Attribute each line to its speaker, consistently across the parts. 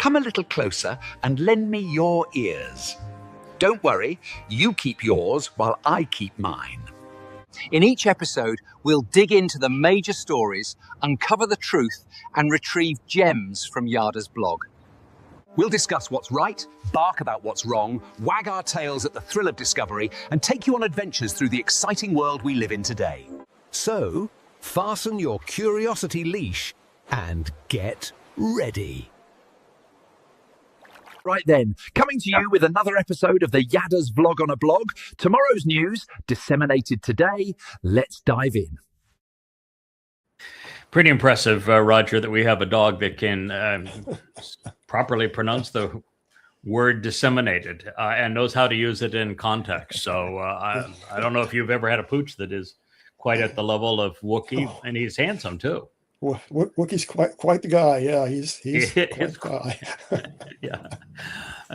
Speaker 1: Come a little closer and lend me your ears. Don't worry, you keep yours while I keep mine.
Speaker 2: In each episode, we'll dig into the major stories, uncover the truth, and retrieve gems from Yada's blog.
Speaker 1: We'll discuss what's right, bark about what's wrong, wag our tails at the thrill of discovery, and take you on adventures through the exciting world we live in today. So, fasten your curiosity leash and get ready. Right then, coming to you with another episode of the Yada's Vlog on a Blog. Tomorrow's news, disseminated today. Let's dive in.
Speaker 3: Pretty impressive, Roger, that we have a dog that can properly pronounce the word disseminated and knows how to use it in context. So I don't know if you've ever had a pooch that is quite at the level of Wookie, and he's handsome too.
Speaker 4: Wookie's quite the guy. Yeah, he's quite the guy.
Speaker 3: Yeah,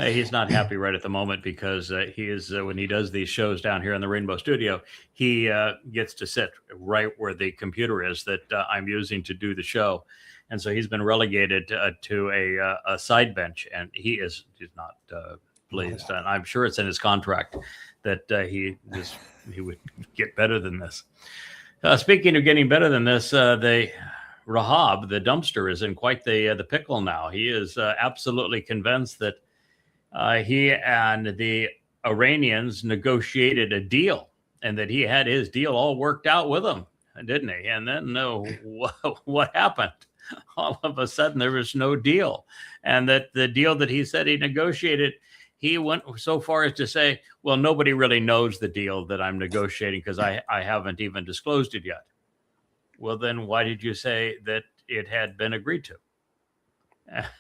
Speaker 3: he's not happy right at the moment because he is when he does these shows down here in the Rainbow Studio, he gets to sit right where the computer is that I'm using to do the show, and so he's been relegated to a side bench, and he's not pleased. And I'm sure it's in his contract that he would get better than this. Speaking of getting better than this, Rahab, the dumpster, is in quite the pickle now. He is absolutely convinced that he and the Iranians negotiated a deal and that he had his deal all worked out with them, didn't he? And then what happened? All of a sudden, there was no deal. And that the deal that he said he negotiated, he went so far as to say, well, nobody really knows the deal that I'm negotiating because I haven't even disclosed it yet. Well, then why did you say that it had been agreed to?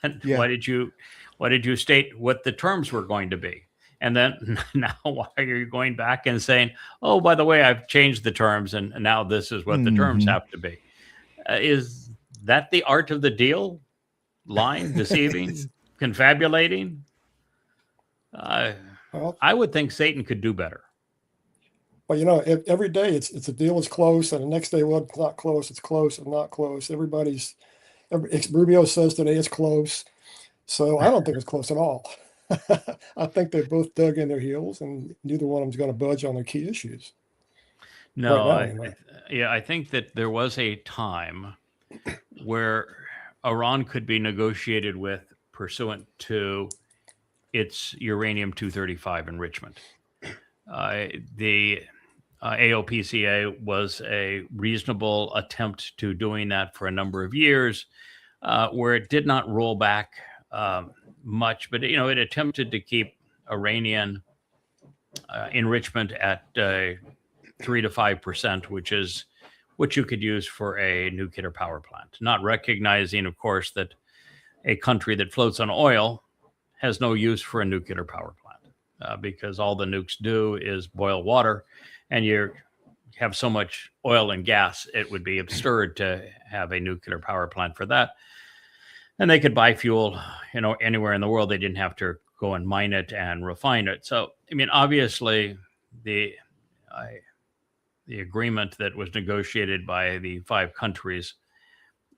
Speaker 3: And why did you state what the terms were going to be? And then now why are you going back and saying, oh, by the way, I've changed the terms and now this is what the terms have to be? Is that the art of the deal? Lying, deceiving, confabulating? I would think Satan could do better.
Speaker 4: Well, every day it's a deal is close, and the next day, well, it's not close, it's close and not close. Rubio says today it's close. So I don't think it's close at all. I think they both dug in their heels, and neither one of them's going to budge on their key issues.
Speaker 3: No, right now, anyway. I think that there was a time where Iran could be negotiated with pursuant to its uranium-235 enrichment. The AOPCA was a reasonable attempt to doing that for a number of years, where it did not roll back much, but it attempted to keep Iranian enrichment at 3 to 5%, which is what you could use for a nuclear power plant. Not recognizing, of course, that a country that floats on oil has no use for a nuclear power plant because all the nukes do is boil water, and you have so much oil and gas, it would be absurd to have a nuclear power plant for that. And they could buy fuel, anywhere in the world. They didn't have to go and mine it and refine it. So, obviously, the agreement that was negotiated by the 5 countries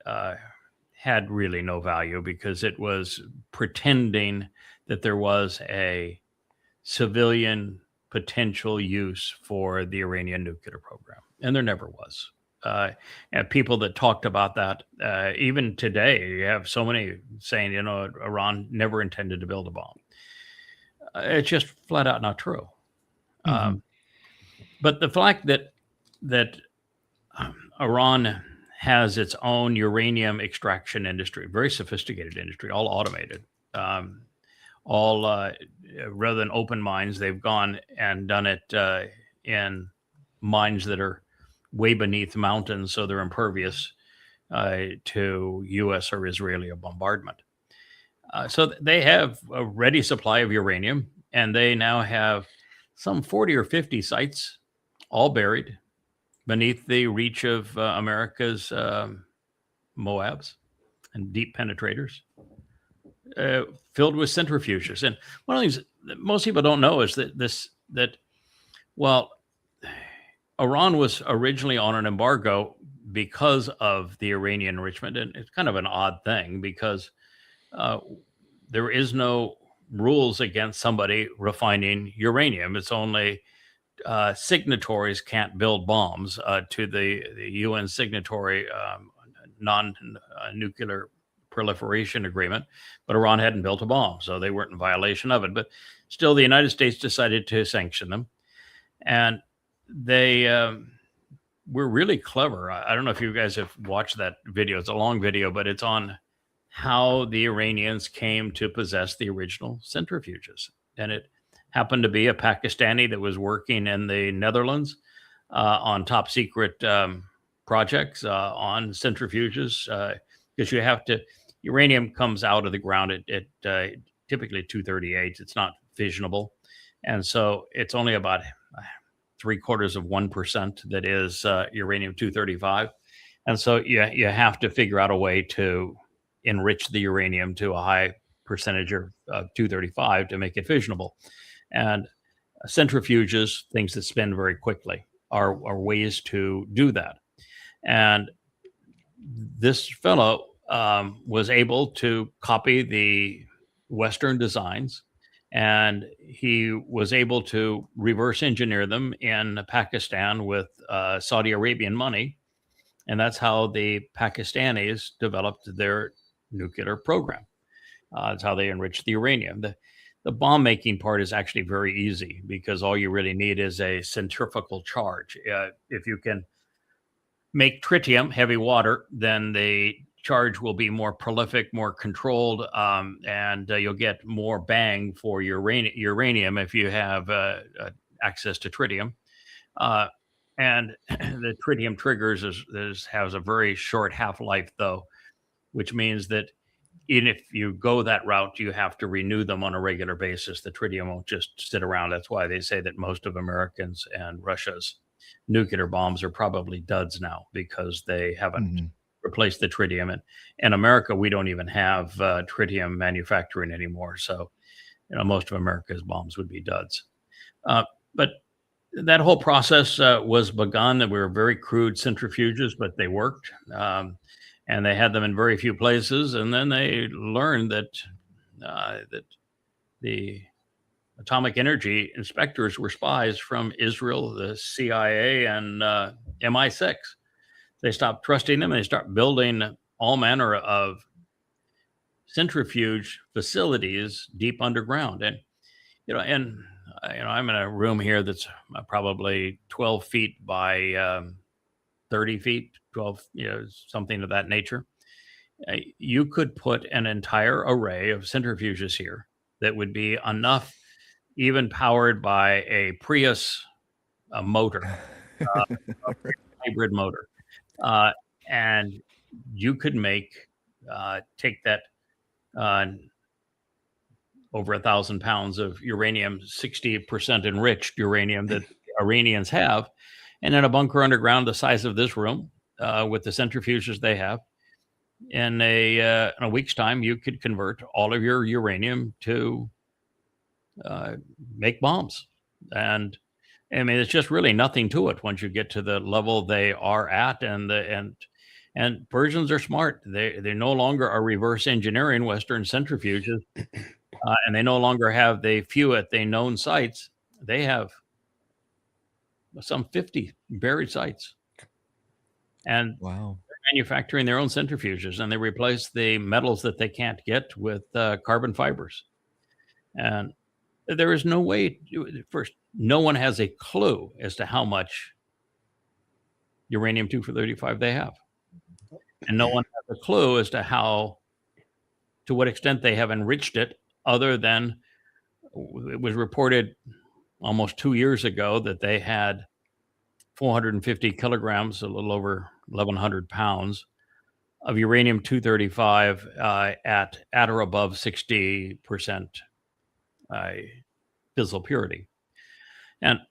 Speaker 3: had really no value because it was pretending that there was a civilian potential use for the Iranian nuclear program. And there never was. And people that talked about that, even today, you have so many saying, Iran never intended to build a bomb. It's just flat out not true. But the fact that Iran has its own uranium extraction industry, very sophisticated industry, all automated, rather than open mines, they've gone and done it in mines that are way beneath mountains, so they're impervious to U.S. or Israeli bombardment. So they have a ready supply of uranium, and they now have some 40 or 50 sites, all buried beneath the reach of America's MOABs and deep penetrators, filled with centrifuges. And one of the things that most people don't know is that Iran was originally on an embargo because of the Iranian enrichment. And it's kind of an odd thing because there is no rules against somebody refining uranium. It's only signatories can't build bombs to the UN signatory non-nuclear proliferation agreement, but Iran hadn't built a bomb, so they weren't in violation of it. But still, the United States decided to sanction them, and they were really clever. I don't know if you guys have watched that video. It's a long video, but it's on how the Iranians came to possess the original centrifuges, and it happened to be a Pakistani that was working in the Netherlands on top secret projects on centrifuges, because you have to, uranium comes out of the ground at typically 238. It's not fissionable. And so it's only about 0.75% that is uranium 235. And so you have to figure out a way to enrich the uranium to a high percentage of 235 to make it fissionable. And centrifuges, things that spin very quickly, are ways to do that. And this fellow was able to copy the Western designs, and he was able to reverse engineer them in Pakistan with Saudi Arabian money. And that's how the Pakistanis developed their nuclear program. That's how they enriched the uranium. The bomb making part is actually very easy, because all you really need is a centrifugal charge. If you can make tritium, heavy water, then the charge will be more prolific, more controlled, and you'll get more bang for your uranium if you have access to tritium. And the tritium triggers has a very short half-life, though, which means that even if you go that route, you have to renew them on a regular basis. The tritium won't just sit around. That's why they say that most of Americans and Russia's nuclear bombs are probably duds now, because they haven't replaced the tritium. And in America, we don't even have tritium manufacturing anymore. So, most of America's bombs would be duds. But that whole process was begun. That we were very crude centrifuges, but they worked. And they had them in very few places. And then they learned that that the atomic energy inspectors were spies from Israel, the CIA, and MI6. They stopped trusting them, and they start building all manner of centrifuge facilities deep underground. And I'm in a room here that's probably 12 feet by 30 feet, 12, something of that nature. You could put an entire array of centrifuges here that would be enough, even powered by a Prius motor, hybrid motor. And you could take that over 1,000 pounds of uranium, 60% enriched uranium that Iranians have, and in a bunker underground the size of this room, with the centrifuges they have, in a week's time, you could convert all of your uranium to make bombs. And I mean, it's just really nothing to it once you get to the level they are at. And Persians are smart. They no longer are reverse engineering Western centrifuges, and they no longer have the few at the known sites. They have some 50 buried sites, and
Speaker 5: Wow.
Speaker 3: they're manufacturing their own centrifuges, and they replace the metals that they can't get with carbon fibers. And there is no way. First, no one has a clue as to how much uranium-235 they have, and no one has a clue as to what extent they have enriched it, other than it was reported almost 2 years ago that they had 450 kilograms, a little over 1,100 pounds, of uranium-235 at or above 60% fissile purity. And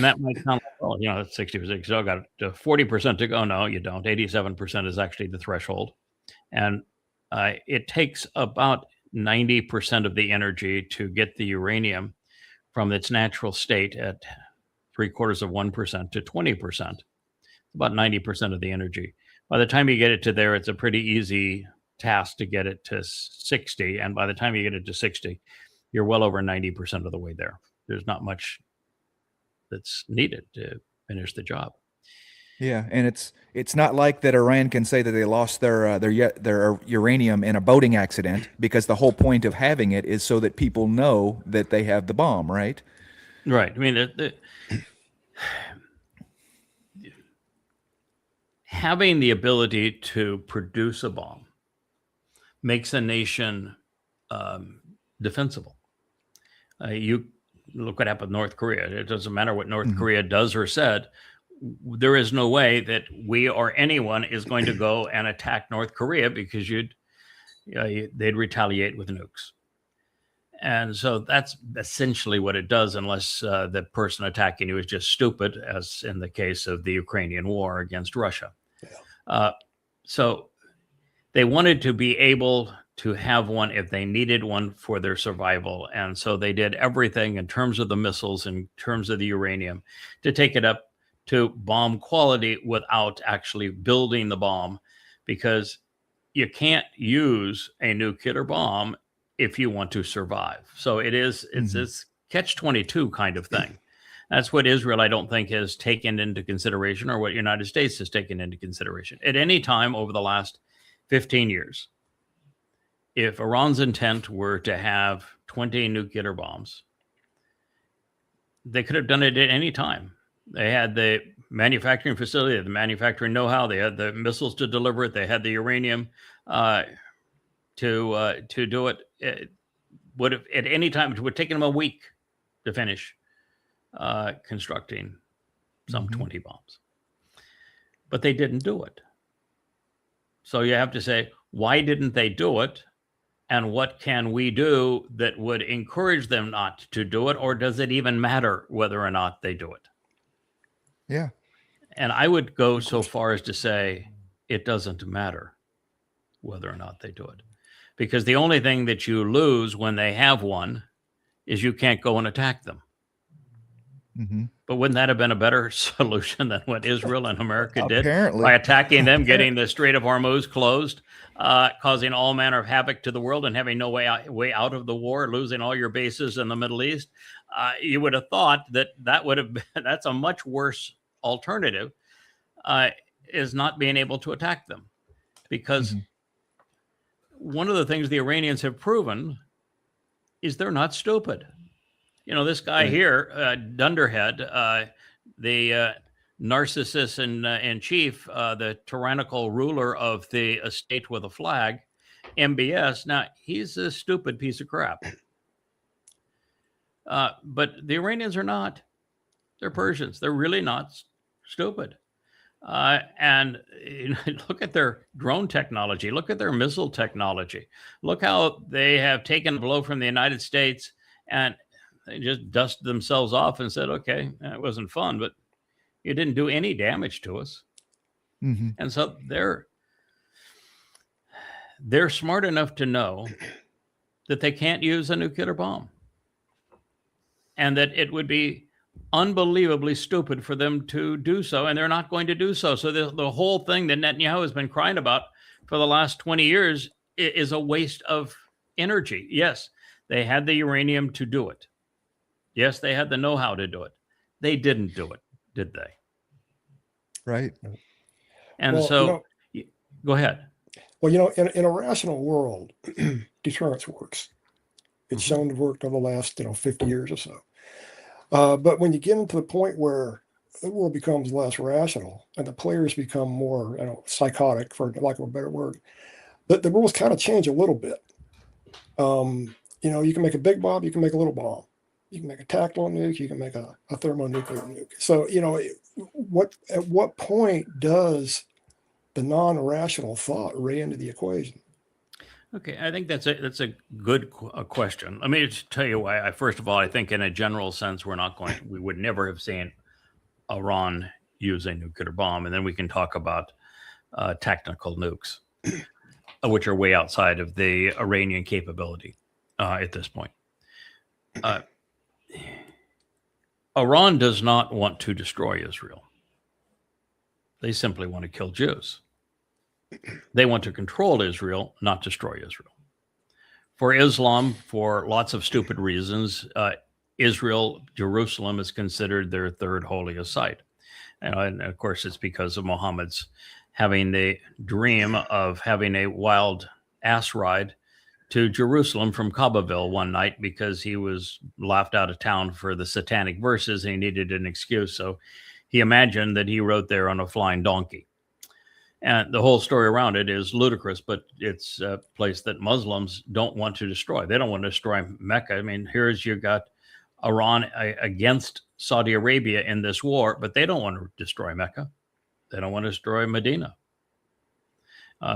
Speaker 3: that might sound like, well, it's 60%. You still got 40% to go. No, you don't. 87% is actually the threshold. And it takes about 90% of the energy to get the uranium from its natural state at 0.75% to 20%. About 90% of the energy. By the time you get it to there, it's a pretty easy task to get it to 60. And by the time you get it to 60, you're well over 90% of the way there. There's not much that's needed to finish the job.
Speaker 5: Yeah, and it's not like that Iran can say that they lost their uranium in a boating accident, because the whole point of having it is so that people know that they have the bomb, right?
Speaker 3: Right. I mean, having the ability to produce a bomb makes a nation defensible. You look what happened with North Korea. It doesn't matter what North Korea does or said. There is no way that we or anyone is going to go and attack North Korea, because they'd retaliate with nukes. And so that's essentially what it does, unless the person attacking you is just stupid, as in the case of the Ukrainian war against Russia. Yeah. So they wanted to be able to have one if they needed one for their survival. And so they did everything in terms of the missiles, in terms of the uranium, to take it up to bomb quality without actually building the bomb, because you can't use a nuclear bomb if you want to survive. So it's catch-22 kind of thing. That's what Israel, I don't think, has taken into consideration, or what United States has taken into consideration. At any time over the last 15 years, if Iran's intent were to have 20 nuclear bombs, they could have done it at any time. They had the manufacturing facility, the manufacturing know-how, they had the missiles to deliver it, they had the uranium to do it. It would have, at any time, it would have taken them a week to finish constructing some 20 bombs. But they didn't do it. So you have to say, why didn't they do it? And what can we do that would encourage them not to do it? Or does it even matter whether or not they do it?
Speaker 5: Yeah.
Speaker 3: And I would go so far as to say it doesn't matter whether or not they do it. Because the only thing that you lose when they have one is you can't go and attack them. But wouldn't that have been a better solution than what Israel and America did?
Speaker 5: Apparently.
Speaker 3: By attacking them, getting the Strait of Hormuz closed, causing all manner of havoc to the world, and having no way out of the war, losing all your bases in the Middle East. You would have thought that would have been, that's a much worse alternative, is not being able to attack them. Because one of the things the Iranians have proven is they're not stupid. You know, this guy here, Dunderhead, the narcissist in chief, the tyrannical ruler of the estate with a flag, MBS. Now, he's a stupid piece of crap. But the Iranians are not. They're Persians. They're really not stupid. And look at their drone technology. Look at their missile technology. Look how they have taken a blow from the United States and they just dusted themselves off and said, okay, it wasn't fun, but you didn't do any damage to us. And so they're smart enough to know that they can't use a nuclear bomb, and that it would be unbelievably stupid for them to do so, and they're not going to do so. So the whole thing that Netanyahu has been crying about for the last 20 years is a waste of energy. Yes, they had the uranium to do it. Yes, they had the know-how to do it. They didn't do it, did they?
Speaker 5: Right.
Speaker 3: And
Speaker 4: Well,
Speaker 3: so, go ahead.
Speaker 4: Well, in a rational world, deterrence works. It's shown to work over the last, 50 years or so. But when you get into the point where the world becomes less rational and the players become more, psychotic, for lack of a better word, the rules kind of change a little bit. You can make a big bomb, you can make a little bomb. You can make a tactical nuke, you can make a thermonuclear nuke. So, at what point does the non-rational thought weigh into the equation?
Speaker 3: Okay, I think that's a good question. Let me just tell you why. First of all, I think in a general sense, we would never have seen Iran use a nuclear bomb, and then we can talk about tactical nukes, which are way outside of the Iranian capability at this point. Iran does not want to destroy Israel. They simply want to kill Jews. They want to control Israel, not destroy Israel. For Islam, for lots of stupid reasons, Israel, Jerusalem is considered their third holiest site. And of course, it's because of Muhammad's having the dream of having a wild ass ride to Jerusalem from Kaabaville one night because he was laughed out of town for the satanic verses and he needed an excuse. So he imagined that he rode there on a flying donkey. And the whole story around it is ludicrous, but it's a place that Muslims don't want to destroy. They don't want to destroy Mecca. I mean, here's you got Iran against Saudi Arabia in this war, but they don't want to destroy Mecca. They don't want to destroy Medina.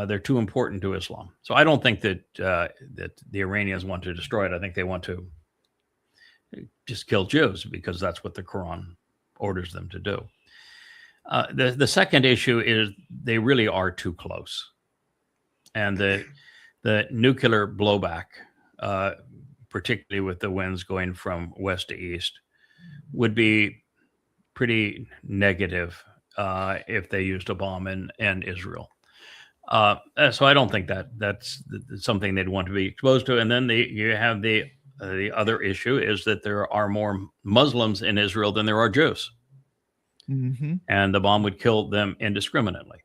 Speaker 3: They're too important to Islam. So I don't think that that the Iranians want to destroy it. I think they want to just kill Jews because that's what the Quran orders them to do. The second issue is they really are too close. And the nuclear blowback, particularly with the winds going from west to east, would be pretty negative if they used a bomb in Israel. So I don't think that's something they'd want to be exposed to. And then you have the other issue is that there are more Muslims in Israel than there are Jews.
Speaker 5: Mm-hmm.
Speaker 3: And the bomb would kill them indiscriminately.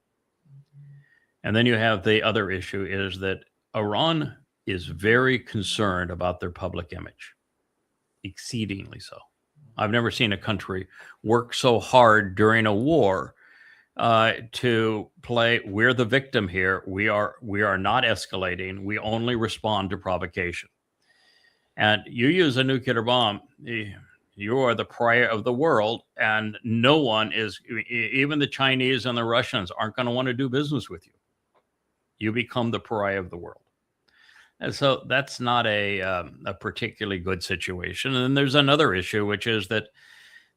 Speaker 3: And then you have the other issue is that Iran is very concerned about their public image, exceedingly so. I've never seen a country work so hard during a war to play, we're the victim here. We are not escalating. We only respond to provocation. And you use a nuclear bomb, you are the pariah of the world, and no one is, even the Chinese and the Russians aren't going to want to do business with you. You become the pariah of the world. And so that's not a particularly good situation. And then there's another issue, which is that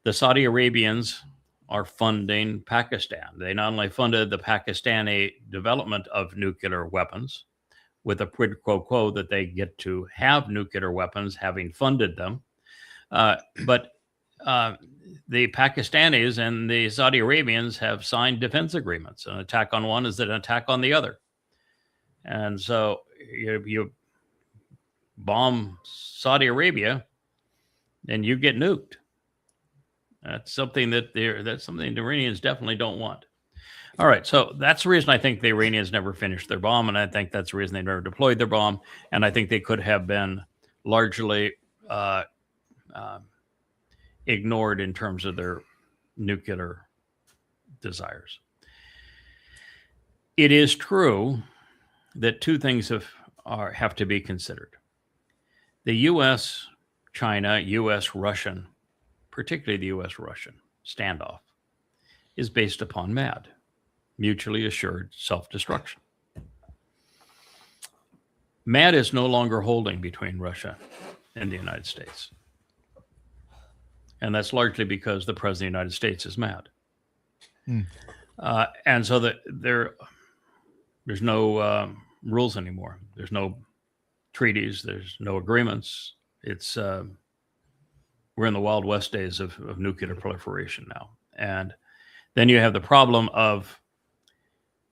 Speaker 3: the Saudi Arabians are funding Pakistan. They not only funded the Pakistani development of nuclear weapons with a quid pro quo that they get to have nuclear weapons, having funded them, but the Pakistanis and the Saudi Arabians have signed defense agreements. An attack on one is an attack on the other. And so you bomb Saudi Arabia and you get nuked. That's something that the Iranians definitely don't want. All right, so that's the reason I think the Iranians never finished their bomb, and I think that's the reason they never deployed their bomb, and I think they could have been largely ignored in terms of their nuclear desires. It is true that two things have to be considered. The U.S., China, U.S., Russian, particularly the U.S.-Russian standoff, is based upon MAD, mutually assured self-destruction. MAD is no longer holding between Russia and the United States. And that's largely because the President of the United States is mad. And so that there's no rules anymore. There's no treaties. There's no agreements. It's we're in the Wild West days of nuclear proliferation now. And then you have the problem of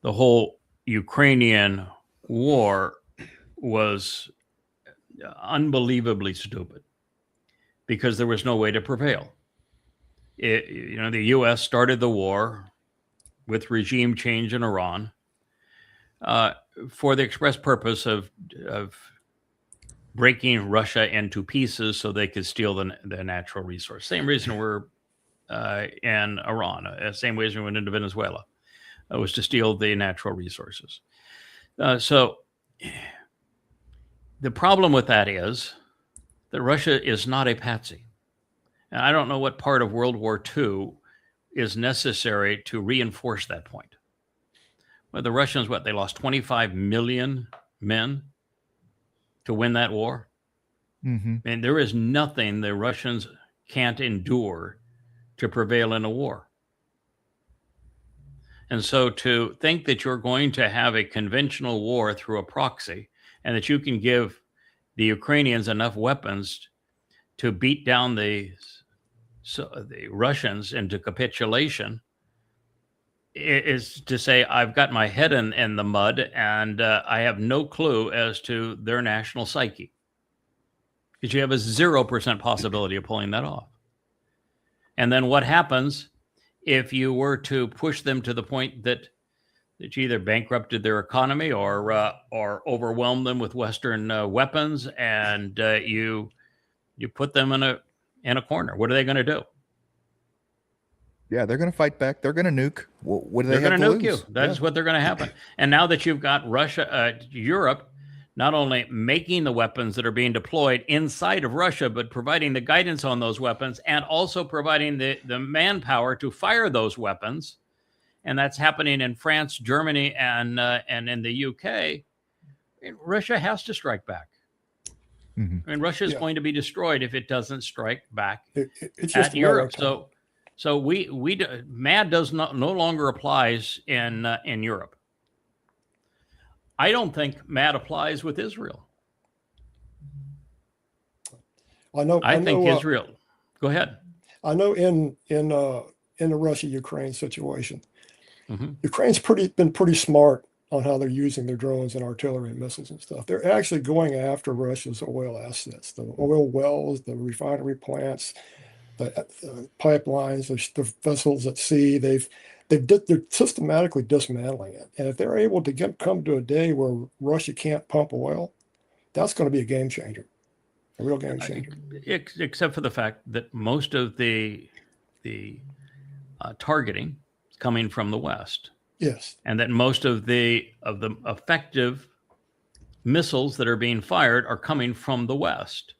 Speaker 3: the whole Ukrainian war was unbelievably stupid because there was no way to prevail. The U.S. started the war with regime change in Iran for the express purpose of breaking Russia into pieces so they could steal the natural resource. Same reason we're in Iran, same reason we went into Venezuela, was to steal the natural resources. So the problem with that is that Russia is not a patsy. And I don't know what part of World War II is necessary to reinforce that point. Well, the Russians, they lost 25 million men to win that war.
Speaker 5: Mm-hmm.
Speaker 3: And there is nothing the Russians can't endure to prevail in a war. And so to think that you're going to have a conventional war through a proxy and that you can give the Ukrainians enough weapons to beat down the Russians into capitulation is to say I've got my head in the mud and I have no clue as to their national psyche. Because you have a 0% possibility of pulling that off. And then what happens if you were to push them to the point that you either bankrupted their economy or overwhelmed them with Western weapons, and you put them in a corner? What are they going to do?
Speaker 5: Yeah, they're going to fight back. They're going to nuke. What do they
Speaker 3: They're
Speaker 5: have
Speaker 3: going
Speaker 5: to
Speaker 3: to nuke
Speaker 5: lose?
Speaker 3: you. That is what they're going to happen. And now that you've got Russia, Europe, not only making the weapons that are being deployed inside of Russia, but providing the guidance on those weapons and also providing the manpower to fire those weapons. And that's happening in France, Germany, and in the UK. Russia has to strike back.
Speaker 5: Mm-hmm.
Speaker 3: I mean, Russia is
Speaker 4: Yeah.
Speaker 3: going to be destroyed if it doesn't strike back
Speaker 4: It's just
Speaker 3: at
Speaker 4: a matter
Speaker 3: Europe.
Speaker 4: of time.
Speaker 3: So MAD no longer applies in Europe. I don't think MAD applies with Israel. I think Israel. Go ahead.
Speaker 4: I know in the Russia-Ukraine situation,
Speaker 3: Mhm.
Speaker 4: Ukraine's been pretty smart on how they're using their drones and artillery and missiles and stuff. They're actually going after Russia's oil assets, the oil wells, the refinery plants, the pipelines, the vessels at sea. They're systematically dismantling it. And if they're able to come to a day where Russia can't pump oil, that's going to be a game changer, a real game changer.
Speaker 3: Except for the fact that most of the targeting is coming from the West,
Speaker 4: Yes.
Speaker 3: and that most of the effective missiles that are being fired are coming from the West.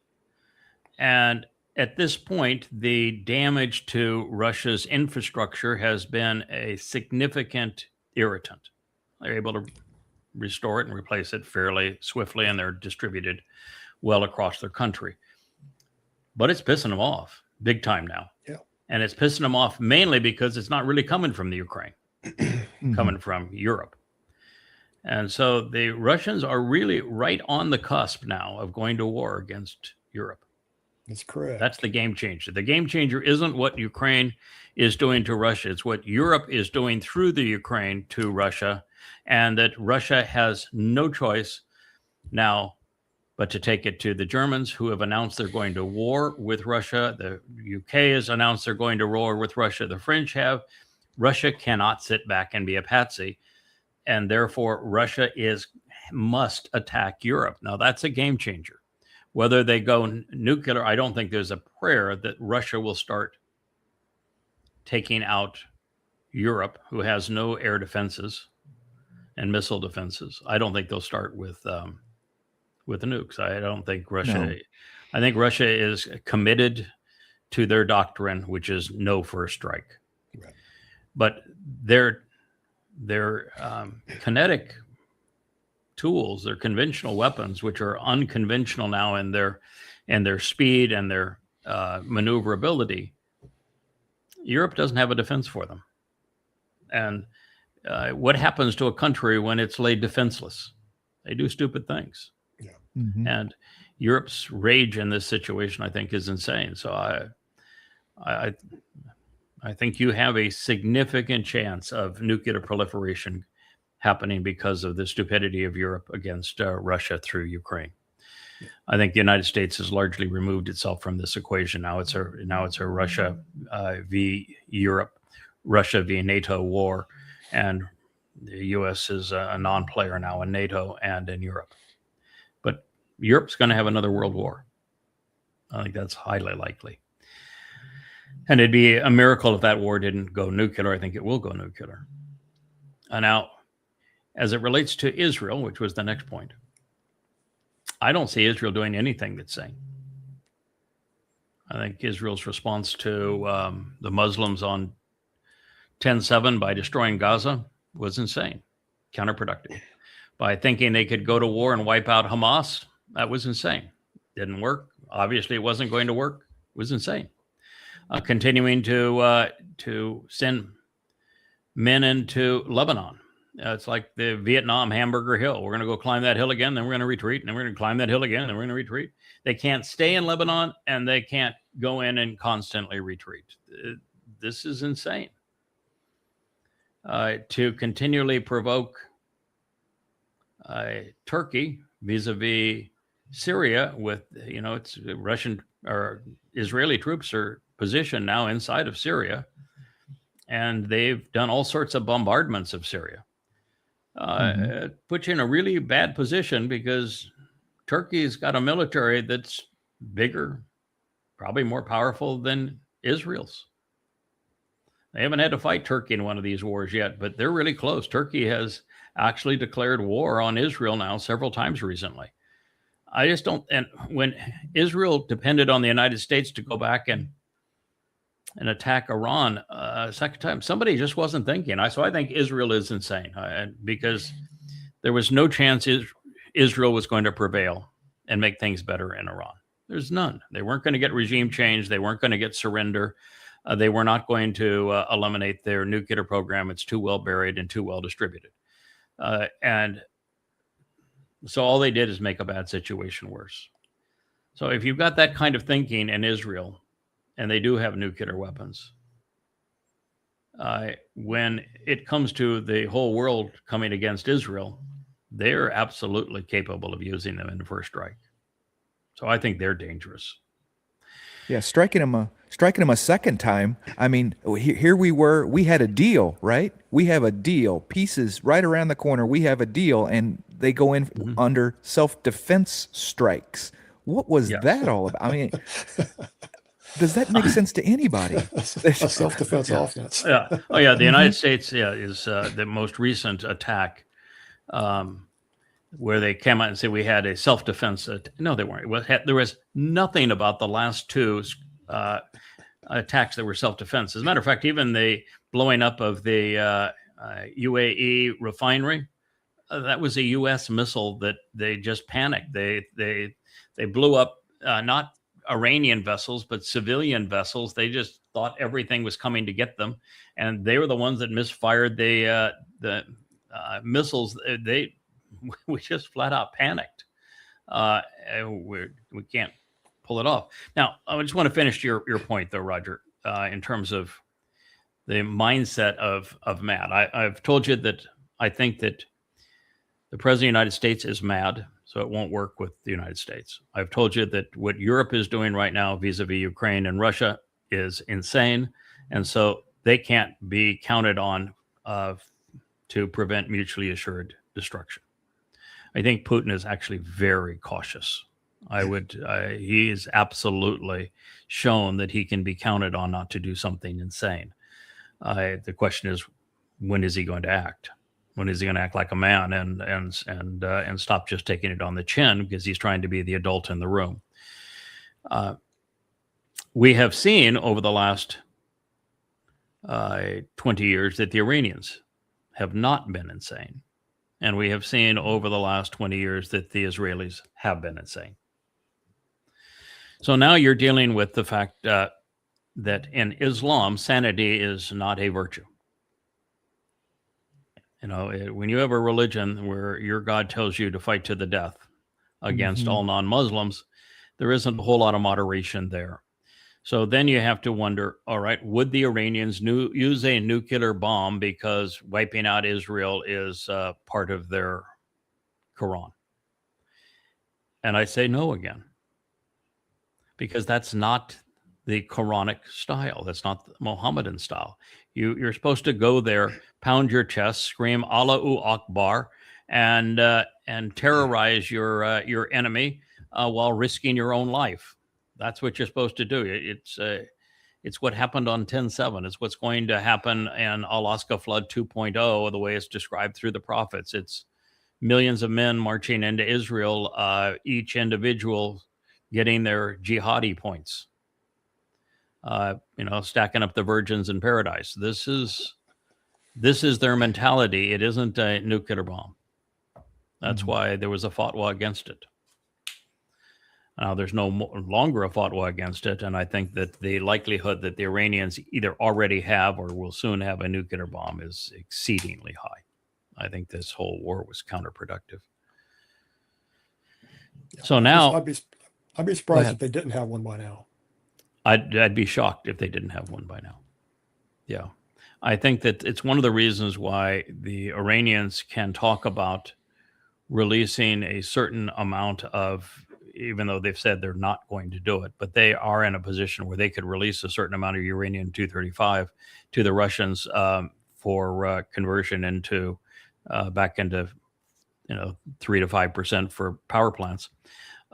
Speaker 3: And at this point, the damage to Russia's infrastructure has been a significant irritant. They're able to restore it and replace it fairly swiftly, and they're distributed well across their country. But it's pissing them off big time now.
Speaker 4: Yeah.
Speaker 3: And it's pissing them off mainly because it's not really coming from the Ukraine, coming from Europe. And so the Russians are really right on the cusp now of going to war against Europe.
Speaker 4: That's correct.
Speaker 3: That's the game changer. The game changer isn't what Ukraine is doing to Russia. It's what Europe is doing through the Ukraine to Russia, and that Russia has no choice now but to take it to the Germans, who have announced they're going to war with Russia. The UK has announced they're going to war with Russia. The French have. Russia cannot sit back and be a patsy, and therefore Russia must attack Europe. Now that's a game changer. Whether they go nuclear, I don't think there's a prayer that Russia will start taking out Europe, who has no air defenses and missile defenses. I don't think they'll start with the nukes. I don't think Russia.
Speaker 5: No.
Speaker 3: I think Russia is committed to their doctrine, which is no first strike.
Speaker 4: Right.
Speaker 3: But their kinetic tools, their conventional weapons, which are unconventional now in their speed and their maneuverability, Europe doesn't have a defense for them. And what happens to a country when it's laid defenseless? They do stupid things.
Speaker 4: Yeah.
Speaker 5: Mm-hmm.
Speaker 3: And Europe's rage in this situation, I think, is insane. So I think you have a significant chance of nuclear proliferation happening because of the stupidity of Europe against Russia through Ukraine. I think the United States has largely removed itself from this equation. Now it's a Russia v. Europe, Russia v. NATO war, and the U.S. is a non-player now in NATO and in Europe. But Europe's going to have another world war. I think that's highly likely. And it'd be a miracle if that war didn't go nuclear. I think it will go nuclear. Now, as it relates to Israel, which was the next point, I don't see Israel doing anything that's sane. I think Israel's response to the Muslims on 10/7 by destroying Gaza was insane, counterproductive. By thinking they could go to war and wipe out Hamas, that was insane. Didn't work. Obviously, it wasn't going to work. It was insane. Continuing to send men into Lebanon. It's like the Vietnam Hamburger Hill. We're going to go climb that hill again, then we're going to retreat, and then we're going to climb that hill again, then we're going to retreat. They can't stay in Lebanon, and they can't go in and constantly retreat. This is insane. to continually provoke Turkey vis-a-vis Syria with, it's Russian or Israeli troops are positioned now inside of Syria, and they've done all sorts of bombardments of Syria. It puts you in a really bad position because Turkey's got a military that's bigger, probably more powerful than Israel's. They haven't had to fight Turkey in one of these wars yet, but they're really close. Turkey has actually declared war on Israel now several times recently. I just don't, and when Israel depended on the United States to go back and attack Iran a second time, somebody just wasn't thinking. So I think Israel is insane because there was no chance Israel was going to prevail and make things better in Iran. There's none. They weren't going to get regime change. They weren't going to get surrender. They were not going to eliminate their nuclear program. It's too well buried and too well distributed. And so all they did is make a bad situation worse. So if you've got that kind of thinking in Israel, and they do have nuclear weapons, when it comes to the whole world coming against Israel, they're absolutely capable of using them in the first strike. So I think they're dangerous.
Speaker 5: Yeah, striking him a second time. I mean, here we had a deal, right? We have a deal, pieces right around the corner. We have a deal, and they go in under self-defense strikes. What was that all about? I mean, does that make sense to anybody?
Speaker 4: A self-defense offense.
Speaker 3: Yeah. Oh, yeah. The United States is the most recent attack where they came out and said we had a self-defense. No, they weren't. There was nothing about the last two attacks that were self-defense. As a matter of fact, even the blowing up of the UAE refinery, that was a U.S. missile that they just panicked. They blew up not Iranian vessels, but civilian vessels. They just thought everything was coming to get them, and they were the ones that misfired the missiles. We just flat out panicked. We can't pull it off. Now, I just want to finish your point, though, Roger, in terms of the mindset of Matt. I've told you that I think that the president of the United States is mad, so it won't work with the United States. I've told you that what Europe is doing right now vis-a-vis Ukraine and Russia is insane, and so they can't be counted on to prevent mutually assured destruction. I think Putin is actually very cautious. He is absolutely shown that he can be counted on not to do something insane. The question is, when is he going to act? When is he going to act like a man and stop just taking it on the chin because he's trying to be the adult in the room? We have seen over the last 20 years that the Iranians have not been insane. And we have seen over the last 20 years that the Israelis have been insane. So now you're dealing with the fact that in Islam, sanity is not a virtue. When you have a religion where your God tells you to fight to the death against all non-Muslims, there isn't a whole lot of moderation there. So then you have to wonder, all right, would the Iranians use a nuclear bomb because wiping out Israel is part of their Quran? And I say no again, because that's not the Quranic style. That's not the Mohammedan style. You're supposed to go there, pound your chest, scream Allahu Akbar, and terrorize your enemy while risking your own life. That's what you're supposed to do. It's what happened on 10/7. It's what's going to happen in Alaska Flood 2.0, the way it's described through the prophets. It's millions of men marching into Israel, each individual getting their jihadi points. Stacking up the virgins in paradise. This is their mentality. It isn't a nuclear bomb. That's why there was a fatwa against it. Now, there's no longer a fatwa against it, and I think that the likelihood that the Iranians either already have or will soon have a nuclear bomb is exceedingly high. I think this whole war was counterproductive. So now,
Speaker 4: I'd be surprised if they didn't have one by now.
Speaker 3: I'd be shocked if they didn't have one by now. Yeah. I think that it's one of the reasons why the Iranians can talk about releasing a certain amount of, even though they've said they're not going to do it, but they are in a position where they could release a certain amount of uranium-235 to the Russians for conversion into back into 3 to 5% for power plants,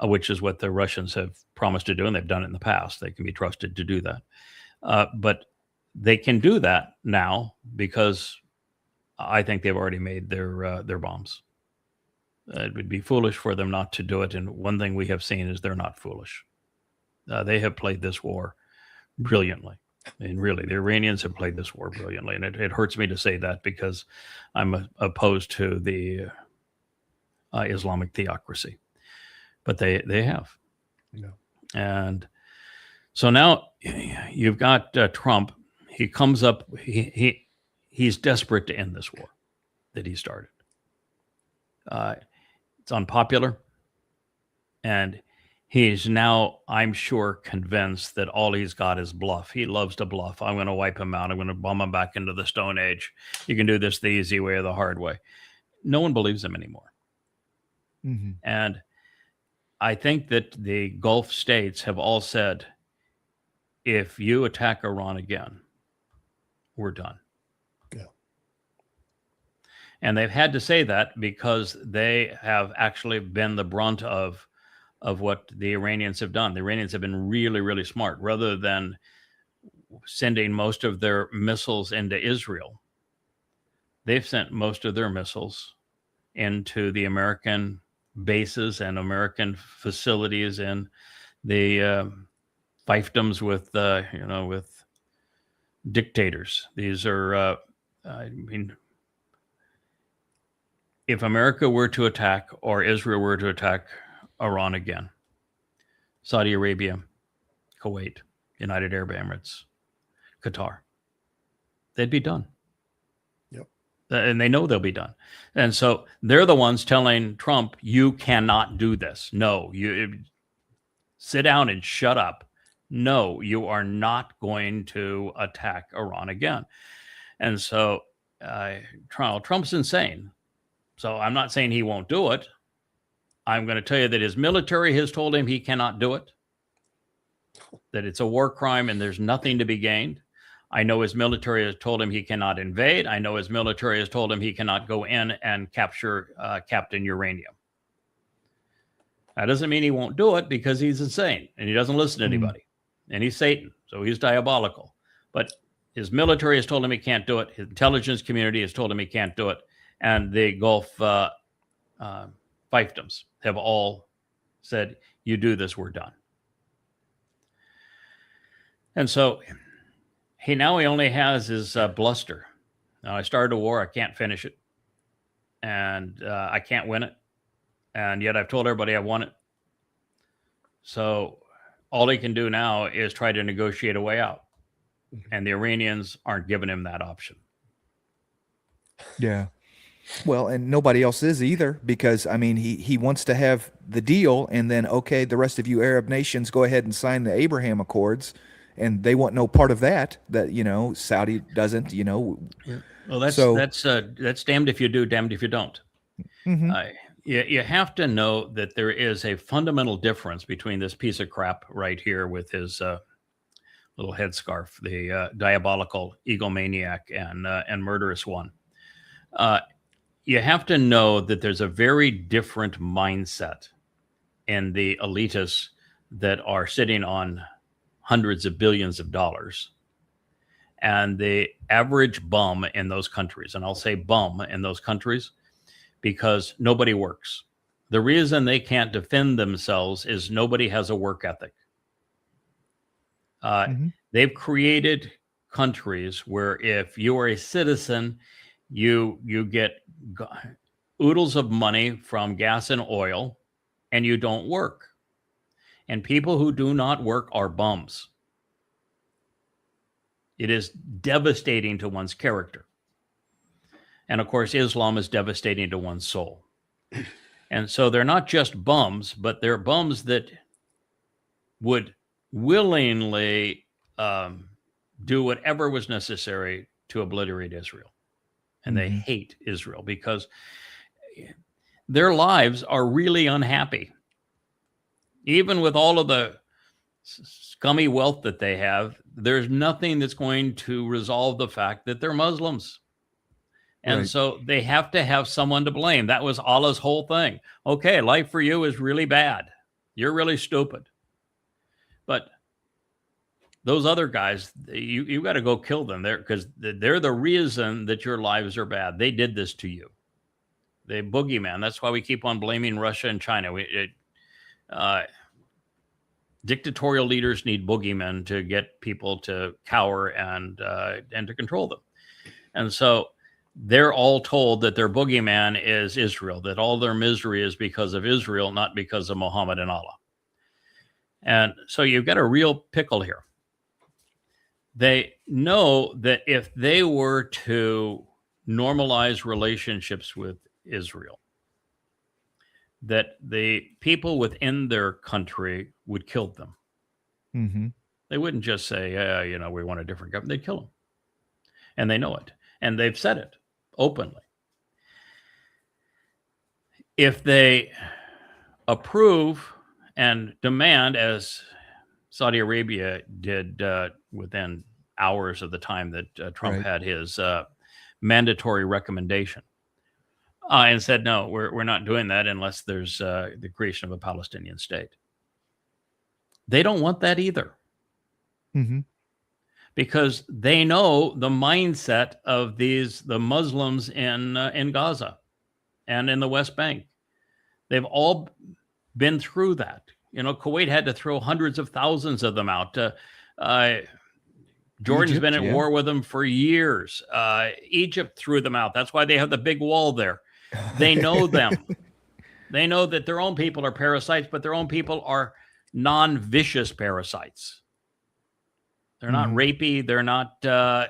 Speaker 3: which is what the Russians have promised to do, and they've done it in the past. They can be trusted to do that, but they can do that now because I think they've already made their bombs. It would be foolish for them not to do it. And one thing we have seen is they're not foolish. They have played this war brilliantly. And really, the Iranians have played this war brilliantly. And it hurts me to say that because I'm opposed to the Islamic theocracy. But they have.
Speaker 4: Yeah.
Speaker 3: And so now you've got Trump. He comes up, he's desperate to end this war that he started. It's unpopular. And he's now, I'm sure, convinced that all he's got is bluff. He loves to bluff. I'm going to wipe him out. I'm going to bomb him back into the Stone Age. You can do this the easy way or the hard way. No one believes him anymore.
Speaker 5: Mm-hmm.
Speaker 3: And I think that the Gulf states have all said, if you attack Iran again, we're done.
Speaker 4: Yeah.
Speaker 3: And they've had to say that because they have actually been the brunt of what the Iranians have done. The Iranians have been really, really smart. Rather than sending most of their missiles into Israel, they've sent most of their missiles into the American bases and American facilities and the fiefdoms with dictators. These are, if America were to attack or Israel were to attack Iran again, Saudi Arabia, Kuwait, United Arab Emirates, Qatar, they'd be done.
Speaker 4: Yep.
Speaker 3: And they know they'll be done. And so they're the ones telling Trump, you cannot do this. No, you sit down and shut up. No, you are not going to attack Iran again. And so Trump's insane. So I'm not saying he won't do it. I'm going to tell you that his military has told him he cannot do it, that it's a war crime and there's nothing to be gained. I know his military has told him he cannot invade. I know his military has told him he cannot go in and capture Captain Uranium. That doesn't mean he won't do it because he's insane and he doesn't listen to anybody. And he's Satan, so he's diabolical. But his military has told him he can't do it. His intelligence community has told him he can't do it. And the Gulf fiefdoms have all said, you do this, we're done. And so he only has his bluster. Now, I started a war, I can't finish it. And I can't win it. And yet I've told everybody I won it. So all he can do now is try to negotiate a way out. And the Iranians aren't giving him that option.
Speaker 5: Yeah. Well, and nobody else is either, because I mean, he wants to have the deal, and then okay, the rest of you Arab nations go ahead and sign the Abraham Accords, and they want no part of that. That Saudi doesn't.
Speaker 3: Well, that's damned if you do, damned if you don't.
Speaker 5: Mm-hmm.
Speaker 3: You have to know that there is a fundamental difference between this piece of crap right here with his little headscarf, the diabolical egomaniac and murderous one. You have to know that there's a very different mindset in the elitists that are sitting on hundreds of billions of dollars and the average bum in those countries. And I'll say bum in those countries because nobody works. The reason they can't defend themselves is nobody has a work ethic. They've created countries where if you are a citizen, you get oodles of money from gas and oil, and you don't work. And people who do not work are bums. It is devastating to one's character. And of course, Islam is devastating to one's soul. And so they're not just bums, but they're bums that would willingly do whatever was necessary to obliterate Israel. And they hate Israel because their lives are really unhappy. Even with all of the scummy wealth that they have, there's nothing that's going to resolve the fact that they're Muslims. And so they have to have someone to blame. That was Allah's whole thing. Okay, life for you is really bad. You're really stupid. But those other guys, you got to go kill them there, because they're the reason that your lives are bad. They did this to you. They boogeyman. That's why we keep on blaming Russia and China. Dictatorial leaders need boogeymen to get people to cower and to control them. And so they're all told that their boogeyman is Israel, that all their misery is because of Israel, not because of Muhammad and Allah. And so you've got a real pickle here. They know that if they were to normalize relationships with Israel, that the people within their country would kill them.
Speaker 5: Mm-hmm.
Speaker 3: They wouldn't just say, we want a different government. They'd kill them. And they know it. And they've said it openly. If they approve and demand, as Saudi Arabia did within hours of the time that Trump had his mandatory recommendation, and said, no, we're not doing that unless there's the creation of a Palestinian state. They don't want that either.
Speaker 5: Mm-hmm.
Speaker 3: Because they know the mindset of the Muslims in Gaza and in the West Bank. They've all been through that. Kuwait had to throw hundreds of thousands of them out. Jordan's been at war with them for years. Egypt threw them out. That's why they have the big wall there. They know them. They know that their own people are parasites, but their own people are non-vicious parasites. They're not rapey. They're not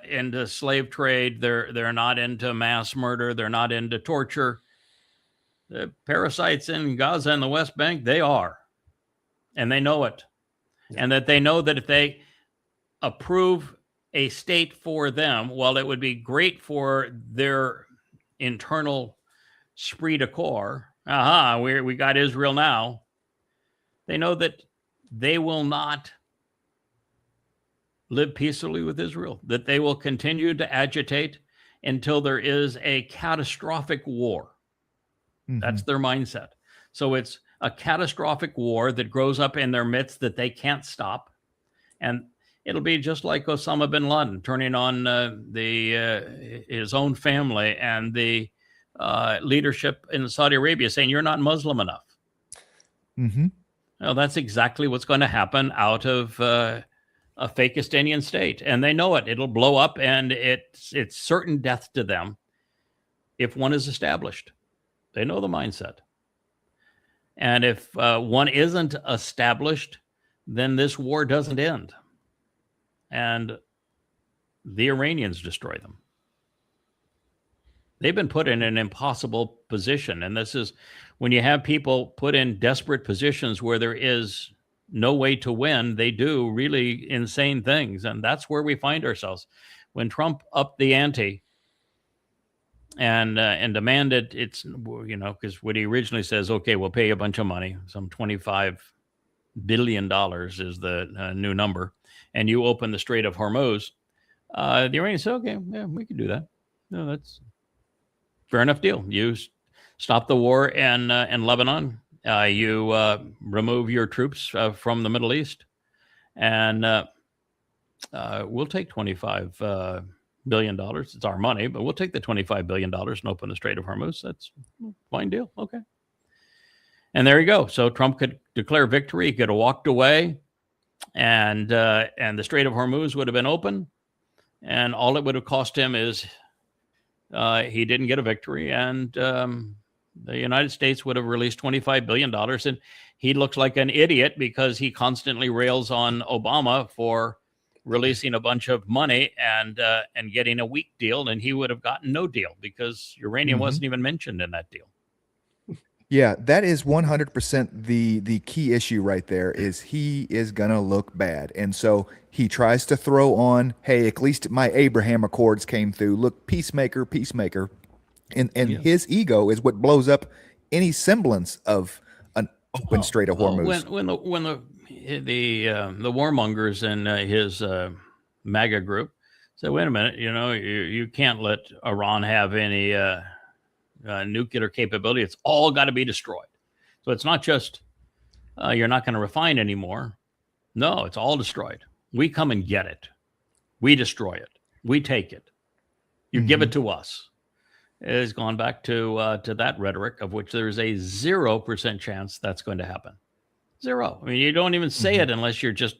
Speaker 3: into slave trade. They're not into mass murder. They're not into torture. The parasites in Gaza and the West Bank, they are. And they know it. And that they know that if they approve a state for them, while it would be great for their internal esprit de corps, we got Israel now, they know that they will not live peacefully with Israel, that they will continue to agitate until there is a catastrophic war. Mm-hmm. That's their mindset. So it's a catastrophic war that grows up in their midst that they can't stop. And it'll be just like Osama bin Laden turning on his own family and the leadership in Saudi Arabia, saying, you're not Muslim enough.
Speaker 5: Mm-hmm.
Speaker 3: Well, that's exactly what's going to happen out of a Fakistanian state. And they know it. It'll blow up, and it's certain death to them if one is established. They know the mindset. And if one isn't established, then this war doesn't end. And the Iranians destroy them. They've been put in an impossible position. And this is when you have people put in desperate positions where there is no way to win, they do really insane things. And that's where we find ourselves. When Trump upped the ante and demanded, it's, because what he originally says, okay, we'll pay you a bunch of money, some $25 billion is the new number, and you open the Strait of Hormuz, the Iranians said, okay, yeah, we can do that. No, that's fair enough deal. You stop the war in Lebanon. You remove your troops from the Middle East, and we'll take $25 billion. It's our money, but we'll take the $25 billion and open the Strait of Hormuz. That's a fine deal. Okay. And there you go. So Trump could declare victory. He could have walked away, and the Strait of Hormuz would have been open, and all it would have cost him is he didn't get a victory, and the United States would have released $25 billion. And he looks like an idiot because he constantly rails on Obama for releasing a bunch of money and getting a weak deal. And he would have gotten no deal because uranium wasn't even mentioned in that deal.
Speaker 5: Yeah, that is 100% the key issue right there is he is going to look bad. And so he tries to throw on, hey, at least my Abraham Accords came through. Look, peacemaker, peacemaker. And
Speaker 3: Yeah.
Speaker 5: his ego is what blows up any semblance of an open Strait of
Speaker 3: Well,
Speaker 5: Hormuz.
Speaker 3: when the warmongers in his MAGA group said, "Wait a minute, you can't let Iran have any nuclear capability. It's all got to be destroyed." So it's not just you're not going to refine anymore. No, it's all destroyed. We come and get it. We destroy it. We take it. You give it to us. It has gone back to that rhetoric of which there is a 0% chance that's going to happen. Zero. I mean, you don't even say it unless you're just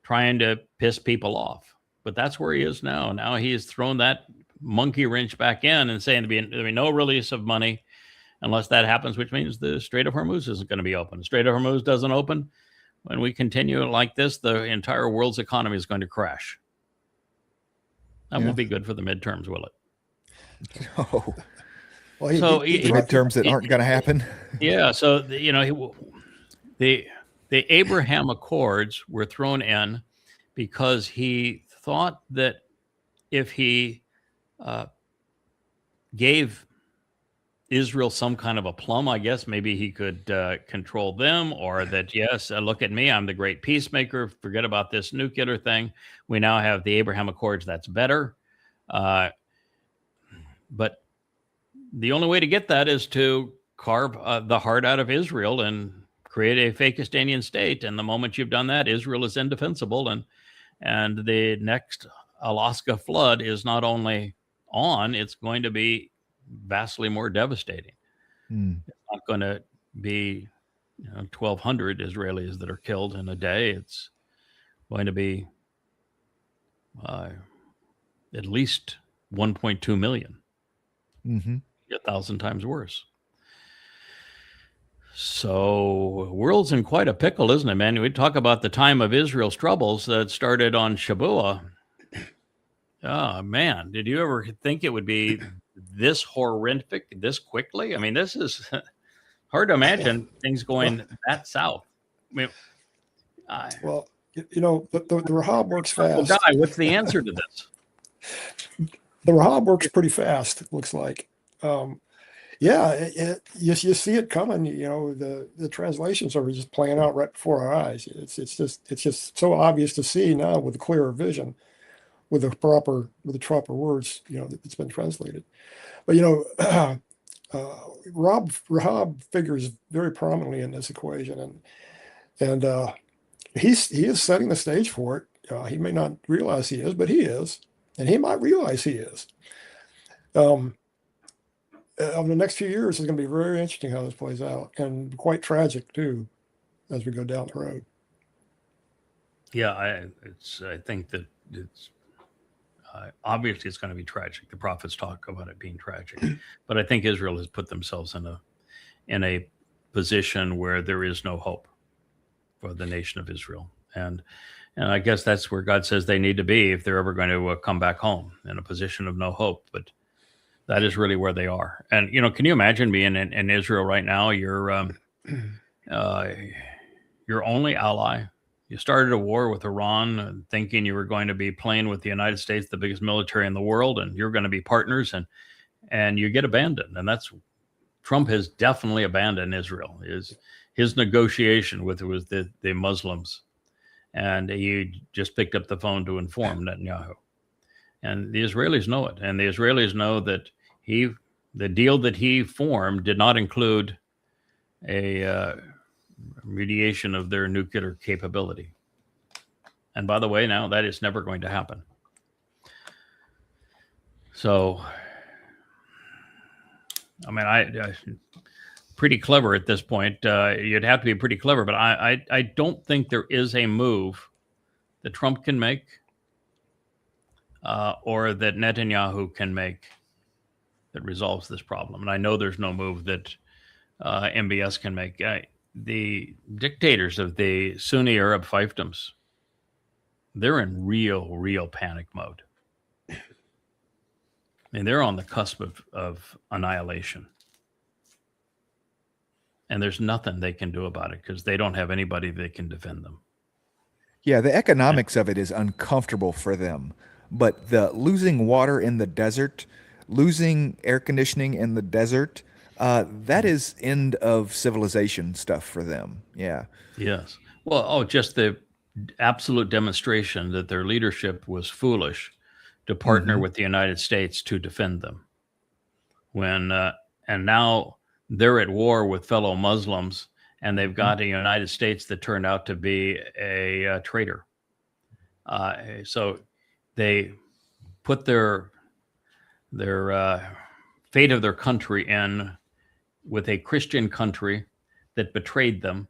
Speaker 3: trying to piss people off. But that's where he is now. Now he has thrown that monkey wrench back in and saying there'll be no release of money unless that happens, which means the Strait of Hormuz isn't going to be open. The Strait of Hormuz doesn't open. When we continue like this, the entire world's economy is going to crash. That won't be good for the midterms, will it?
Speaker 5: Oh,
Speaker 4: Well,
Speaker 5: the midterms that aren't going to happen.
Speaker 3: Yeah. So, the Abraham Accords were thrown in because he thought that if he gave Israel some kind of a plum, I guess maybe he could control them, or that, yes, look at me, I'm the great peacemaker. Forget about this nuclear thing. We now have the Abraham Accords. That's better. But the only way to get that is to carve the heart out of Israel and create a Fakistanian state. And the moment you've done that, Israel is indefensible. And the next Alaska flood is not only on, it's going to be vastly more devastating. It's not going to be 1,200 Israelis that are killed in a day. It's going to be at least 1.2 million. 1,000 times worse. So world's in quite a pickle, isn't it, man? We talk about the time of Israel's troubles that started on Shabuah. Oh, man. Did you ever think it would be this horrific this quickly? I mean, this is hard to imagine things going that south. I mean,
Speaker 4: well, the Rahab works fast.
Speaker 3: Guy, what's the answer to this?
Speaker 4: The Rahab works pretty fast, it looks like. You see it coming. The translations are just playing out right before our eyes. It's just so obvious to see now with a clearer vision, with the proper words. It's been translated. But Rahab figures very prominently in this equation, and he is setting the stage for it. He may not realize he is, but he is. And he might realize he is. Over the next few years, it's going to be very interesting how this plays out, and quite tragic too, as we go down the road.
Speaker 3: Yeah, I think that it's obviously it's going to be tragic. The prophets talk about it being tragic, but I think Israel has put themselves in a position where there is no hope for the nation of Israel, and I guess that's where God says they need to be if they're ever going to come back home, in a position of no hope. But that is really where they are. And, can you imagine being in Israel right now? Your only ally. You started a war with Iran thinking you were going to be playing with the United States, the biggest military in the world, and you're going to be partners, and you get abandoned. And Trump has definitely abandoned Israel. His negotiation with the Muslims. And he just picked up the phone to inform Netanyahu. And the Israelis know it. And the Israelis know that the deal that he formed did not include a mediation of their nuclear capability. And by the way, now that is never going to happen. So, I mean, I pretty clever at this point. You'd have to be pretty clever, but I don't think there is a move that Trump can make or that Netanyahu can make that resolves this problem. And I know there's no move that MBS can make. The dictators of the Sunni Arab fiefdoms, they're in real panic mode. I mean, they're on the cusp of annihilation. and there's nothing they can do about it because they don't have anybody that can defend them.
Speaker 5: Yeah, the economics of it is uncomfortable for them, but the losing water in the desert, losing air conditioning in the desert, that is end of civilization stuff for them. Yeah.
Speaker 3: Yes. Well, just the absolute demonstration that their leadership was foolish to partner with the United States to defend them. When and now they're at war with fellow Muslims, and they've got a United States that turned out to be a traitor. So they put their fate of their country in with a Christian country that betrayed them,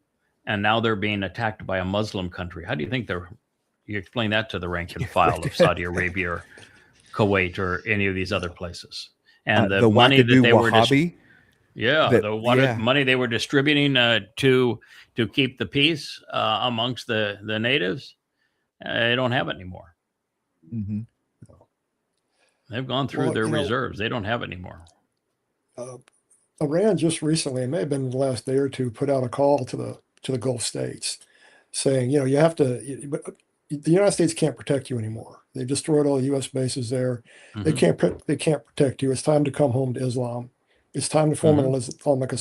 Speaker 3: and now they're being attacked by a Muslim country. How do you think you explain that to the rank and file of Saudi Arabia or Kuwait or any of these other places? And the money that they were money they were distributing to keep the peace amongst the natives, they don't have it anymore.
Speaker 5: Mm-hmm.
Speaker 3: They've gone through their reserves. They don't have it anymore.
Speaker 4: Iran just recently, it may have been the last day or two, put out a call to the Gulf states saying, you have to, the United States can't protect you anymore. They've destroyed all the U.S. bases there. They can't protect you. It's time to come home to Islam. It's time to form an Islamic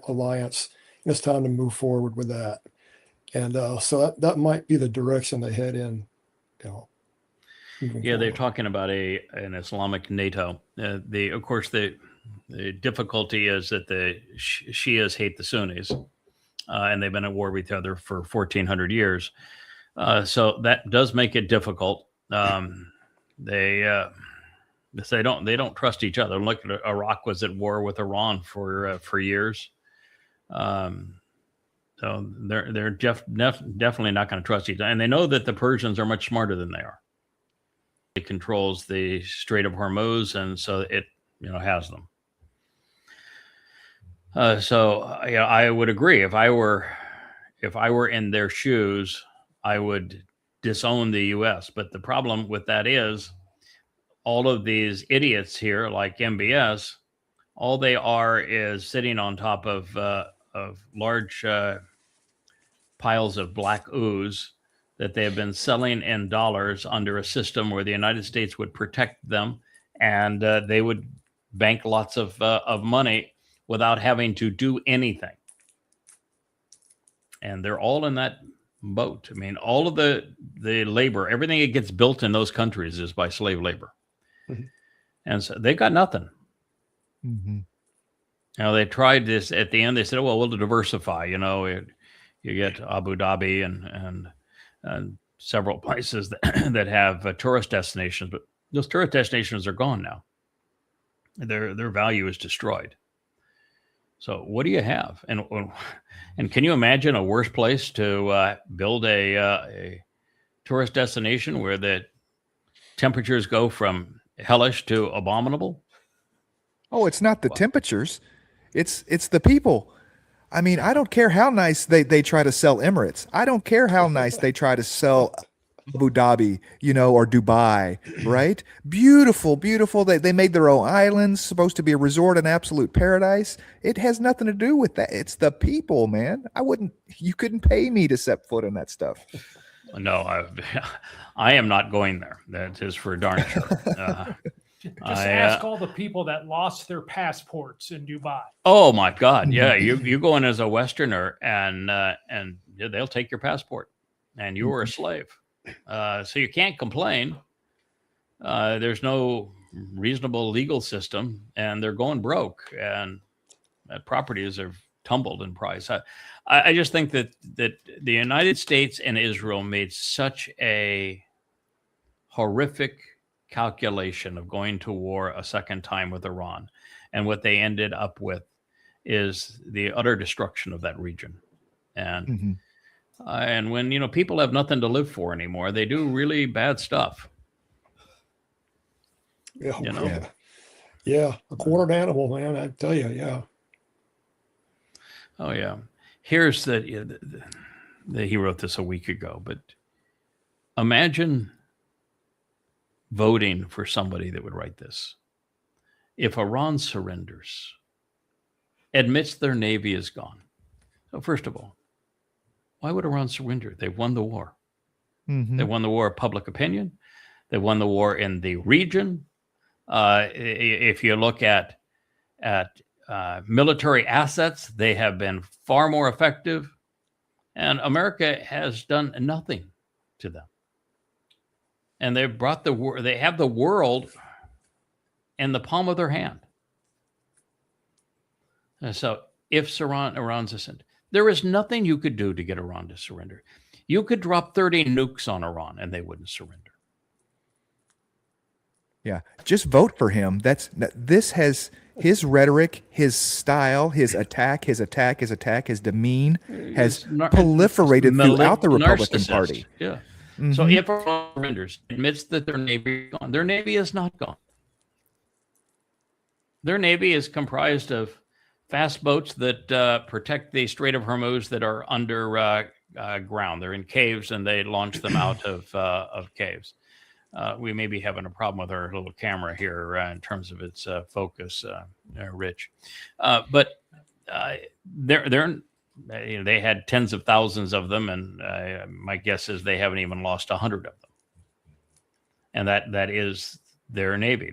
Speaker 4: alliance. And it's time to move forward with that. And so that might be the direction they head in.
Speaker 3: Yeah, they're talking about an Islamic NATO. Of course, the difficulty is that the Shias hate the Sunnis, and they've been at war with each other for 1,400 years. So that does make it difficult. They don't trust each other. Look, Iraq was at war with Iran for years. So they're definitely not going to trust each other, and they know that the Persians are much smarter than they are. It controls the Strait of Hormuz, and so it has them. So I would agree. If I were in their shoes, I would disown the U.S. But the problem with that is all of these idiots here, like MBS, all they are is sitting on top of large piles of black ooze that they have been selling in dollars under a system where the United States would protect them, and they would bank lots of money without having to do anything. And they're all in that boat. I mean, all of the labor, everything that gets built in those countries is by slave labor. And so they got nothing. Now, they tried this at the end. They said, well, we'll diversify. You get Abu Dhabi and several places that have tourist destinations, but those tourist destinations are gone now. Their value is destroyed. So what do you have? And can you imagine a worse place to build a tourist destination where the temperatures go from hellish to abominable?
Speaker 5: Oh, it's not the temperatures. It's the people. I mean, I don't care how nice they try to sell Emirates. I don't care how nice they try to sell Abu Dhabi, or Dubai, right? Beautiful, beautiful. They made their own islands, supposed to be a resort, an absolute paradise. It has nothing to do with that. It's the people, man. You couldn't pay me to set foot in that stuff.
Speaker 3: No, I am not going there. That is for darn sure.
Speaker 6: Just ask all the people that lost their passports in Dubai.
Speaker 3: Oh my God! Yeah, you go in as a Westerner, and they'll take your passport, and you were a slave. So you can't complain. There's no reasonable legal system, and they're going broke, and properties have tumbled in price. I just think that the United States and Israel made such a horrific calculation of going to war a second time with Iran, and what they ended up with is the utter destruction of that region. And and when people have nothing to live for anymore, they do really bad stuff.
Speaker 4: Yeah, a quartered animal, man. I tell you, yeah.
Speaker 3: Oh yeah. Here's he wrote this a week ago, but imagine voting for somebody that would write this. If Iran surrenders, admits their navy is gone, First of all, why would Iran surrender? They've won the war.
Speaker 5: Mhm.
Speaker 3: They won the war of public opinion. They won the war in the region. If you look at military assets, they have been far more effective, and America has done nothing to them. And they've brought they have the world in the palm of their hand. And so if Iran's ascended, there is nothing you could do to get Iran to surrender. You could drop 30 nukes on Iran and they wouldn't surrender.
Speaker 5: Yeah, just vote for him. This has his rhetoric, his style, his attack, his demean has proliferated throughout the Republican Party.
Speaker 3: Yeah. Mm-hmm. So if Iran surrenders, admits that their Navy is gone, their Navy is not gone. Their Navy is comprised of fast boats that protect the Strait of Hormuz that are under ground. They're in caves and they launch them out of caves. We may be having a problem with our little camera here in terms of its focus, Rich. But they had tens of thousands of them, and my guess is they haven't even lost 100 of them. And that is their Navy.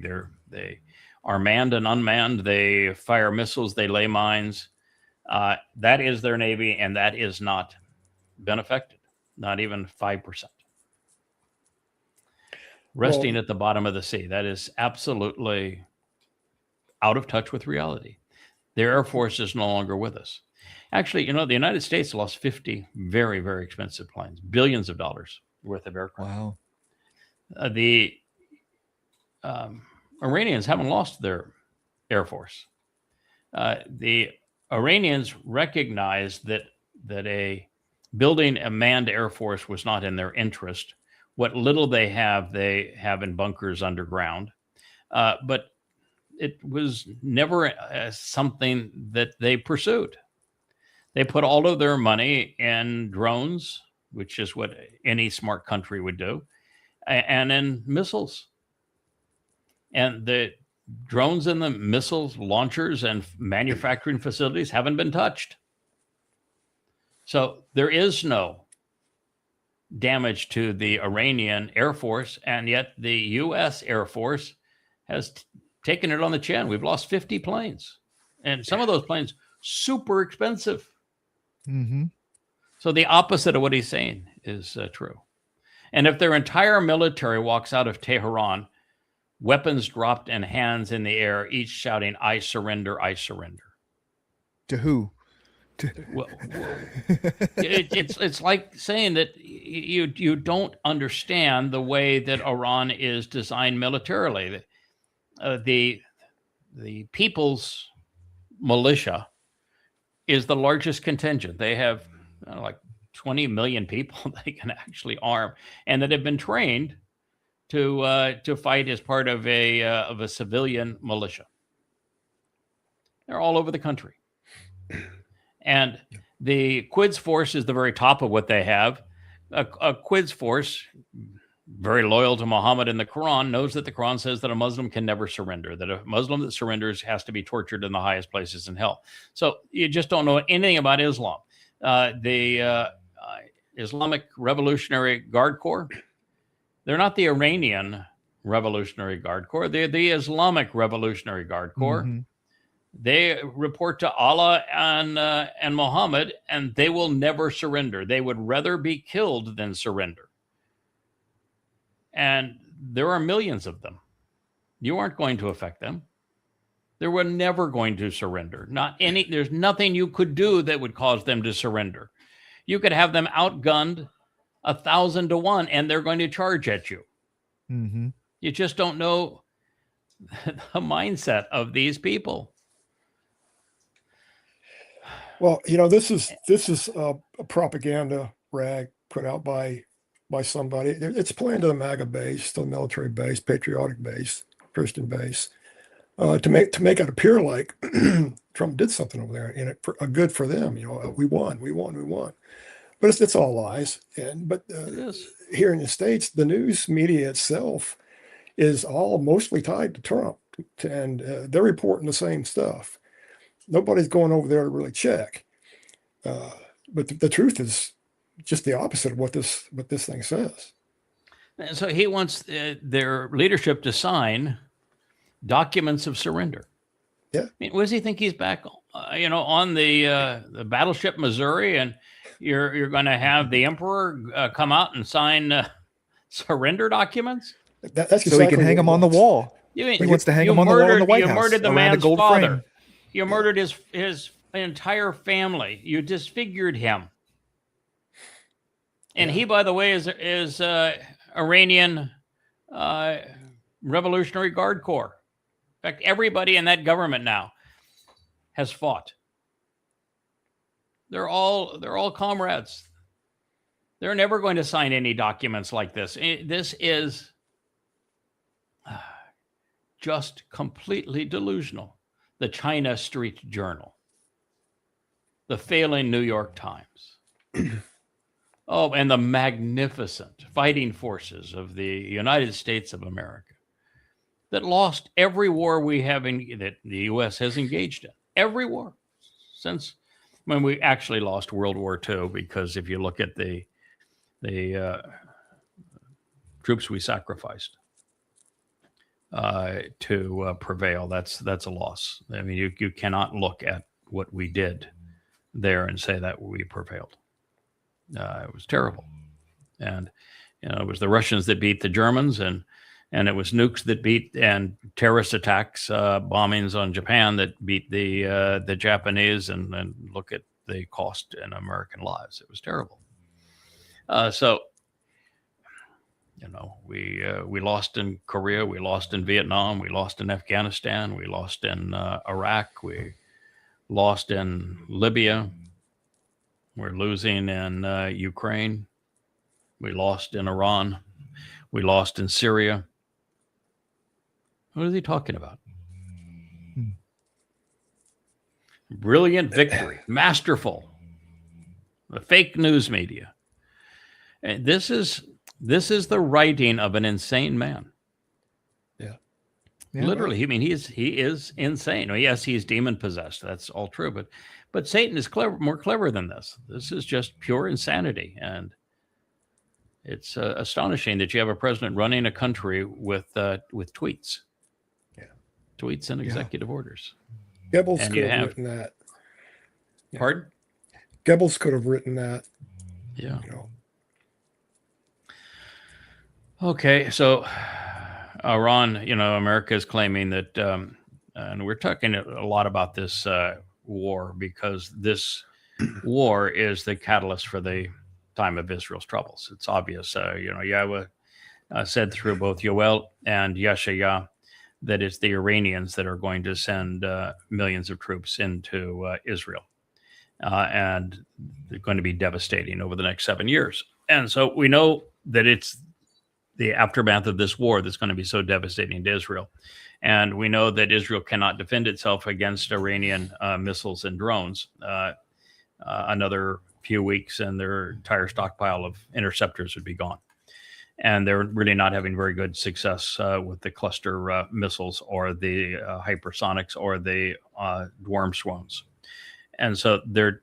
Speaker 3: They are manned and unmanned. They fire missiles. They lay mines. That is their Navy, and that is not been affected, not even 5%. Resting at the bottom of the sea. That is absolutely out of touch with reality. Their Air Force is no longer with us. Actually, the United States lost 50 very, very expensive planes, billions of dollars worth of aircraft.
Speaker 5: Wow.
Speaker 3: The Iranians haven't lost their Air Force. The Iranians recognized that building a manned Air Force was not in their interest. What little they have in bunkers underground. But it was never something that they pursued. They put all of their money in drones, which is what any smart country would do, and in missiles. And the drones and the missiles launchers and manufacturing facilities haven't been touched. So there is no damage to the Iranian Air Force, and yet the U.S. Air Force has taken it on the chin. We've lost 50 planes, and some of those planes super expensive.
Speaker 5: Mm-hmm.
Speaker 3: So the opposite of what he's saying is true. And if their entire military walks out of Tehran, weapons dropped and hands in the air, each shouting, "I surrender, I surrender."
Speaker 5: To who?
Speaker 3: Well, it's like saying that you don't understand the way that Iran is designed militarily. The People's Militia is the largest contingent. They have like 20 million people they can actually arm, and that have been trained to fight as part of a civilian militia. They're all over the country. And the Quds Force is the very top of what they have. A Quds Force, very loyal to Muhammad and the Quran, knows that the Quran says that a Muslim can never surrender, that a Muslim that surrenders has to be tortured in the highest places in hell. So you just don't know anything about Islam. The Islamic Revolutionary Guard Corps, they're not the Iranian Revolutionary Guard Corps. They're the Islamic Revolutionary Guard Corps. Mm-hmm. They report to Allah and Muhammad, and they will never surrender. They would rather be killed than surrender. And there are millions of them. You aren't going to affect them. They were never going to surrender. There's nothing you could do that would cause them to surrender. You could have them outgunned 1,000 to 1, and they're going to charge at you.
Speaker 5: Mm-hmm.
Speaker 3: You just don't know the mindset of these people.
Speaker 4: Well, this is a propaganda rag put out by somebody. It's playing to the MAGA base, the military base, patriotic base, Christian base, to make it appear like Trump did something over there and a good for them. We won. But it's all lies. But here in the States, the news media itself is all mostly tied to Trump, and they're reporting the same stuff. Nobody's going over there to really check. But the truth is just the opposite of what this thing says.
Speaker 3: And so he wants their leadership to sign documents of surrender.
Speaker 4: Yeah.
Speaker 3: I mean, what does he think he's back, on the battleship Missouri, and you're going to have the emperor come out and sign surrender documents?
Speaker 4: That's
Speaker 5: So he can hang them on the wall.
Speaker 3: He
Speaker 5: wants to hang them on the wall in the White House.
Speaker 3: You murdered the
Speaker 5: around
Speaker 3: man's
Speaker 5: gold
Speaker 3: father.
Speaker 5: frame.
Speaker 3: You murdered his entire family. You disfigured him. And he, by the way, is Iranian Revolutionary Guard Corps. In fact, everybody in that government now has fought. They're all comrades. They're never going to sign any documents like this. This is just completely delusional. The China Street Journal, the failing New York Times. Oh, and the magnificent fighting forces of the United States of America that lost every war that the U.S. has engaged in. Every war since when we actually lost World War II, because if you look at the troops we sacrificed to prevail, that's a loss. I mean, you cannot look at what we did there and say that we prevailed. It was terrible. And it was the Russians that beat the Germans, and it was nukes that beat, and terrorist attacks, bombings on Japan that beat the Japanese, and look at the cost in American lives. It was terrible. So we lost in Korea, we lost in Vietnam, we lost in Afghanistan, we lost in Iraq, we lost in Libya. We're losing in Ukraine. We lost in Iran. We lost in Syria. What is he talking about? Brilliant victory, masterful. The fake news media. And this is the writing of an insane man.
Speaker 4: Yeah.
Speaker 3: Literally, I mean, he is insane. Well, yes, he's demon possessed. That's all true, but Satan is more clever than this. This is just pure insanity, and it's astonishing that you have a president running a country with tweets, tweets and executive orders.
Speaker 4: Goebbels
Speaker 3: And
Speaker 4: could
Speaker 3: you
Speaker 4: have
Speaker 3: have-
Speaker 4: written that. Yeah.
Speaker 3: Pardon?
Speaker 4: Goebbels could have written that.
Speaker 3: Yeah.
Speaker 4: You know.
Speaker 3: Okay, so Iran, America is claiming that, and we're talking a lot about this war because this war is the catalyst for the time of Israel's troubles. It's obvious. Yahweh said through both Yoel and Yeshaya that it's the Iranians that are going to send millions of troops into Israel. And they're going to be devastating over the next 7 years. And so we know that it's the aftermath of this war that's going to be so devastating to Israel. And we know that Israel cannot defend itself against Iranian missiles and drones. Another few weeks and their entire stockpile of interceptors would be gone. And they're really not having very good success with the cluster missiles or the hypersonics or the worm swarms. And so they're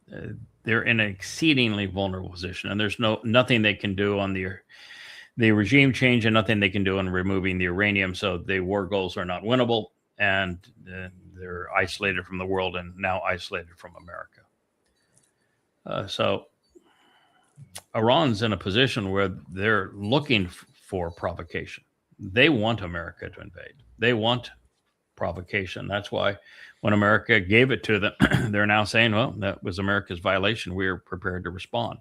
Speaker 3: in an exceedingly vulnerable position, and there's nothing they can do on the regime change, and nothing they can do on removing the uranium. So the war goals are not winnable, and they're isolated from the world, and now isolated from America. So Iran's in a position where they're looking for provocation. They want America to invade. They want provocation. That's why when America gave it to them, they're now saying, well, that was America's violation. We're prepared to respond.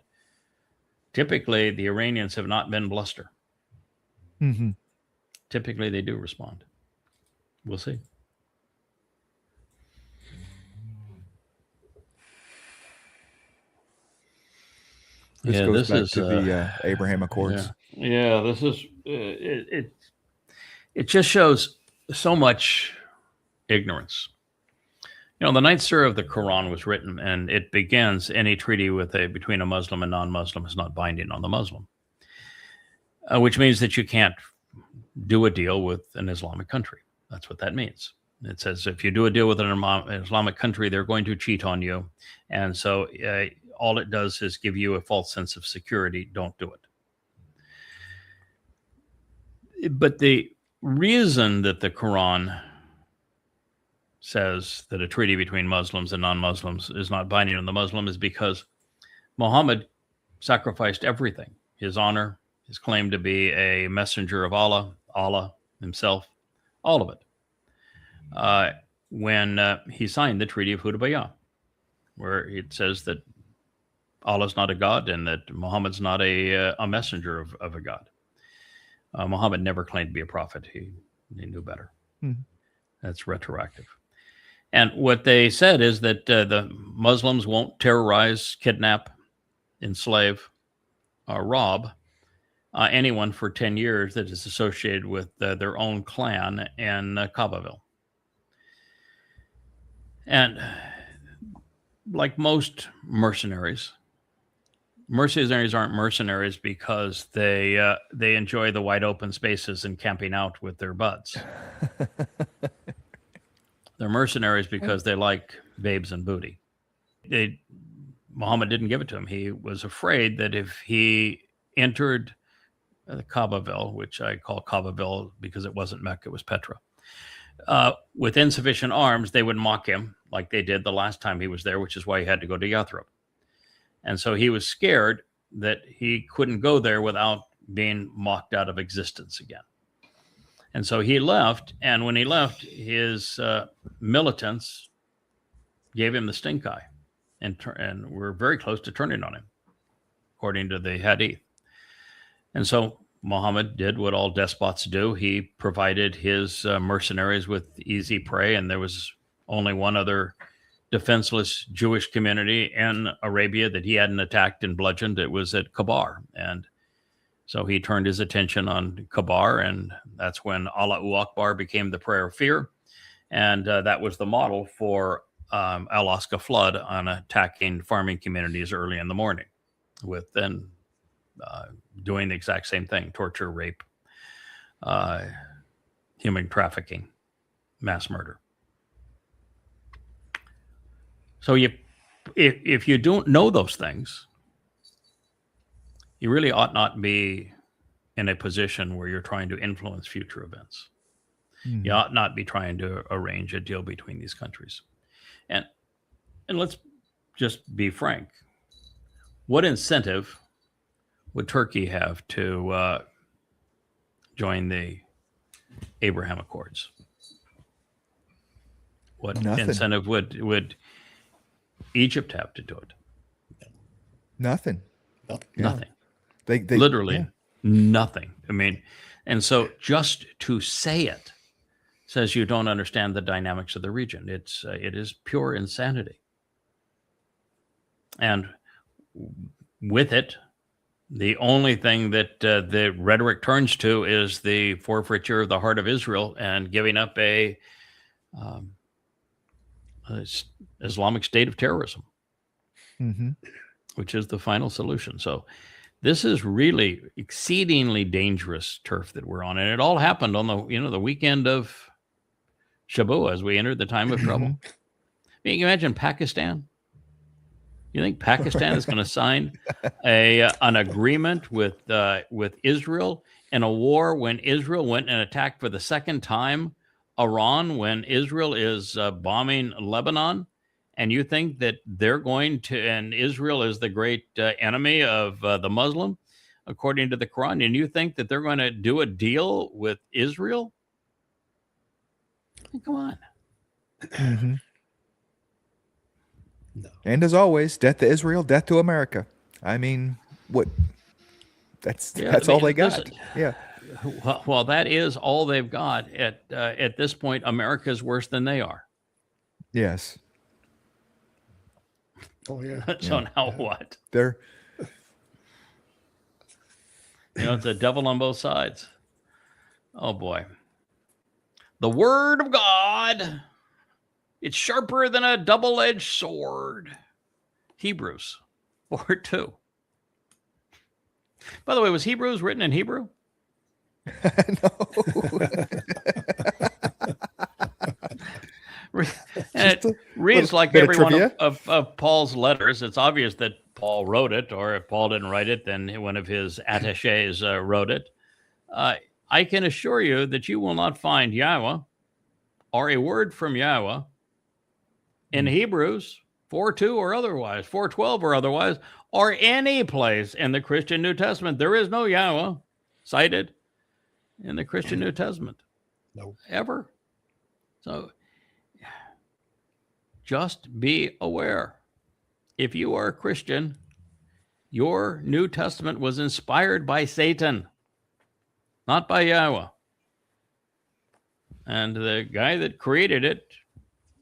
Speaker 3: Typically, the Iranians have not been bluster.
Speaker 5: Mm-hmm.
Speaker 3: Typically, they do respond. We'll see.
Speaker 5: This goes back to the Abraham Accords.
Speaker 3: Yeah, this is it just shows so much ignorance. The ninth surah of the Quran was written, and it begins, any treaty between a Muslim and non-Muslim is not binding on the Muslim, which means that you can't do a deal with an Islamic country. That's what that means. It says if you do a deal with an Islamic country, they're going to cheat on you. And so all it does is give you a false sense of security. Don't do it. But the reason that the Quran says that a treaty between Muslims and non-Muslims is not binding on the Muslim is because Muhammad sacrificed everything: his honor, his claim to be a messenger of Allah, Allah himself, all of it, when he signed the Treaty of Hudaybiyah, where it says that Allah's not a god and that Muhammad's not a messenger of a god. Muhammad never claimed to be a prophet. He knew better. That's retroactive. And what they said is that the Muslims won't terrorize, kidnap, enslave, rob anyone for 10 years that is associated with their own clan in Kaabaville. And like most mercenaries aren't mercenaries because they enjoy the wide open spaces and camping out with their buds. They're mercenaries because they like babes and booty. Muhammad didn't give it to him. He was afraid that if he entered Kaabaville, which I call Kaabaville because it wasn't Mecca, it was Petra, with insufficient arms, they would mock him like they did the last time he was there, which is why he had to go to Yathrib. And so he was scared that he couldn't go there without being mocked out of existence again. And so he left, and when he left, his militants gave him the stink eye and were very close to turning on him, according to the Hadith. And so Muhammad did what all despots do. He provided his mercenaries with easy prey, and there was only one other defenseless Jewish community in Arabia that he hadn't attacked and bludgeoned. It was at Kabar. And so he turned his attention on Kabar, and that's when Allahu Akbar became the prayer of fear. And that was the model for Alaska flood on attacking farming communities early in the morning, with then doing the exact same thing: torture, rape, human trafficking, mass murder. So if you don't know those things, you really ought not be in a position where you're trying to influence future events. Mm-hmm. You ought not be trying to arrange a deal between these countries. And let's just be frank. What incentive would Turkey have to join the Abraham Accords? What incentive would Egypt have to do it?
Speaker 5: Nothing.
Speaker 3: Nothing.
Speaker 5: They
Speaker 3: literally nothing. I mean, and so just to say it says you don't understand the dynamics of the region. It is pure insanity. And with it, the only thing that the rhetoric turns to is the forfeiture of the heart of Israel and giving up a Islamic state of terrorism, which is the final solution. So this is really exceedingly dangerous turf that we're on. And it all happened on the weekend of Shabu as we entered the time of trouble. I mean, you imagine Pakistan. You think Pakistan is going to sign an agreement with Israel in a war when Israel went and attacked for the second time Iran, when Israel is bombing Lebanon? And you think that they're going to, and Israel is the great enemy of the Muslim, according to the Quran, and you think that they're going to do a deal with Israel? Come on.
Speaker 5: Mm-hmm. No. And as always, death to Israel, death to America. I mean, what? That's all they got.
Speaker 3: Listen,
Speaker 5: yeah.
Speaker 3: Well, that is all they've got. At this point, America is worse than they are.
Speaker 5: Yes.
Speaker 4: Oh yeah.
Speaker 3: So now what?
Speaker 5: They're.
Speaker 3: It's a devil on both sides. Oh boy. The word of God, it's sharper than a double-edged sword. Hebrews 4:2. By the way, was Hebrews written in Hebrew?
Speaker 5: No.
Speaker 3: And it reads like
Speaker 5: bit of
Speaker 3: every one
Speaker 5: trivia.
Speaker 3: of Paul's letters. It's obvious that Paul wrote it, or if Paul didn't write it, then one of his attaches wrote it. I can assure you that you will not find Yahweh or a word from Yahweh in Hebrews 4:2 or otherwise, 4:12 or otherwise, or any place in the Christian New Testament. There is no Yahweh cited in the Christian New Testament.
Speaker 4: No.
Speaker 3: Ever. So just be aware. If you are a Christian, your New Testament was inspired by Satan, not by Yahweh. And the guy that created it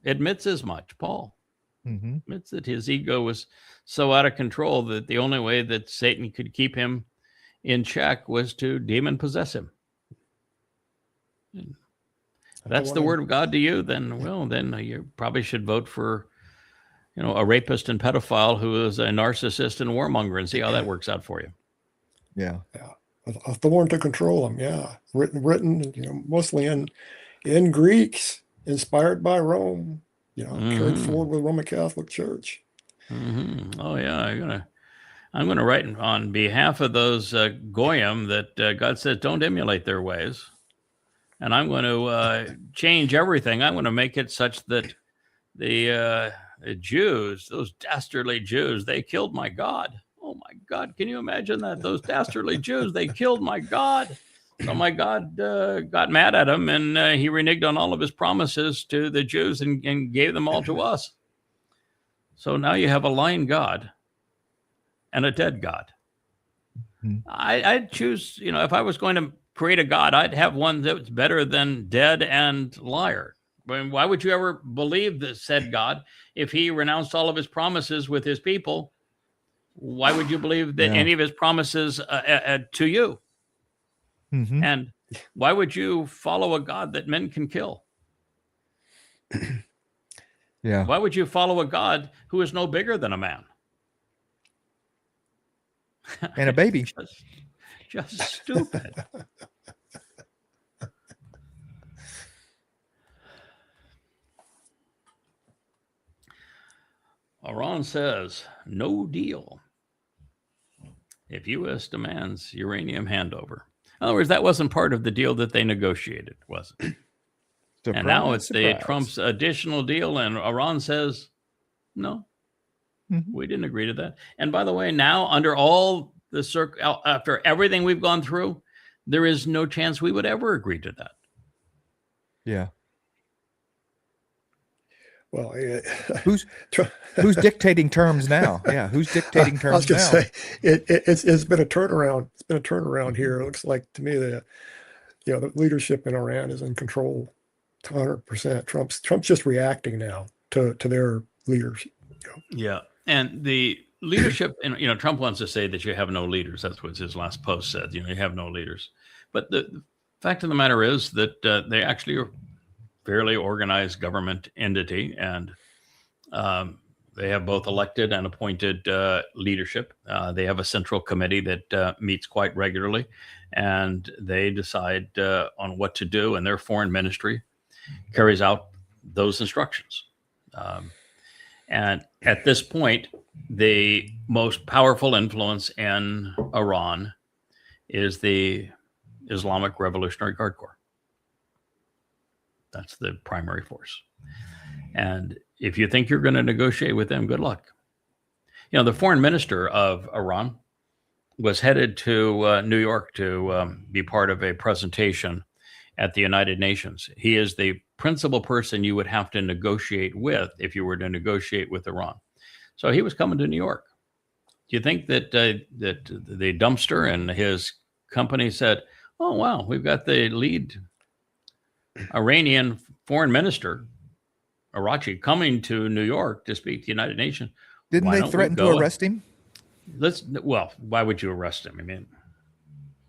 Speaker 3: admits as much, Paul.
Speaker 5: Mm-hmm.
Speaker 3: Admits that his ego was so out of control that the only way that Satan could keep him in check was to demon possess him. And if that's the word of God to you, then you probably should vote for, a rapist and pedophile who is a narcissist and warmonger, and see how that works out for you.
Speaker 5: Yeah.
Speaker 4: A thorn to control them. Yeah, written, mostly in Greeks, inspired by Rome. Carried forward with Roman Catholic Church.
Speaker 3: Mm-hmm. Oh yeah, I'm gonna write on behalf of those goyim that God says don't emulate their ways, and I'm going to change everything. I'm going to make it such that the Jews, those dastardly Jews, they killed my God. Oh my God, can you imagine that? Those dastardly Jews, they killed my God. So my God got mad at him, and he reneged on all of his promises to the Jews and gave them all to us. So now you have a lying God and a dead God. Mm-hmm. I'd choose, if I was going to create a God, I'd have one that's better than dead and liar. I mean, why would you ever believe the said God if he renounced all of his promises with his people? Why would you believe that any of his promises to you? Mm-hmm. And why would you follow a God that men can kill?
Speaker 5: Yeah.
Speaker 3: Why would you follow a God who is no bigger than a man?
Speaker 5: And a baby.
Speaker 3: Just stupid. Iran says, no deal if U.S. demands uranium handover. In other words, that wasn't part of the deal that they negotiated, was it? And now it's the Trump's additional deal, and Iran says, no, we didn't agree to that. And by the way, now under all the after everything we've gone through, there is no chance we would ever agree to that.
Speaker 5: Yeah.
Speaker 4: Well,
Speaker 5: who's dictating terms now? Yeah, who's dictating terms now? I was going to say
Speaker 4: it's been a turnaround. It's been a turnaround here. It looks like to me the leadership in Iran is in control 100%. Trump's just reacting now to their leaders.
Speaker 3: Yeah, and the leadership, and Trump wants to say that you have no leaders. That's what his last post said. You have no leaders. But the fact of the matter is that they actually are fairly organized government entity, and they have both elected and appointed leadership. They have a central committee that meets quite regularly, and they decide on what to do, and their foreign ministry carries out those instructions. And at this point, the most powerful influence in Iran is the Islamic Revolutionary Guard Corps. That's the primary force. And if you think you're going to negotiate with them, good luck. The foreign minister of Iran was headed to New York to be part of a presentation at the United Nations. He is the principal person you would have to negotiate with if you were to negotiate with Iran. So he was coming to New York. Do you think that the dumpster and his company said, oh, wow, we've got the lead Iranian foreign minister, Arachi, coming to New York to speak to the United Nations.
Speaker 5: Didn't they threaten to arrest him?
Speaker 3: Why would you arrest him? I mean,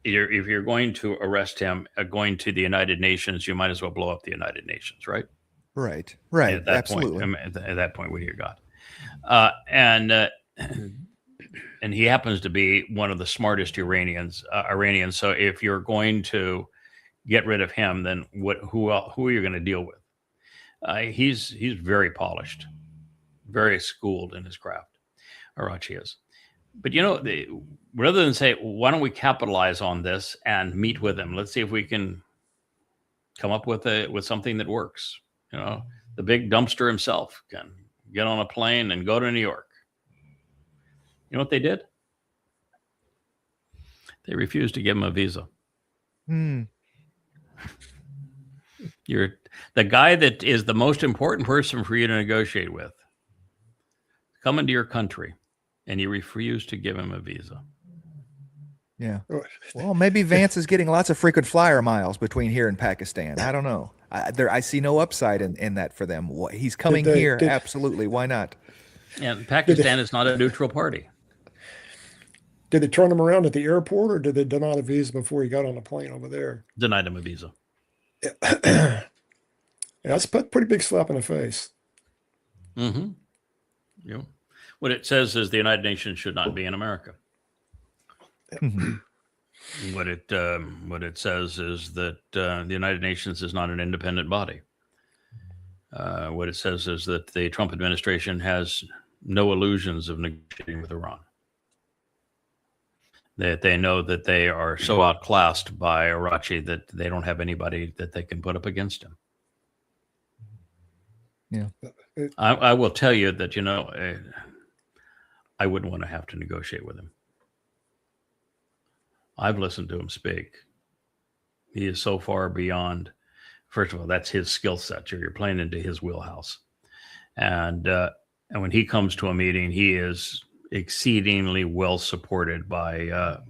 Speaker 3: if you're going to arrest him going to the United Nations, you might as well blow up the United Nations, right?
Speaker 5: Right.
Speaker 3: At that
Speaker 5: Absolutely.
Speaker 3: Point, at that point, what do you got? And he happens to be one of the smartest Iranians. So if you're going to get rid of him, then who are you going to deal with? He's very polished, very schooled in his craft. Arachi is. But rather than say, why don't we capitalize on this and meet with him? Let's see if we can come up with something that works. The big dumpster himself can get on a plane and go to New York. You know what they did? They refused to give him a visa. You're the guy that is the most important person for you to negotiate with. Come into your country, and you refuse to give him a visa.
Speaker 5: Yeah. Well, maybe Vance is getting lots of frequent flyer miles between here and Pakistan. I don't know. I see no upside in that for them. He's coming here. Absolutely. Why not?
Speaker 3: And Pakistan is not a neutral party.
Speaker 4: Did they turn him around at the airport, or did they deny the visa before he got on the plane over there?
Speaker 3: Denied him a visa.
Speaker 4: Yeah, that's a pretty big slap in the face.
Speaker 3: Mm-hmm. What it says is the United Nations should not be in America.
Speaker 5: Mm-hmm.
Speaker 3: What it says is that the United Nations is not an independent body. What it says is that the Trump administration has no illusions of negotiating with Iran. That they know that they are so outclassed by Arachi that they don't have anybody that they can put up against him.
Speaker 5: Yeah,
Speaker 3: I will tell you that I wouldn't want to have to negotiate with him. I've listened to him speak. He is so far beyond. First of all, that's his skill set. You're playing into his wheelhouse, and when he comes to a meeting, he is exceedingly well supported by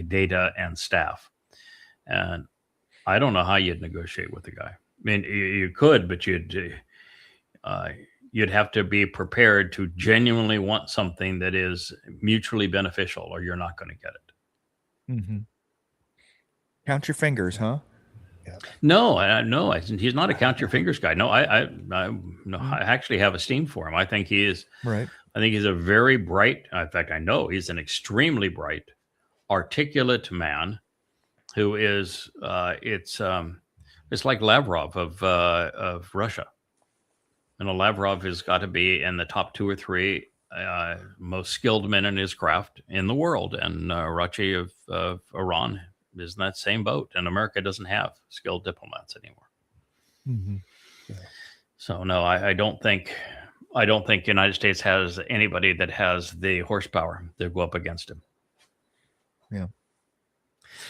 Speaker 3: data and staff. And I don't know how you'd negotiate with the guy. I mean, you could, but you'd have to be prepared to genuinely want something that is mutually beneficial, or you're not going to get it.
Speaker 5: Mm-hmm. Count your fingers, huh?
Speaker 4: Yeah.
Speaker 3: No, he's not a count your fingers guy. No, I actually have esteem for him. I think he is
Speaker 5: right.
Speaker 3: I think he's a very bright. In fact, I know he's an extremely bright, articulate man who is. It's like Lavrov of Russia. Lavrov has got to be in the top 2 or 3 most skilled men in his craft in the world, and Arachi of Iran is in that same boat. And America doesn't have skilled diplomats anymore.
Speaker 5: Mm-hmm.
Speaker 4: Yeah.
Speaker 3: So no, I don't think the United States has anybody that has the horsepower to go up against him.
Speaker 5: Yeah.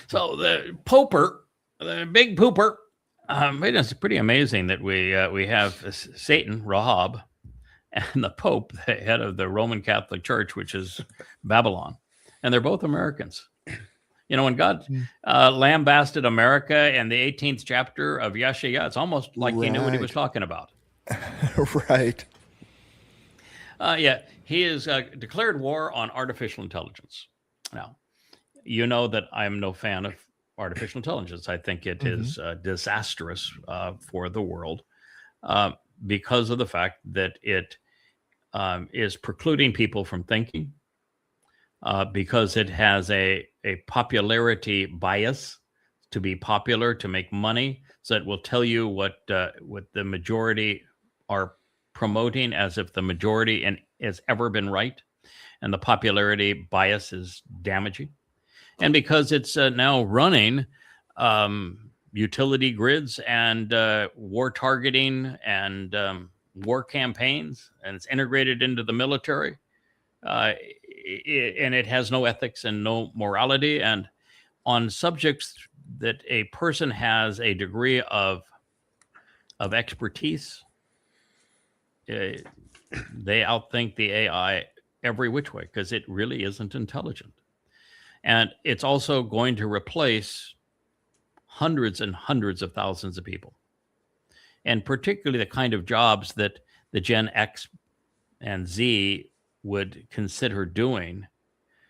Speaker 3: So the Poper, the big pooper, it's pretty amazing that we have Satan, Rahab, and the Pope, the head of the Roman Catholic Church, which is Babylon, and they're both Americans. When God lambasted America in the 18th chapter of Yeshaya, it's almost like he knew what he was talking about.
Speaker 5: Right.
Speaker 3: He has declared war on artificial intelligence. Now, you know that I'm no fan of artificial intelligence. I think it is disastrous for the world because of the fact that it is precluding people from thinking, because it has a popularity bias to be popular, to make money. So it will tell you what the majority are promoting as if the majority has ever been right, and the popularity bias is damaging. And because it's now running utility grids and war targeting and war campaigns, and it's integrated into the military, and it has no ethics and no morality, and on subjects that a person has a degree of expertise, they outthink the AI every which way because it really isn't intelligent. And it's also going to replace hundreds and hundreds of thousands of people. And particularly the kind of jobs that the Gen X and Z would consider doing,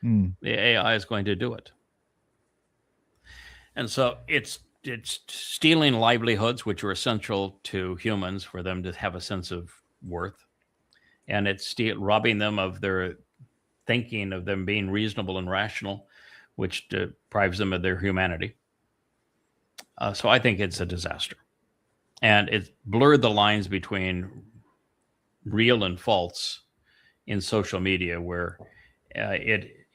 Speaker 3: the AI is going to do it. And so it's stealing livelihoods, which are essential to humans for them to have a sense of worth. And it's robbing them of their thinking, of them being reasonable and rational, which deprives them of their humanity. So I think it's a disaster. and it blurred the lines between real and false in social media, where it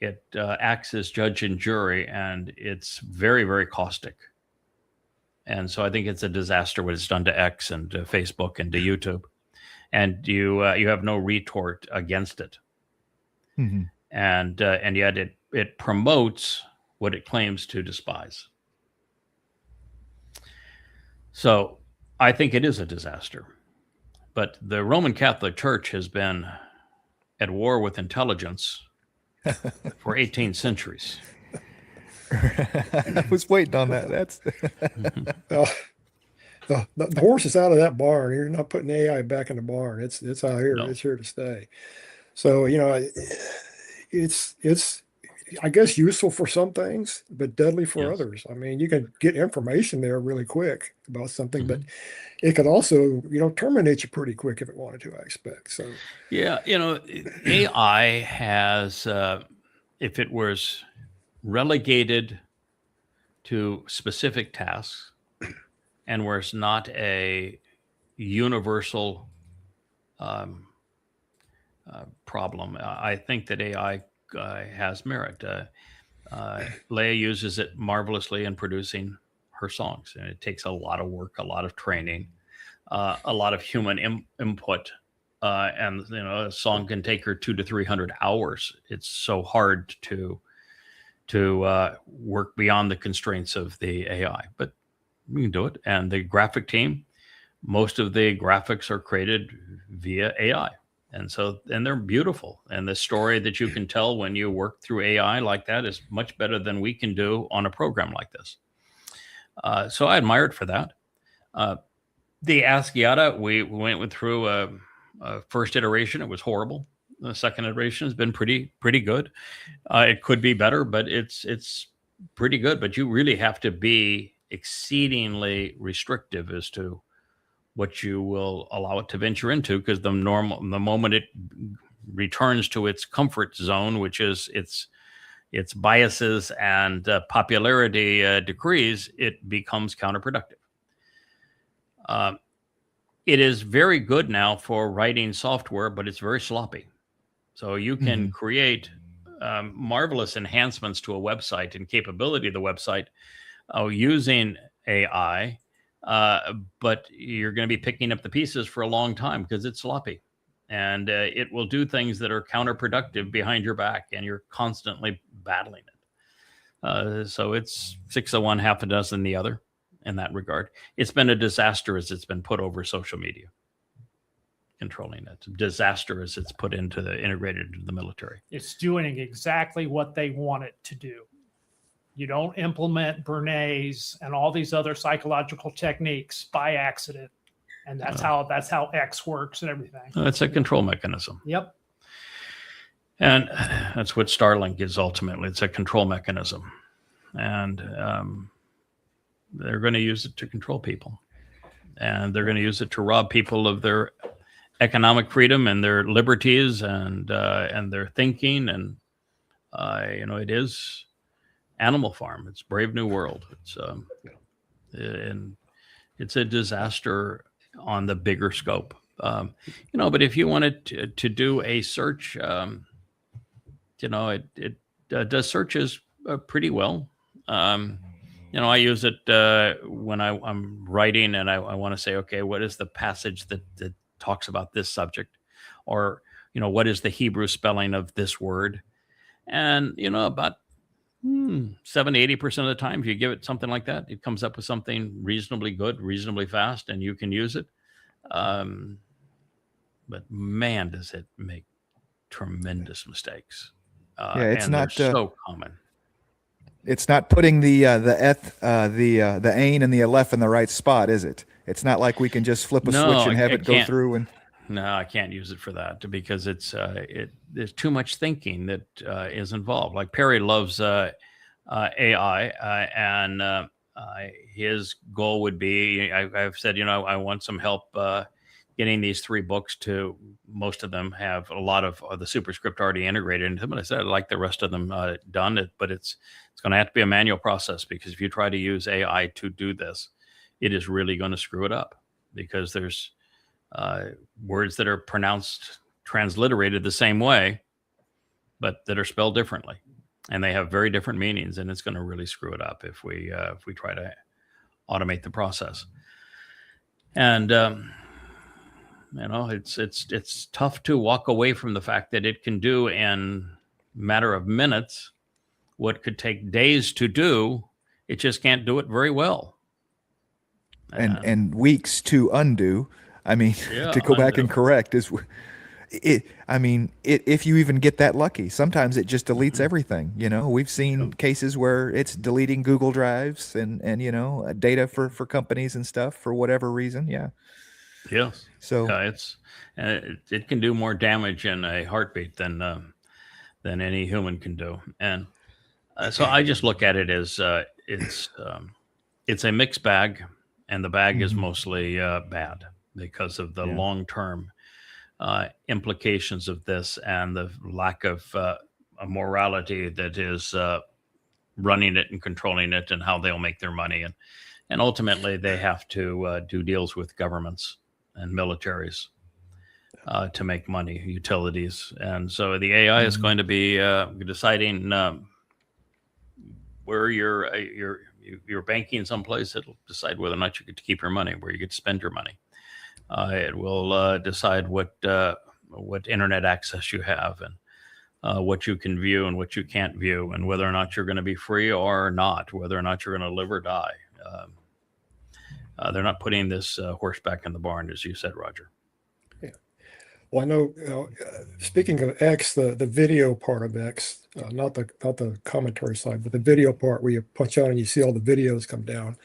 Speaker 3: acts as judge and jury, and it's very, very caustic. And so I think it's a disaster what it's done to X and to Facebook and to YouTube, and you have no retort against it.
Speaker 5: Mhm.
Speaker 3: And yet it promotes what it claims to despise. So I think it is a disaster. But the Roman Catholic Church has been at war with intelligence for 18 centuries.
Speaker 5: I was waiting on that. That's
Speaker 4: The horse is out of that barn. You're not putting AI back in the barn. It's out here.
Speaker 3: No.
Speaker 4: It's here to stay. So it's I guess useful for some things, but deadly for
Speaker 3: Yes.
Speaker 4: others. I mean, you can get information there really quick about something, but
Speaker 3: Mm-hmm.
Speaker 4: it could also terminate you pretty quick if it wanted to. I expect so.
Speaker 3: Yeah, AI has, if it was relegated to specific tasks and was not a universal problem, I think that AI has merit. Leia uses it marvelously in producing her songs, and it takes a lot of work, a lot of training, a lot of human input. And a song can take her 200 to 300 hours. It's so hard to work beyond the constraints of the AI, but we can do it. And the graphic team, most of the graphics are created via AI, and they're beautiful. And the story that you can tell when you work through AI like that is much better than we can do on a program like this. So I admire it for that. The Ask Yada, we went through a first iteration. It was horrible. The second iteration has been pretty good. It could be better, but it's pretty good. But you really have to be exceedingly restrictive as to what you will allow it to venture into, because the moment it returns to its comfort zone, which is its biases and popularity decrees, it becomes counterproductive. It is very good now for writing software, but it's very sloppy. So you can create marvelous enhancements to a website and capability of the website using AI, but you're going to be picking up the pieces for a long time because it's sloppy. And it will do things that are counterproductive behind your back, and you're constantly battling it. So it's 6 of one, half a dozen the other. In that regard, it's been a disaster as it's been put over social media, controlling it. Disaster as it's put integrated into the military.
Speaker 6: It's doing exactly what they want it to do. You don't implement Bernays and all these other psychological techniques by accident, and that's how X works and everything.
Speaker 3: It's a control mechanism.
Speaker 6: Yep.
Speaker 3: And that's what Starlink is ultimately. It's a control mechanism, and they're going to use it to control people, and they're going to use it to rob people of their economic freedom and their liberties and their thinking. And it is Animal Farm. It's Brave New World. And it's a disaster on the bigger scope. But if you wanted to do a search, it does searches pretty well. I use it when I'm writing and I want to say, okay, what is the passage that talks about this subject? Or, what is the Hebrew spelling of this word? And, about 70-80% of the time, if you give it something like that, it comes up with something reasonably good, reasonably fast, and you can use it. But man, does it make tremendous mistakes.
Speaker 5: It's
Speaker 3: and
Speaker 5: not
Speaker 3: they're so common.
Speaker 5: It's not putting the ain and the aleph in the right spot, is it? It's not like we can just flip a switch and have it go through. And
Speaker 3: no, I can't use it for that because there's too much thinking that is involved. Like Perry loves AI, and his goal would be, I've said, I want some help getting these 3 books to, most of them have a lot of the superscript already integrated into them. And I said, I'd like the rest of them done, but it's going to have to be a manual process, because if you try to use AI to do this, it is really going to screw it up. because there's words that are pronounced transliterated the same way, but that are spelled differently, and they have very different meanings, and it's going to really screw it up if we try to automate the process. And it's tough to walk away from the fact that it can do in a matter of minutes what could take days to do. It just can't do it very well.
Speaker 5: And weeks to undo. I mean,
Speaker 3: Yeah,
Speaker 5: to go back
Speaker 3: undo.
Speaker 5: and correct is it. I mean, if you even get that lucky, sometimes it just deletes everything. You know, we've seen cases where it's deleting Google Drives and data for companies and stuff for whatever reason. Yeah.
Speaker 3: Yes.
Speaker 5: So
Speaker 3: It can do more damage in a heartbeat than any human can do. And so I just look at it as it's a mixed bag, and the bag is mostly bad because of the long-term implications of this and the lack of a morality that is running it and controlling it, and how they'll make their money. And ultimately they have to do deals with governments and militaries to make money, utilities. And so the AI is going to be deciding where you're banking someplace. It'll decide whether or not you get to keep your money, where you get to spend your money. It will decide what internet access you have, and what you can view and what you can't view, and whether or not you're going to be free or not, whether or not you're going to live or die. They're not putting this horse back in the barn, as you said, Roger.
Speaker 4: Yeah. Well, I know, speaking of X, the video part of X, not the commentary side, but the video part where you punch on and you see all the videos come down,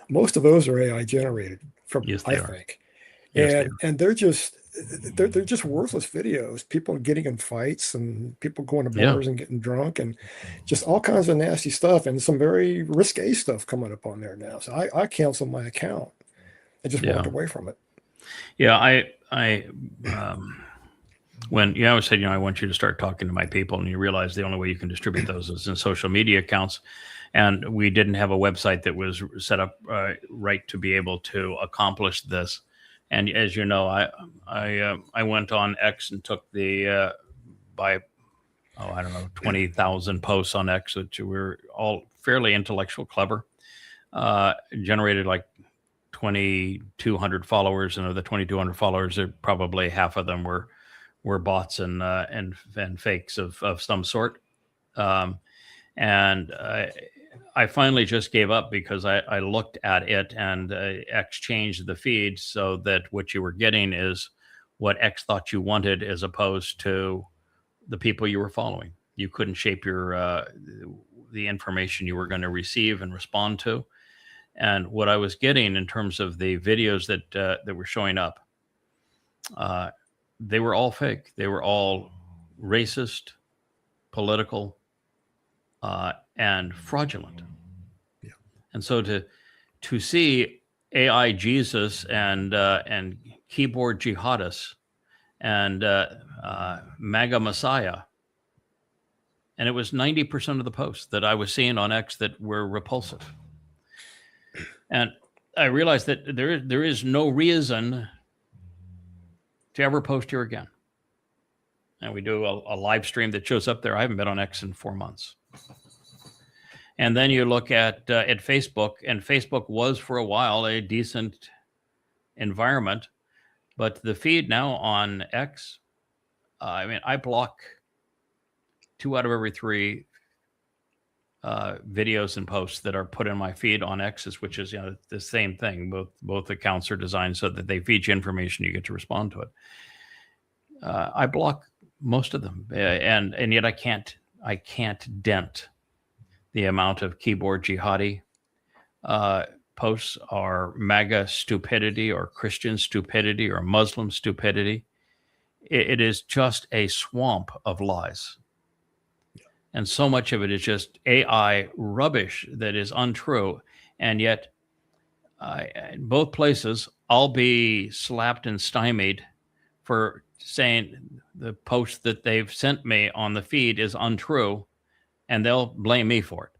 Speaker 4: most of those are AI generated from,
Speaker 3: Yes,
Speaker 4: I
Speaker 3: they are.
Speaker 4: think.
Speaker 3: Yes, they are.
Speaker 4: And they're just worthless videos. People getting in fights and people going to
Speaker 3: Yeah.
Speaker 4: bars and getting drunk and just all kinds of nasty stuff, and some very risque stuff coming up on there now. So I canceled my account. I just walked away from it.
Speaker 3: Yeah, I when you always said, I want you to start talking to my people, and you realize the only way you can distribute those is in social media accounts. And we didn't have a website that was set up right to be able to accomplish this. And as you know, I went on X and took the 20,000 posts on X, which were all fairly intellectual, clever, generated like 2,200 followers, and of the 2,200 followers, probably half of them were bots and fakes of some sort. And I finally just gave up because I looked at it, and X changed the feed so that what you were getting is what X thought you wanted, as opposed to the people you were following. You couldn't shape your the information you were going to receive and respond to. And what I was getting in terms of the videos that were showing up, they were all fake. They were all racist, political, and fraudulent.
Speaker 4: Yeah.
Speaker 3: And so to see AI Jesus and keyboard jihadists and MAGA Messiah, and it was 90% of the posts that I was seeing on X that were repulsive. And I realized that there is no reason to ever post here again. And we do a live stream that shows up there. I haven't been on X in 4 months. And then you look at Facebook, and Facebook was for a while a decent environment, but the feed now on X, I block 2 out of every 3 videos and posts that are put in my feed on X's, which is the same thing. Both accounts are designed so that they feed you information, you get to respond to it. I block most of them, and yet I can't dent the amount of keyboard jihadi posts, or MAGA stupidity, or Christian stupidity, or Muslim stupidity. It is just a swamp of lies. And so much of it is just AI rubbish that is untrue. And yet, in both places, I'll be slapped and stymied for saying the post that they've sent me on the feed is untrue, and they'll blame me for it.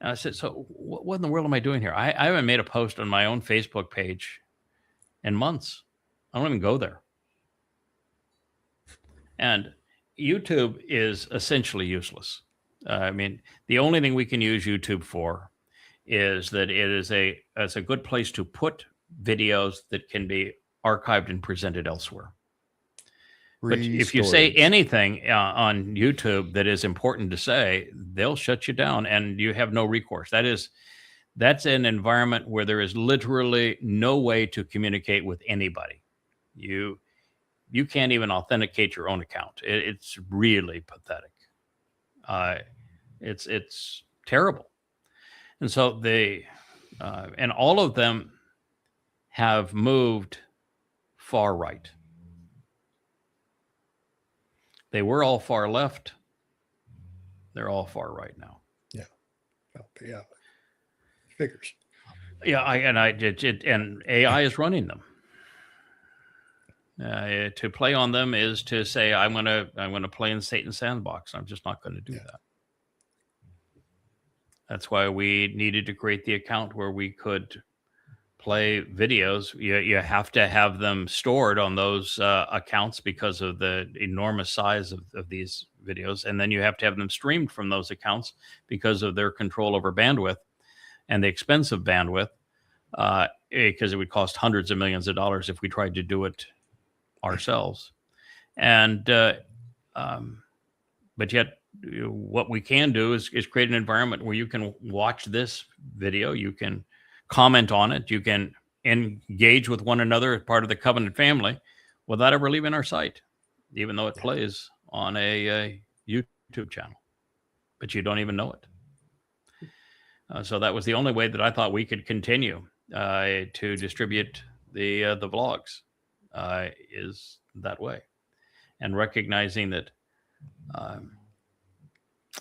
Speaker 3: And I said, so what in the world am I doing here? I haven't made a post on my own Facebook page in months. I don't even go there. And YouTube is essentially useless. I mean, the only thing we can use YouTube for is that it's a good place to put videos that can be archived and presented elsewhere. But if you say
Speaker 5: Restorage.
Speaker 3: anything on YouTube that is important to say, they'll shut you down and you have no recourse. That's an environment where there is literally no way to communicate with anybody. You can't even authenticate your own account. It's really pathetic. It's terrible. And so and all of them have moved far right. They were all far left. They're all far right now.
Speaker 4: Well, yeah. Figures.
Speaker 3: Yeah, and AI is running them. To play on them is to say I'm gonna play in Satan's sandbox. I'm just not going to do that. That's why we needed to create the account where we could play videos. You have to have them stored on those accounts because of the enormous size of these videos, and then you have to have them streamed from those accounts because of their control over bandwidth and the expense of bandwidth. Because it would cost hundreds of millions of dollars if we tried to do it ourselves. And but yet what we can do is create an environment where you can watch this video, you can comment on it, you can engage with one another as part of the Covenant family without ever leaving our site, even though it plays on a YouTube channel, but you don't even know it. So that was the only way that I thought we could continue to distribute the vlogs, is that way, and recognizing that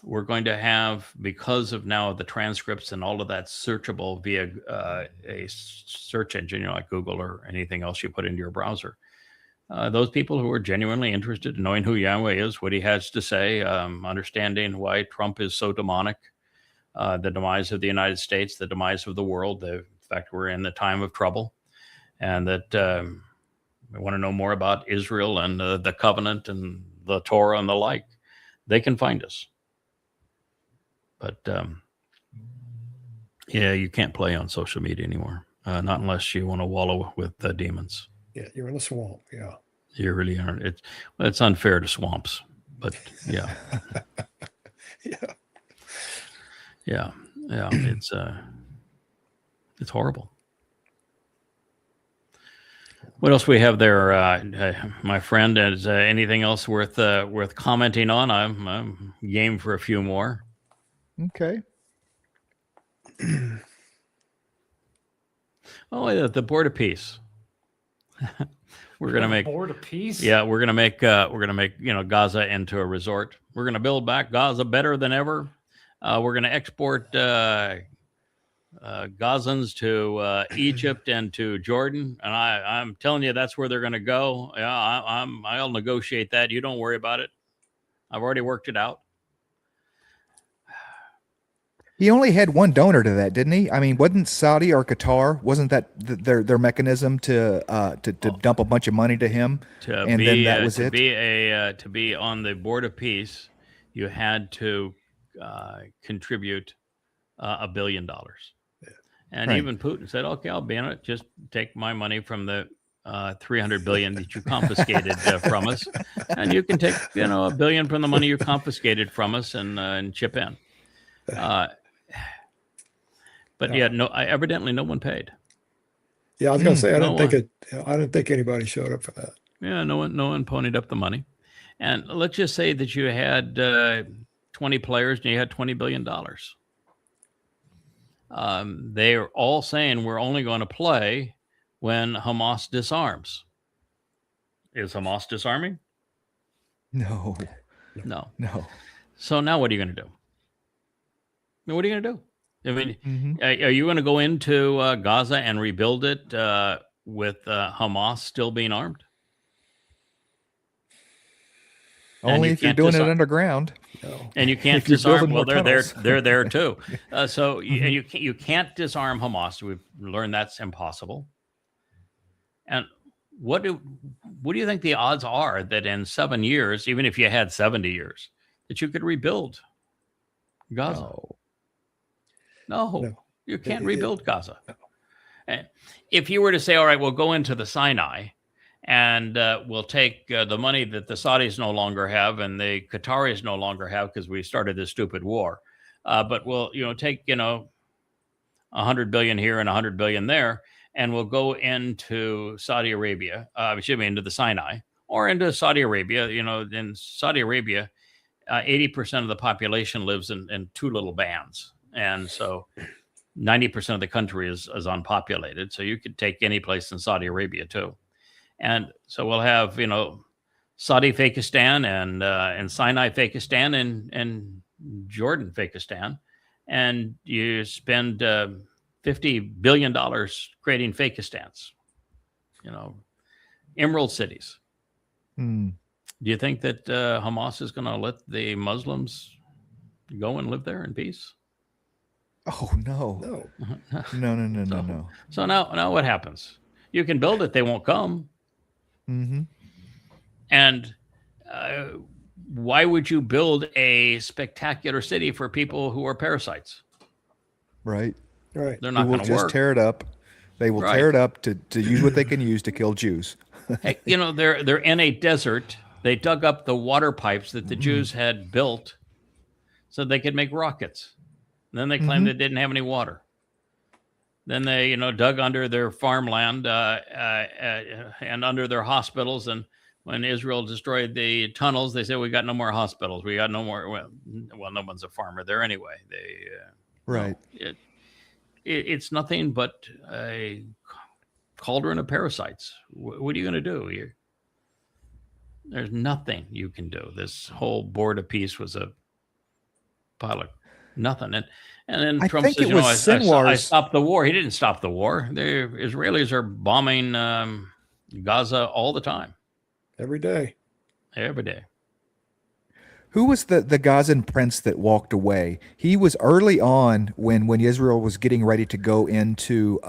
Speaker 3: we're going to have, because of now the transcripts and all of that searchable via a search engine, like Google or anything else you put into your browser. Those people who are genuinely interested in knowing who Yahweh is, what he has to say, understanding why Trump is so demonic, the demise of the United States, the demise of the world, the fact we're in the time of trouble, and that we want to know more about Israel and the covenant and the Torah and the like, they can find us. But yeah, you can't play on social media anymore, not unless you want to wallow with the demons.
Speaker 4: Yeah, you're in a swamp. Yeah.
Speaker 3: You really aren't. It's unfair to swamps, but yeah.
Speaker 4: Yeah.
Speaker 3: Yeah. It's horrible. What else we have there, my friend? Is anything else worth commenting on? I'm game for a few more.
Speaker 5: Okay.
Speaker 3: Oh, the Board of Peace. We're gonna make
Speaker 6: Board of Peace.
Speaker 3: Yeah, we're gonna make Gaza into a resort. We're gonna build back Gaza better than ever. We're gonna export Gazans to Egypt and to Jordan, and I'm telling you that's where they're gonna go. Yeah, I'll negotiate that. You don't worry about it. I've already worked it out.
Speaker 5: He only had one donor to that, didn't he? I mean, wasn't Saudi or Qatar? Wasn't that their mechanism to dump a bunch of money to him? Then that was it.
Speaker 3: To be on the Board of Peace, you had to contribute $1 billion, and
Speaker 5: Right.
Speaker 3: even Putin said, "Okay, I'll be on it. Just take my money from the 300 billion that you confiscated from us, and you can take $1 billion from the money you confiscated from us and chip in." But yeah, evidently no one paid.
Speaker 4: Yeah, I was going to say I
Speaker 3: no
Speaker 4: didn't think anybody showed up for that.
Speaker 3: Yeah, no one ponied up the money. And let's just say that you had 20 players and you had $20 billion. They are all saying we're only going to play when Hamas disarms. Is Hamas disarming?
Speaker 5: No.
Speaker 3: No.
Speaker 5: So
Speaker 3: now what are you going to do? What are you going to do? I mean, are you going to go into Gaza and rebuild it with Hamas still being armed?
Speaker 5: Only if you're doing it underground.
Speaker 4: No.
Speaker 3: And you can't disarm. Well, they're there too. So you can't disarm Hamas. We've learned that's impossible. And what do you think the odds are that in 7 years, even if you had 70 years, that you could rebuild Gaza? No. You can't rebuild Gaza. And if you were to say, all right, we'll go into the Sinai and we'll take the money that the Saudis no longer have and the Qataris no longer have because we started this stupid war, but we'll take 100 billion here and 100 billion there, and we'll go into Saudi Arabia, into the Sinai or into Saudi Arabia. In Saudi Arabia, 80% of the population lives in two little bands. And so 90% of the country is unpopulated. So you could take any place in Saudi Arabia too. And so we'll have, Saudi Fakistan and Sinai Fakistan and Jordan Fakistan. And you spend $50 billion creating Fakistans, emerald cities. Do you think that Hamas is going to let the Muslims go and live there in peace?
Speaker 5: Oh, no. No.
Speaker 3: So now what happens? You can build it. They won't come.
Speaker 5: Mm-hmm.
Speaker 3: And why would you build a spectacular city for people who are parasites?
Speaker 5: Right.
Speaker 4: Right.
Speaker 3: They're not
Speaker 5: Who will
Speaker 3: going to
Speaker 5: just
Speaker 3: work.
Speaker 5: tear it up. They will tear it up to use what they can use to kill Jews.
Speaker 3: Hey, they're in a desert. They dug up the water pipes that the Jews had built so they could make rockets. And then they claimed it didn't have any water. Then they, dug under their farmland and under their hospitals. And when Israel destroyed the tunnels, they said, we got no more hospitals. We got no more. Well, no one's a farmer there anyway.
Speaker 5: Right.
Speaker 3: It's nothing but a cauldron of parasites. What are you going to do here? There's nothing you can do. This whole board of peace was a pile of nothing. And then
Speaker 5: I
Speaker 3: Trump
Speaker 5: think
Speaker 3: says,
Speaker 5: it was
Speaker 3: I
Speaker 5: Sinwar's.
Speaker 3: stopped the war. He didn't stop the war. The Israelis are bombing Gaza all the time,
Speaker 4: Every day.
Speaker 3: every day.
Speaker 5: Who was the Gazan prince that walked away? He was early on when Israel was getting ready to go into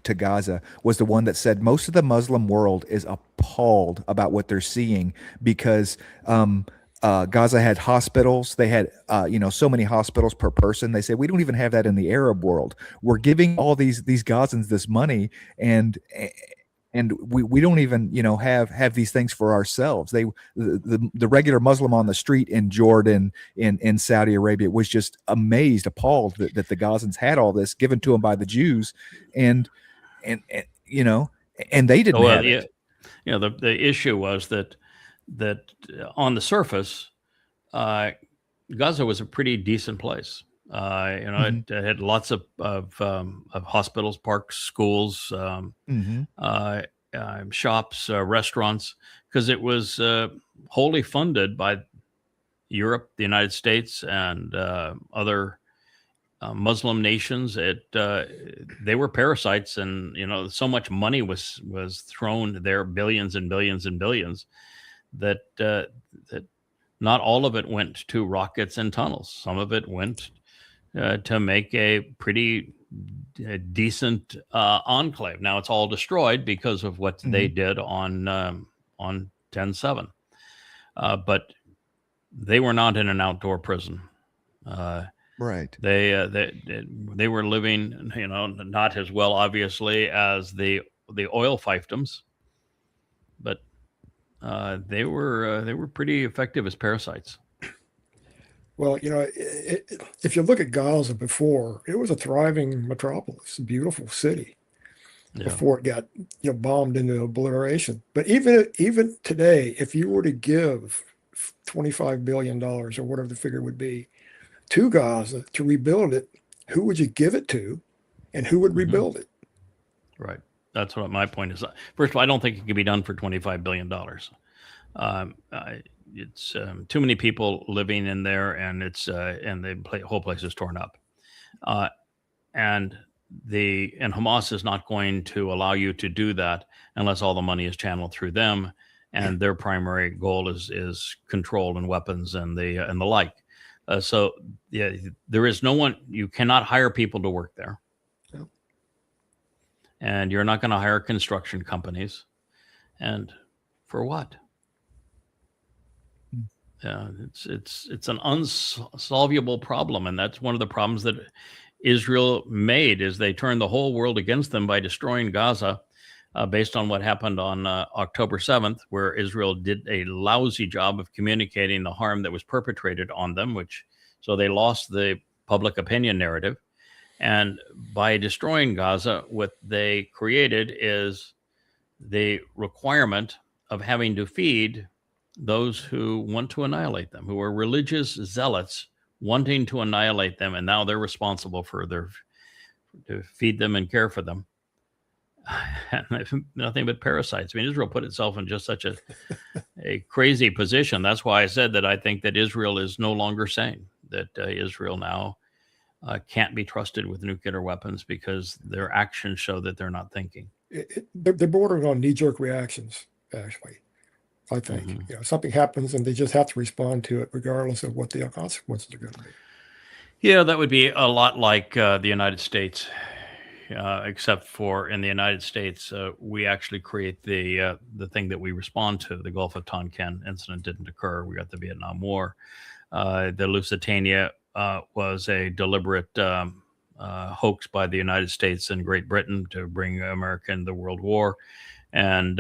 Speaker 5: to Gaza, was the one that said most of the Muslim world is appalled about what they're seeing because Gaza had hospitals. They had so many hospitals per person. They said we don't even have that in the Arab world. We're giving all these Gazans this money and we don't even have these things for ourselves. The regular Muslim on the street in Jordan, in Saudi Arabia, was just amazed, appalled that the Gazans had all this given to them by the Jews, and they didn't have it.
Speaker 3: The issue was that on the surface, Gaza was a pretty decent place. It had lots of hospitals, parks, schools, shops, restaurants, because it was wholly funded by Europe, the United States, and other Muslim nations. They were parasites, and so much money was thrown there, billions and billions and billions, that not all of it went to rockets and tunnels. Some of it went to make a pretty decent enclave. Now it's all destroyed because of what they did on 10/7. But they were not in an outdoor prison.
Speaker 5: Right.
Speaker 3: They were living, not as well, obviously, as the oil fiefdoms, but they were pretty effective as parasites.
Speaker 4: Well, if you look at Gaza before, it was a thriving metropolis, a beautiful city before it got bombed into obliteration. But even today, if you were to give $25 billion or whatever the figure would be to Gaza to rebuild it, who would you give it to, and who would rebuild it?
Speaker 3: Right. That's what my point is. First of all, I don't think it could be done for $25 billion. It's too many people living in there, and the whole place is torn up. And Hamas is not going to allow you to do that unless all the money is channeled through them, and their primary goal is control and weapons and the like. So there is no one. You cannot hire people to work there.
Speaker 4: No.
Speaker 3: and you're not going to hire construction companies. And for what? It's an unsolvable problem, and that's one of the problems that Israel made, is they turned the whole world against them by destroying Gaza, based on what happened on October 7th, where Israel did a lousy job of communicating the harm that was perpetrated on them, so they lost the public opinion narrative. And by destroying Gaza, what they created is the requirement of having to feed those who want to annihilate them, who are religious zealots wanting to annihilate them, and now they're responsible to feed them and care for them. Nothing but parasites. I mean, Israel put itself in just such a crazy position. That's why I said that I think that Israel is no longer sane, that Israel now can't be trusted with nuclear weapons, because their actions show that they're not thinking.
Speaker 4: They're bordering on knee-jerk reactions, actually. I think something happens and they just have to respond to it, regardless of what the consequences are going to be.
Speaker 3: Yeah, that would be a lot like the United States, except for in the United States, we actually create the thing that we respond to. The Gulf of Tonkin incident didn't occur. We got the Vietnam War. The Lusitania was a deliberate hoax by the United States and Great Britain to bring America into the World War, and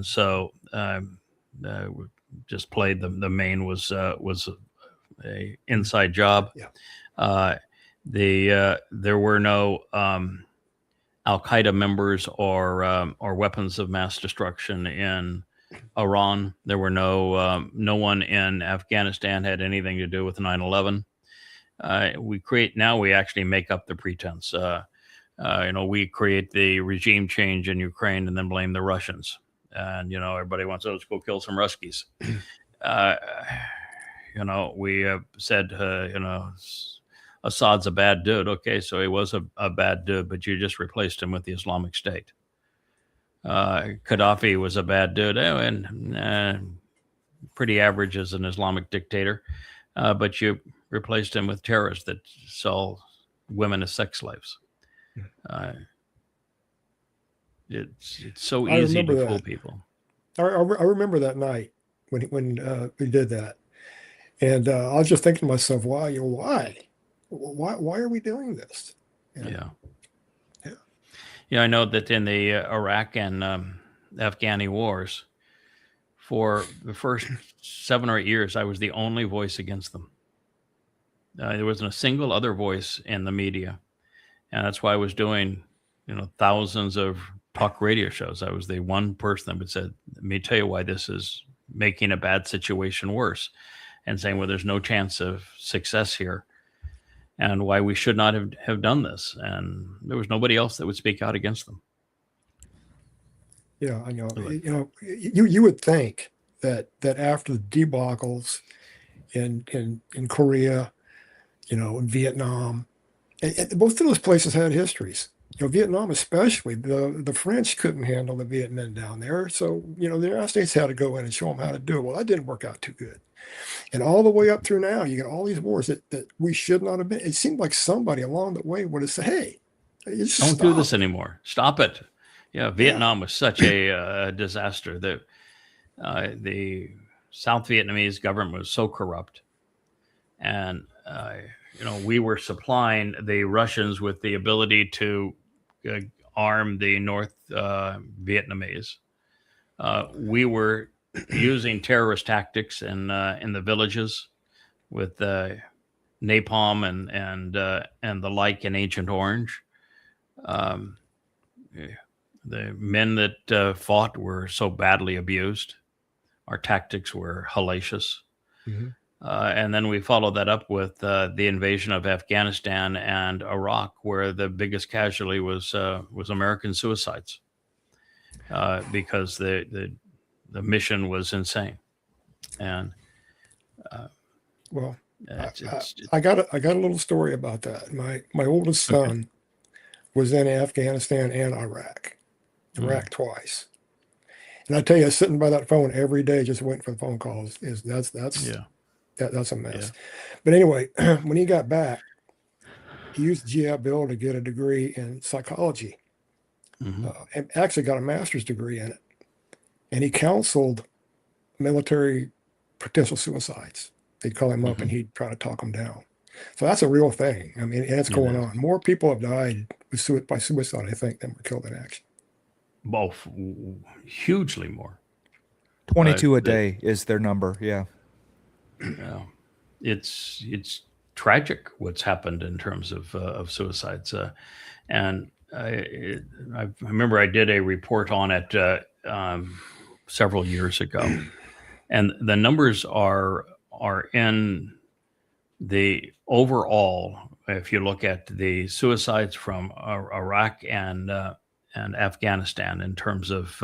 Speaker 3: so just played the Maine was a inside job.
Speaker 4: Yeah.
Speaker 3: There were no Al Qaeda members or weapons of mass destruction in Iran. There were no one in Afghanistan had anything to do with 9/11. We actually make up the pretense. We create the regime change in Ukraine and then blame the Russians. And, everybody wants, let's go kill some Ruskies. We said, Assad's a bad dude. Okay, so he was a bad dude, but you just replaced him with the Islamic State. Gaddafi was a bad dude and pretty average as an Islamic dictator, but you replaced him with terrorists that sell women as sex slaves. It's so easy to fool people.
Speaker 4: I remember that night when we did that, and I was just thinking to myself, why are we doing this?
Speaker 3: Yeah. I know that in the Iraq and Afghani wars, for the first 7 or 8 years, I was the only voice against them. There wasn't a single other voice in the media, and that's why I was doing, thousands of talk radio shows. I was the one person that would say, "Let me tell you why this is making a bad situation worse," and saying, "Well, there's no chance of success here, and why we should not have done this." And there was nobody else that would speak out against them.
Speaker 4: Yeah, I know. You would think that after the debacles in Korea, in Vietnam, and both of those places had histories. Vietnam especially, the French couldn't handle the Vietnam down there, so the United States had to go in and show them how to do it. Well, that didn't work out too good. And all the way up through now, you get all these wars that we should not have been. It seemed like somebody along the way would have said, "Hey,
Speaker 3: don't do this anymore. Stop it." Yeah, Vietnam was such a disaster. The South Vietnamese government was so corrupt, and we were supplying the Russians with the ability to arm the North Vietnamese. We were using terrorist tactics in the villages with napalm and the like in Agent Orange. The men that fought were so badly abused. Our tactics were hellacious.
Speaker 4: Mm-hmm.
Speaker 3: And then we followed that up with the invasion of Afghanistan and Iraq, where the biggest casualty was American suicides, because the mission was insane. And
Speaker 4: I got a little story about that. My oldest son was in Afghanistan and Iraq twice. And I tell you, sitting by that phone every day, just waiting for the phone calls, that's a mess.
Speaker 3: Yeah.
Speaker 4: But anyway, when he got back, he used the GI Bill to get a degree in psychology. and actually got a master's degree in it. And he counseled military potential suicides. They'd call him up and he'd try to talk them down. So that's a real thing. I mean, and it's going on. More people have died by suicide, I think, than were killed in action.
Speaker 3: Both hugely more.
Speaker 5: 22 a day is their number. Yeah.
Speaker 3: Yeah, it's tragic what's happened in terms of suicides, and I remember I did a report on it several years ago, and the numbers are in the overall. If you look at the suicides from Iraq and Afghanistan in terms of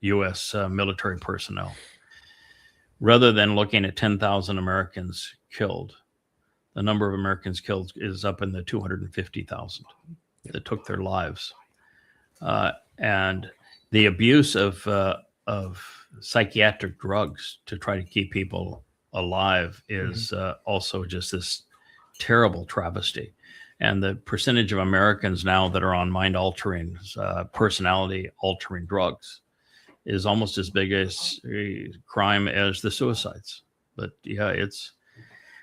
Speaker 3: U.S. military personnel, rather than looking at 10,000 Americans killed, the number of Americans killed is up in the 250,000 that took their lives. And the abuse of psychiatric drugs to try to keep people alive is also just this terrible travesty. And the percentage of Americans now that are on mind-altering, personality-altering drugs is almost as big as a crime as the suicides. But yeah, it's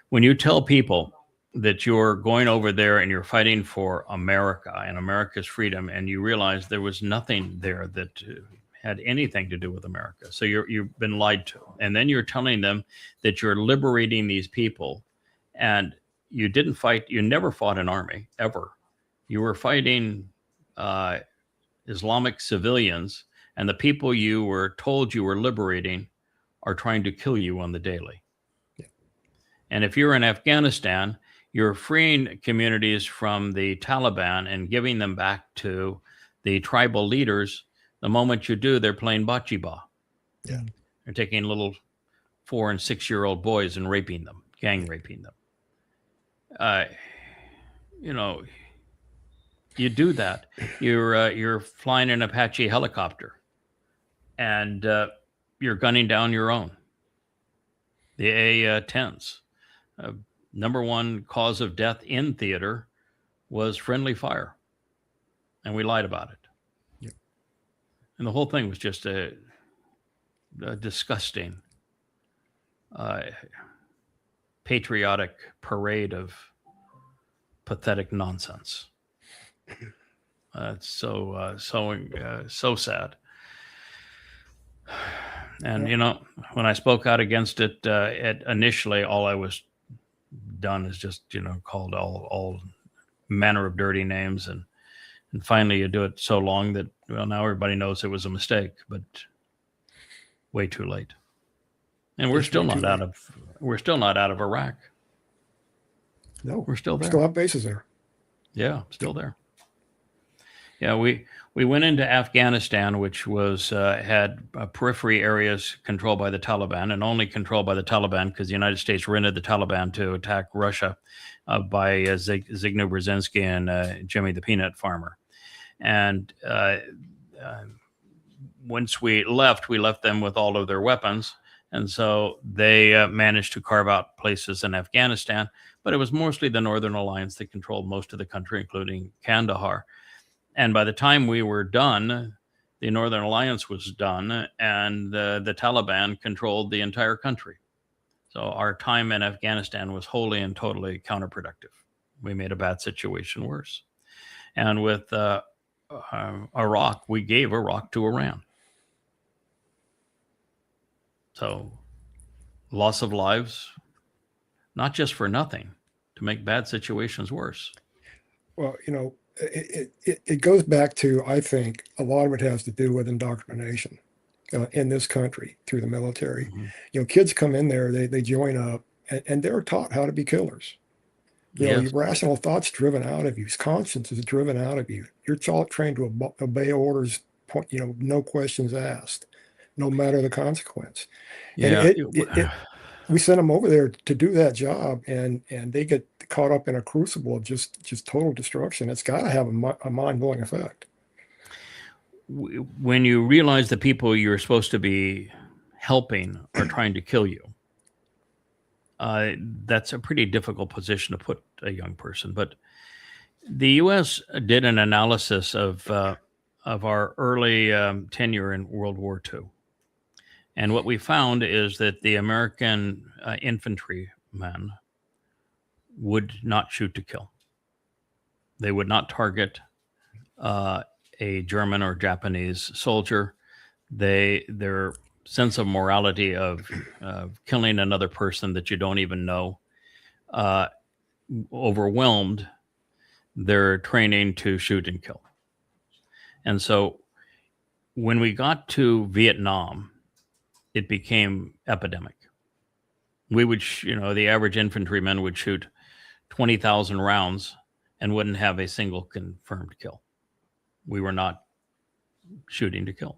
Speaker 3: when you tell people that you're going over there and you're fighting for America and America's freedom, and you realize there was nothing there that had anything to do with America. So you've been lied to. And then you're telling them that you're liberating these people, and you didn't fight. You never fought an army, ever. You were fighting Islamic civilians, and the people you were told you were liberating are trying to kill you on the daily. Yeah. And if you're in Afghanistan, you're freeing communities from the Taliban and giving them back to the tribal leaders. The moment you do, they're playing bocce ball.
Speaker 4: Yeah.
Speaker 3: They're taking little 4 and 6 year old boys and raping them, gang raping them. You do that. You're flying an Apache helicopter, and you're gunning down your own. The A-10s. Number one cause of death in theater was friendly fire, and we lied about it.
Speaker 4: Yep.
Speaker 3: And the whole thing was just a disgusting, patriotic parade of pathetic nonsense. It's so sad. And when I spoke out against it, initially, all I was done is just called all manner of dirty names, and finally you do it so long that now everybody knows it was a mistake, but way too late. And we're still not out of Iraq.
Speaker 4: No,
Speaker 3: we're still there.
Speaker 4: Still have bases there.
Speaker 3: Yeah, still there. Yeah, we went into Afghanistan, which was had periphery areas controlled by the Taliban, and only controlled by the Taliban because the United States rented the Taliban to attack Russia by Zygmunt Brzezinski and Jimmy the Peanut Farmer. And once we left them with all of their weapons. And so they managed to carve out places in Afghanistan, but it was mostly the Northern Alliance that controlled most of the country, including Kandahar. And by the time we were done, the Northern Alliance was done, and the Taliban controlled the entire country. So our time in Afghanistan was wholly and totally counterproductive. We made a bad situation worse. And with Iraq, we gave Iraq to Iran. So loss of lives, not just for nothing, to make bad situations worse.
Speaker 4: Well, it goes back to, I think, a lot of it has to do with indoctrination in this country through the military. Mm-hmm. Kids come in there, they join up, and they're taught how to be killers. Your rational thought's driven out of you. Conscience is driven out of you. You're trained to obey orders, no questions asked, no matter the consequence.
Speaker 3: Yeah.
Speaker 4: And we send them over there to do that job, and they get caught up in a crucible of just total destruction. It's got to have a mind-blowing effect.
Speaker 3: When you realize the people you're supposed to be helping are trying to kill you, that's a pretty difficult position to put a young person. But the U.S. did an analysis of our early tenure in World War II. And what we found is that the American infantrymen would not shoot to kill. They would not target a German or Japanese soldier. Their sense of morality of killing another person that you don't even know overwhelmed their training to shoot and kill. And so when we got to Vietnam, it became epidemic. We would, the average infantryman would shoot 20,000 rounds and wouldn't have a single confirmed kill. We were not shooting to kill.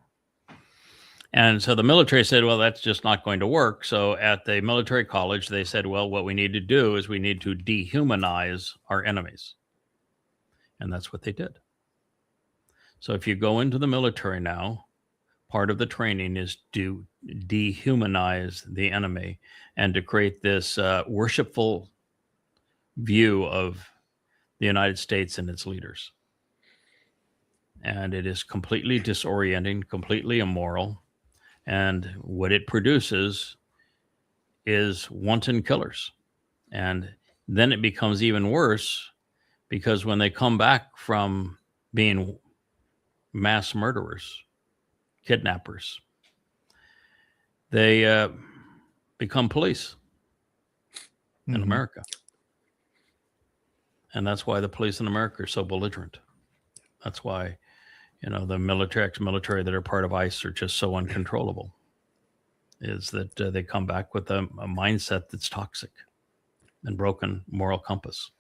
Speaker 3: And so the military said, well, that's just not going to work. So at the military college, they said, well, what we need to do is we need to dehumanize our enemies. And that's what they did. So if you go into the military now, part of the training is to dehumanize the enemy and to create this worshipful view of the United States and its leaders. And it is completely disorienting, completely immoral. And what it produces is wanton killers. And then it becomes even worse because when they come back from being mass murderers, kidnappers, they become police in America. And that's why the police in America are so belligerent. That's why, the military, ex-military that are part of ICE are just so uncontrollable, is that they come back with a mindset that's toxic and broken moral compass.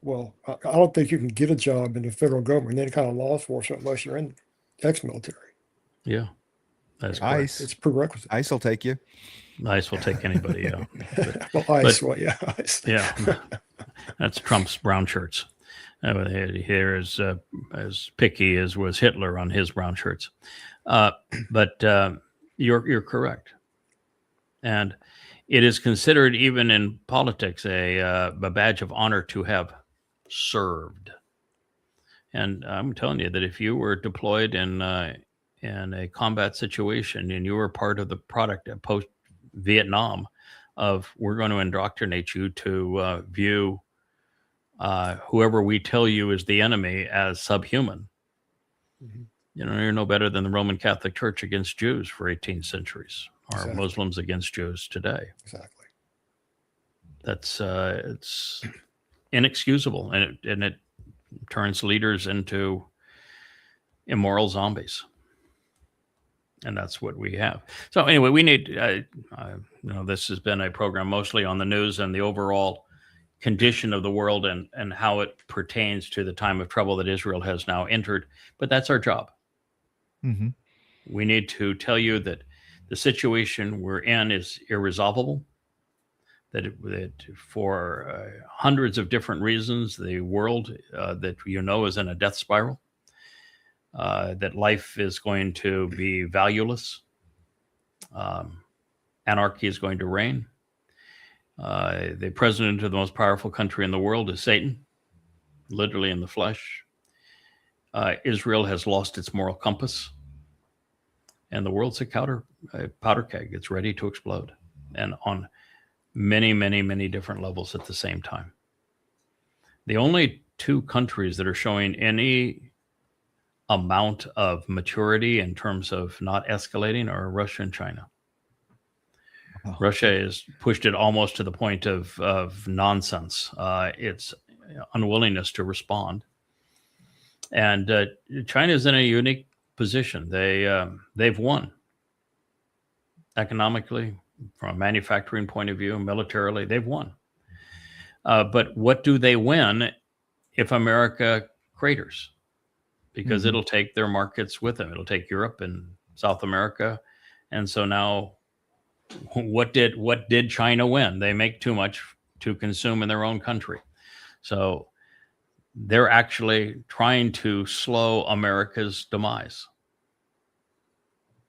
Speaker 4: Well, I don't think you can get a job in the federal government, any kind of law enforcement, unless you're in ex-military.
Speaker 3: Yeah, that's correct.
Speaker 5: ICE.
Speaker 4: It's prerequisite.
Speaker 5: ICE will take you.
Speaker 3: ICE will take anybody. Yeah,
Speaker 4: Well, ICE, ICE.
Speaker 3: yeah. That's Trump's brown shirts. Here is as picky as was Hitler on his brown shirts. But you're correct, and it is considered even in politics a badge of honor to have served. And I'm telling you that if you were deployed in a combat situation and you were part of the product post Vietnam of we're going to indoctrinate you to view whoever we tell you is the enemy as subhuman.
Speaker 4: Mm-hmm.
Speaker 3: You're no better than the Roman Catholic Church against Jews for 18 centuries, or
Speaker 4: Exactly.
Speaker 3: Muslims against Jews today.
Speaker 4: Exactly.
Speaker 3: That's it's inexcusable, and it turns leaders into immoral zombies. And that's what we have. So anyway, we need, this has been a program mostly on the news and the overall condition of the world and how it pertains to the time of trouble that Israel has now entered. But that's our job.
Speaker 5: Mm-hmm.
Speaker 3: We need to tell you that the situation we're in is irresolvable, that for hundreds of different reasons, the world that is in a death spiral. That life is going to be valueless. Anarchy is going to reign. The president of the most powerful country in the world is Satan, literally in the flesh. Israel has lost its moral compass. And the world's a powder keg. It's ready to explode. And on many, many, many different levels at the same time. The only two countries that are showing any amount of maturity in terms of not escalating are Russia and China. Oh. Russia has pushed it almost to the point of nonsense. Its unwillingness to respond. And China is in a unique position. They've won economically, from a manufacturing point of view, militarily, they've won. But what do they win if America craters? Because it'll take their markets with them. It'll take Europe and South America. And so now, what did China win? They make too much to consume in their own country. So they're actually trying to slow America's demise.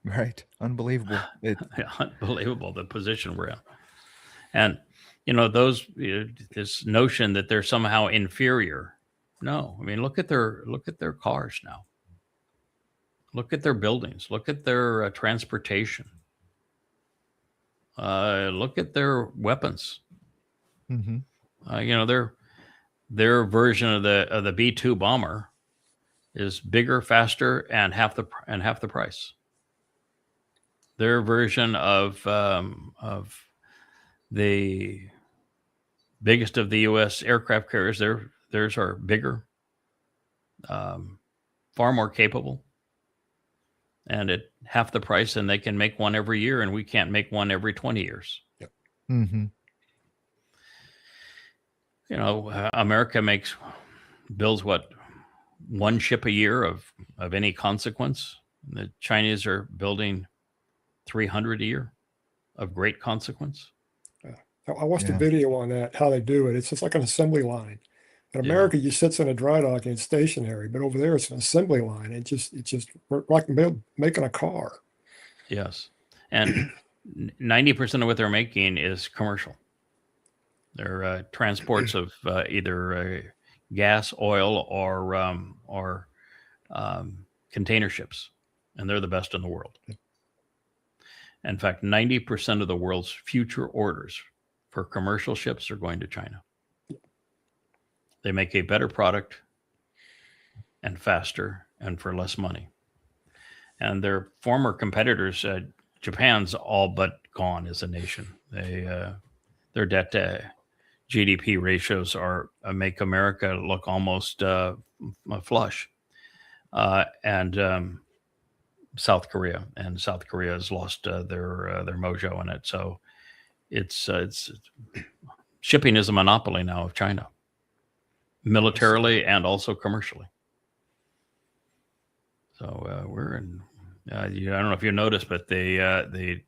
Speaker 5: Right. Unbelievable.
Speaker 3: Unbelievable, the position we're in. And, this notion that they're somehow inferior. No, I mean, look at their cars now. Look at their buildings. Look at their transportation. Look at their weapons.
Speaker 5: Mm-hmm.
Speaker 3: Their version of the B-2 bomber is bigger, faster, and half the price. Their version of the biggest of the U.S. aircraft carriers, theirs are bigger, far more capable, and at half the price. And they can make one every year, and we can't make one every 20 years.
Speaker 5: Mm-hmm.
Speaker 3: America builds what, one ship a year of any consequence. The Chinese are building 300 a year of great consequence.
Speaker 4: I watched a
Speaker 5: Yeah.
Speaker 4: video on that, how they do it. It's just like an assembly line. In
Speaker 3: Yeah.
Speaker 4: America, you sits in a dry dock and it's stationary, but over there it's an assembly line. It's just like making a car.
Speaker 3: Yes. And 90% of what they're making is commercial. They're transports of either gas, oil, or container ships, and they're the best in the world. In fact, 90% of the world's future orders for commercial ships are going to China. They make a better product and faster and for less money. And their former competitors, Japan's all but gone as a nation. Their debt to GDP ratios make America look almost flush. And South Korea has lost their mojo in it. So it's shipping is a monopoly now of China, militarily and also commercially. So we're in. I don't know if you noticed, but the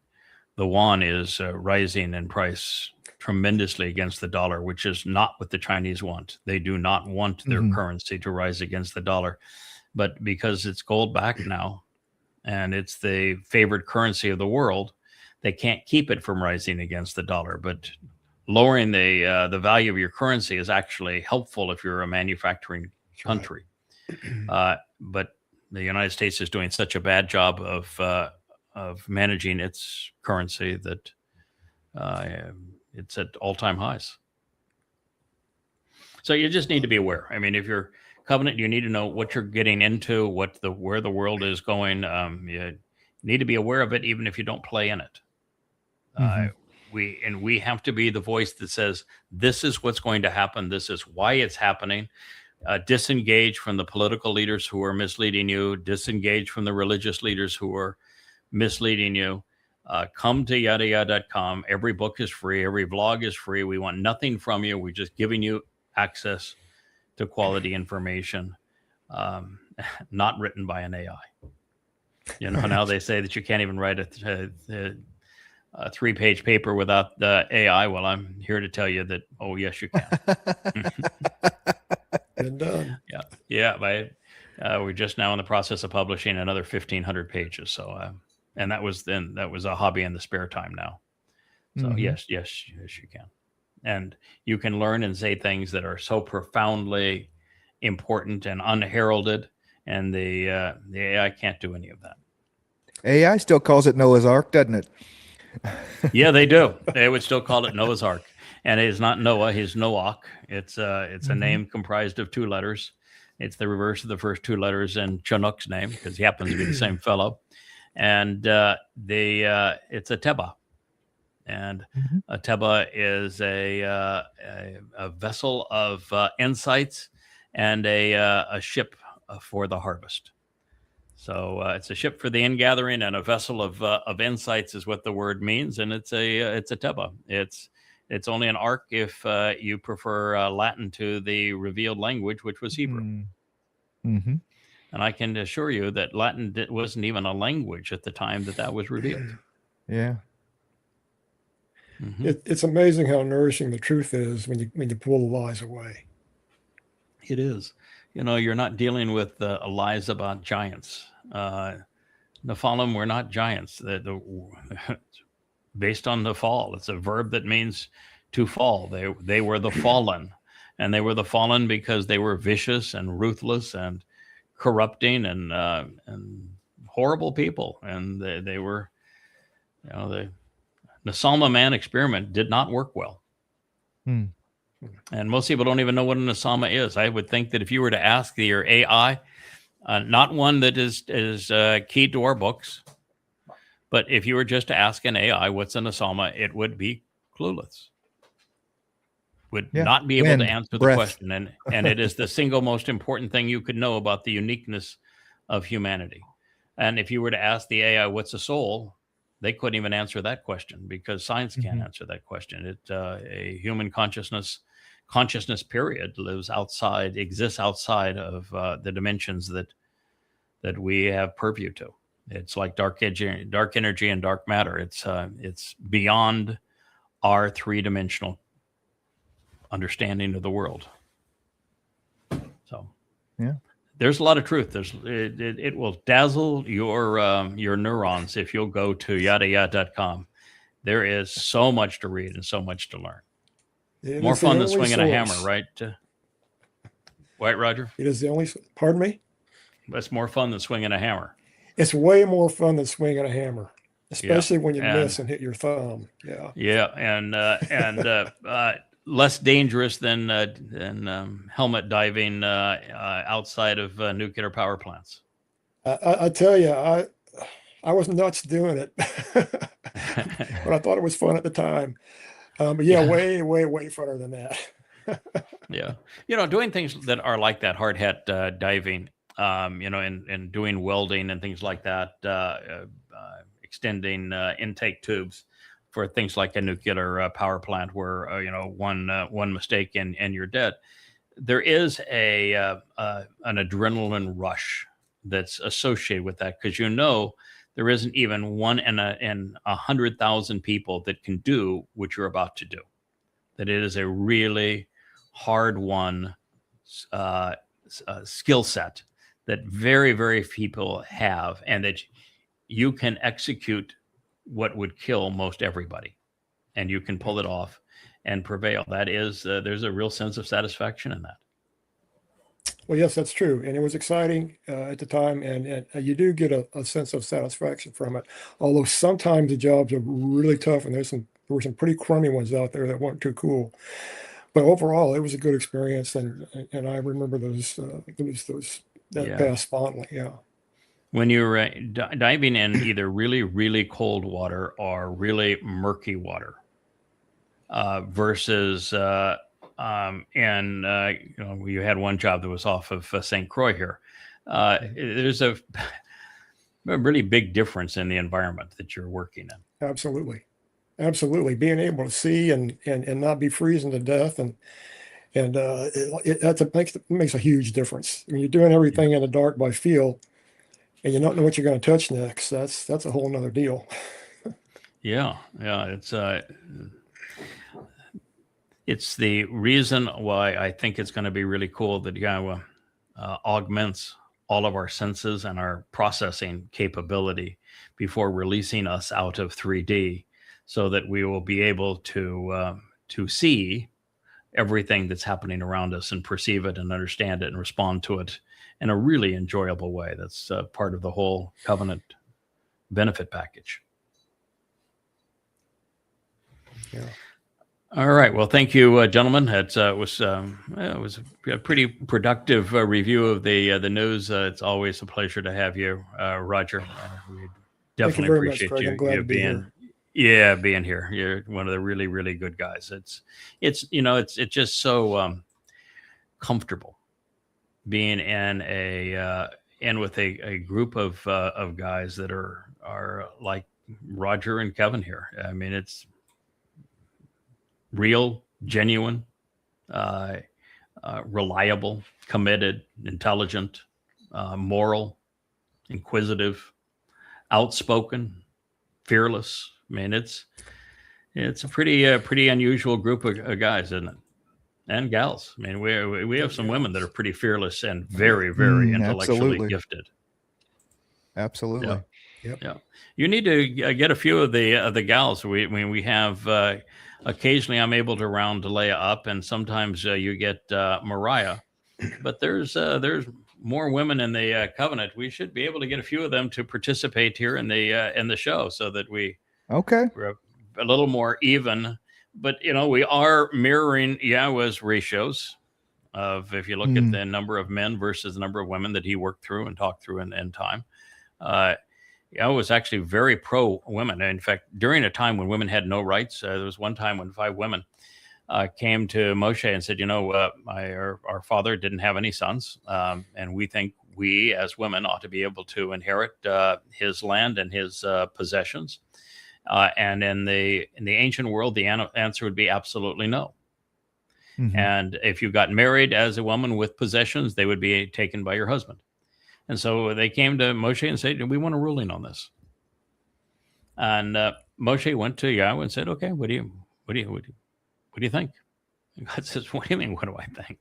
Speaker 3: yuan is rising in price tremendously against the dollar, which is not what the Chinese want. They do not want their currency to rise against the dollar, but because it's gold backed now, and it's the favored currency of the world, they can't keep it from rising against the dollar. But lowering the value of your currency is actually helpful if you're a manufacturing country. But the United States is doing such a bad job of managing its currency that it's at all-time highs. So you just need to be aware. I mean, if you're Covenant, you need to know what you're getting into, where the world is going. You need to be aware of it, even if you don't play in it. We have to be the voice that says, this is what's going to happen. This is why it's happening. Disengage from the political leaders who are misleading you. Disengage from the religious leaders who are misleading you. Come to yadayah.com. Every book is free. Every vlog is free. We want nothing from you. We're just giving you access to quality information, not written by an AI. Now they say that you can't even write a 3-page paper without the AI. Well, I'm here to tell you that, oh, yes, you can.
Speaker 4: Been done.
Speaker 3: Yeah. We're just now in the process of publishing another 1,500 pages. So, and that was a hobby in the spare time now. So yes, you can. And you can learn and say things that are so profoundly important and unheralded, and the AI can't do any of that.
Speaker 5: AI still calls it Noah's Ark, doesn't it?
Speaker 3: Yeah, they do. They would still call it Noah's Ark, and it is not Noah. He's Noach. It's a name comprised of 2 letters. It's the reverse of the first 2 letters in Chinook's name, because he happens to be the same fellow. And it's a Teba. And a Teba is a vessel of insights and a ship for the harvest. So it's a ship for the ingathering, and a vessel of insights is what the word means. And it's a Teba. It's only an ark if you prefer Latin to the revealed language, which was Hebrew.
Speaker 5: Mm-hmm.
Speaker 3: And I can assure you that Latin wasn't even a language at the time that was revealed.
Speaker 5: Yeah.
Speaker 4: It's amazing how nourishing the truth is when you pull the lies away.
Speaker 3: It is. You're not dealing with lies about giants. Nephilim were not giants. Based on the fall, it's a verb that means to fall. They were the fallen, and they were the fallen because they were vicious and ruthless and corrupting and horrible people, and they were, the Nasalma man experiment did not work well.
Speaker 5: Hmm.
Speaker 3: And most people don't even know what a Nasalma is. I would think that if you were to ask your AI, not one that is keyed to our books, but if you were just to ask an AI what's a Nasalma, it would be clueless. Would
Speaker 5: Yeah.
Speaker 3: not be able
Speaker 5: Wind,
Speaker 3: to answer the
Speaker 5: breath.
Speaker 3: question. And it is the single most important thing you could know about the uniqueness of humanity. And if you were to ask the AI what's a soul, they couldn't even answer that question, because science can't answer that question. A human consciousness period exists outside of the dimensions that we have purview to. It's like dark energy and dark matter. It's beyond our three-dimensional understanding of the world. So
Speaker 5: Yeah.
Speaker 3: there's a lot of truth. It will dazzle your neurons if you'll go to yadayad.com. There is so much to read and so much to learn.
Speaker 4: It
Speaker 3: More
Speaker 4: is the
Speaker 3: fun than
Speaker 4: only
Speaker 3: swinging a
Speaker 4: source.
Speaker 3: hammer, right? Right, Roger?
Speaker 4: It is the only. Pardon me.
Speaker 3: That's more fun than swinging a hammer.
Speaker 4: It's way more fun than swinging a hammer, especially when you
Speaker 3: and-
Speaker 4: miss and hit your thumb. Yeah.
Speaker 3: Yeah, and less dangerous than helmet diving outside of nuclear power plants.
Speaker 4: I tell you, I was nuts doing it, but I thought it was fun at the time. But yeah, way funner than that.
Speaker 3: Yeah, doing things that are like that, hard hat diving, and doing welding and things like that, extending intake tubes for things like a nuclear power plant, where one mistake and you're dead. There is an adrenaline rush that's associated with that, because there isn't even one in 100,000 people that can do what you're about to do. That it is a really hard-won skill set that very, very few people have, and that you can execute what would kill most everybody, and you can pull it off and prevail. That is, there's a real sense of satisfaction in that.
Speaker 4: Well, yes, that's true, and it was exciting at the time, and you do get a sense of satisfaction from it. Although sometimes the jobs are really tough, and there were some pretty crummy ones out there that weren't too cool. But overall, it was a good experience, and I remember that past fondly. Yeah.
Speaker 3: When you're diving in either really, really cold water or really murky water, versus you had one job that was off of St. Croix here. There's a really big difference in the environment that you're working in.
Speaker 4: Absolutely. Being able to see and not be freezing to death, and that makes a huge difference. I mean, you're doing everything in the dark by feel, and you don't know what you're going to touch next. That's a whole nother deal.
Speaker 3: Yeah. It's the reason why I think it's going to be really cool that Yawa augments all of our senses and our processing capability before releasing us out of 3D, so that we will be able to see everything that's happening around us and perceive it and understand it and respond to it in a really enjoyable way. That's part of the whole Covenant benefit package.
Speaker 4: Yeah.
Speaker 3: All right. Well, thank you, gentlemen. It was a pretty productive review of the news. It's always a pleasure to have you, Roger. We definitely
Speaker 4: very much,
Speaker 3: appreciate
Speaker 4: Craig. I'm glad to be
Speaker 3: being being here. You're one of the really, really good guys. It's just so comfortable being in with a group of guys that are like Roger and Kevin here. I mean, it's real, genuine, reliable, committed, intelligent, moral, inquisitive, outspoken, fearless. I mean, it's a pretty unusual group of guys, isn't it? And gals. I mean, we have some women that are pretty fearless and very, very intellectually
Speaker 5: absolutely.
Speaker 3: gifted.
Speaker 5: Absolutely.
Speaker 3: Yeah. You need to get a few of the gals. We have occasionally I'm able to round Leia up, and sometimes you get Mariah, but there's more women in the covenant, we should be able to get a few of them to participate here in the show, so that we're a little more even. But we are mirroring Yahweh's ratios of, if you look at the number of men versus the number of women that he worked through and talked through in time. Yahweh was actually very pro women. In fact, during a time when women had no rights, there was one time when 5 women came to Moshe and said, our father didn't have any sons, and we think we as women ought to be able to inherit his land and his possessions. And in the ancient world, the answer would be absolutely no. And if you got married as a woman with possessions, they would be taken by your husband. And so they came to Moshe and said, we want a ruling on this. And Moshe went to Yahweh and said, okay, what do you think? And God says, what do you mean, what do I think?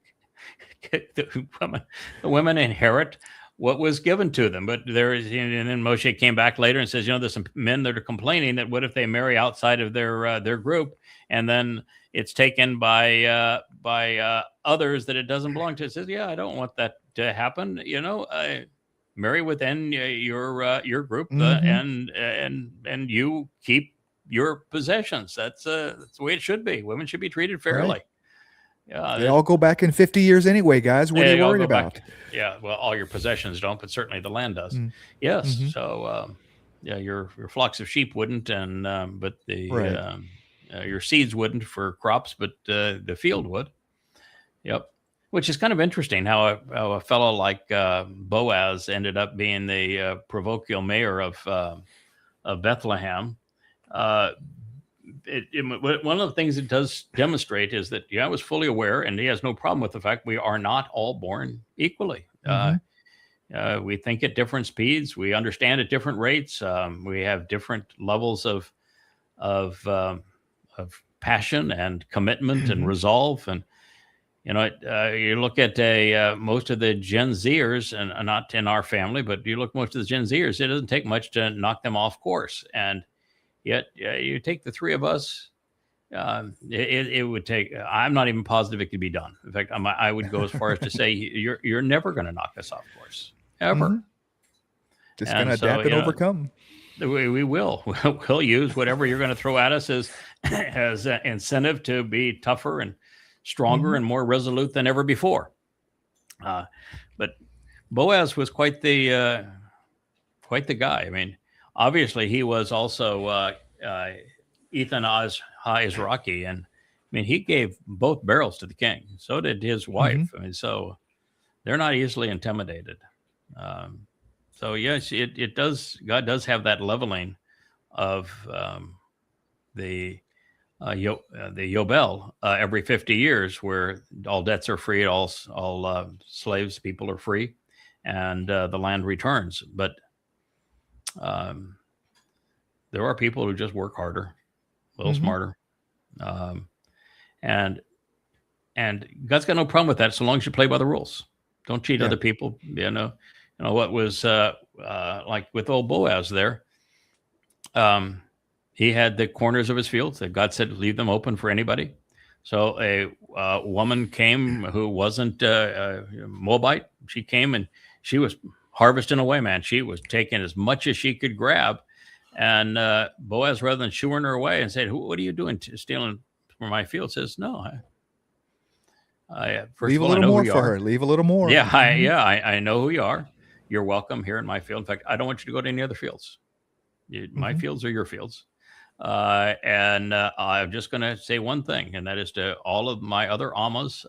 Speaker 3: the women inherit what was given to them. But and then Moshe came back later and says, there's some men that are complaining that what if they marry outside of their group, and then it's taken by others that it doesn't belong to. It says, I don't want that to happen. Marry within your group, and you keep your possessions. That's the way it should be. Women should be treated fairly.
Speaker 5: Right. Yeah, they all go back in 50 years anyway, guys. What are you worried about?
Speaker 3: Well, all your possessions don't, but certainly the land does. Yes. So, your flocks of sheep wouldn't, and but your seeds wouldn't for crops, but the field would. Yep. Which is kind of interesting how a fellow like Boaz ended up being the parochial mayor of Bethlehem. One of the things it does demonstrate is that I was fully aware, and he has no problem with the fact we are not all born equally. We think at different speeds. We understand at different rates. We have different levels of passion and commitment and resolve. And you look at most of the Gen Zers, and not in our family, but you look most of the Gen Zers, it doesn't take much to knock them off course. And yet you take the 3 of us, it would take, I'm not even positive it could be done. In fact, I would go as far as to say, you're never going to knock us off course, ever.
Speaker 5: Just going to adapt and overcome.
Speaker 3: We will. We'll use whatever you're going to throw at us as incentive to be tougher and stronger and more resolute than ever before. But Boaz was quite the guy. I mean, obviously he was also Ethan Ha-Izraki, and I mean, he gave both barrels to the king. So did his wife. I mean, so they're not easily intimidated. So yes, it does. God does have that leveling of the Yobel every 50 years, where all debts are free, all slaves, people are free, and the land returns. But there are people who just work harder, a little smarter, and God's got no problem with that, so long as you play by the rules. Don't cheat other people. You know what was like with old Boaz there. He had the corners of his fields that God said leave them open for anybody. So a woman came who wasn't Moabite. She came and she was harvesting away, man. She was taking as much as she could grab. And Boaz, rather than shooing her away and said, "What are you doing stealing from my field?" says, "No, first
Speaker 5: leave
Speaker 3: of all,
Speaker 5: a little
Speaker 3: I know
Speaker 5: more
Speaker 3: who you
Speaker 5: for
Speaker 3: are.
Speaker 5: her. Leave a little more."
Speaker 3: Yeah, I know who you are. You're welcome here in my field. In fact, I don't want you to go to any other fields. My fields are your fields. And I'm just going to say one thing, and that is to all of my other Ammas,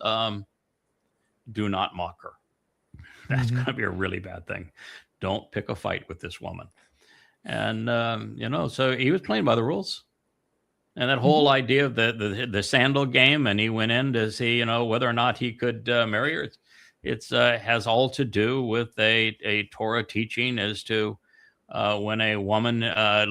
Speaker 3: do not mock her. That's going to be a really bad thing. Don't pick a fight with this woman. And, so he was playing by the rules. And that whole idea of the sandal game, and he went in to see, whether or not he could marry her. It's has all to do with a Torah teaching as to when a woman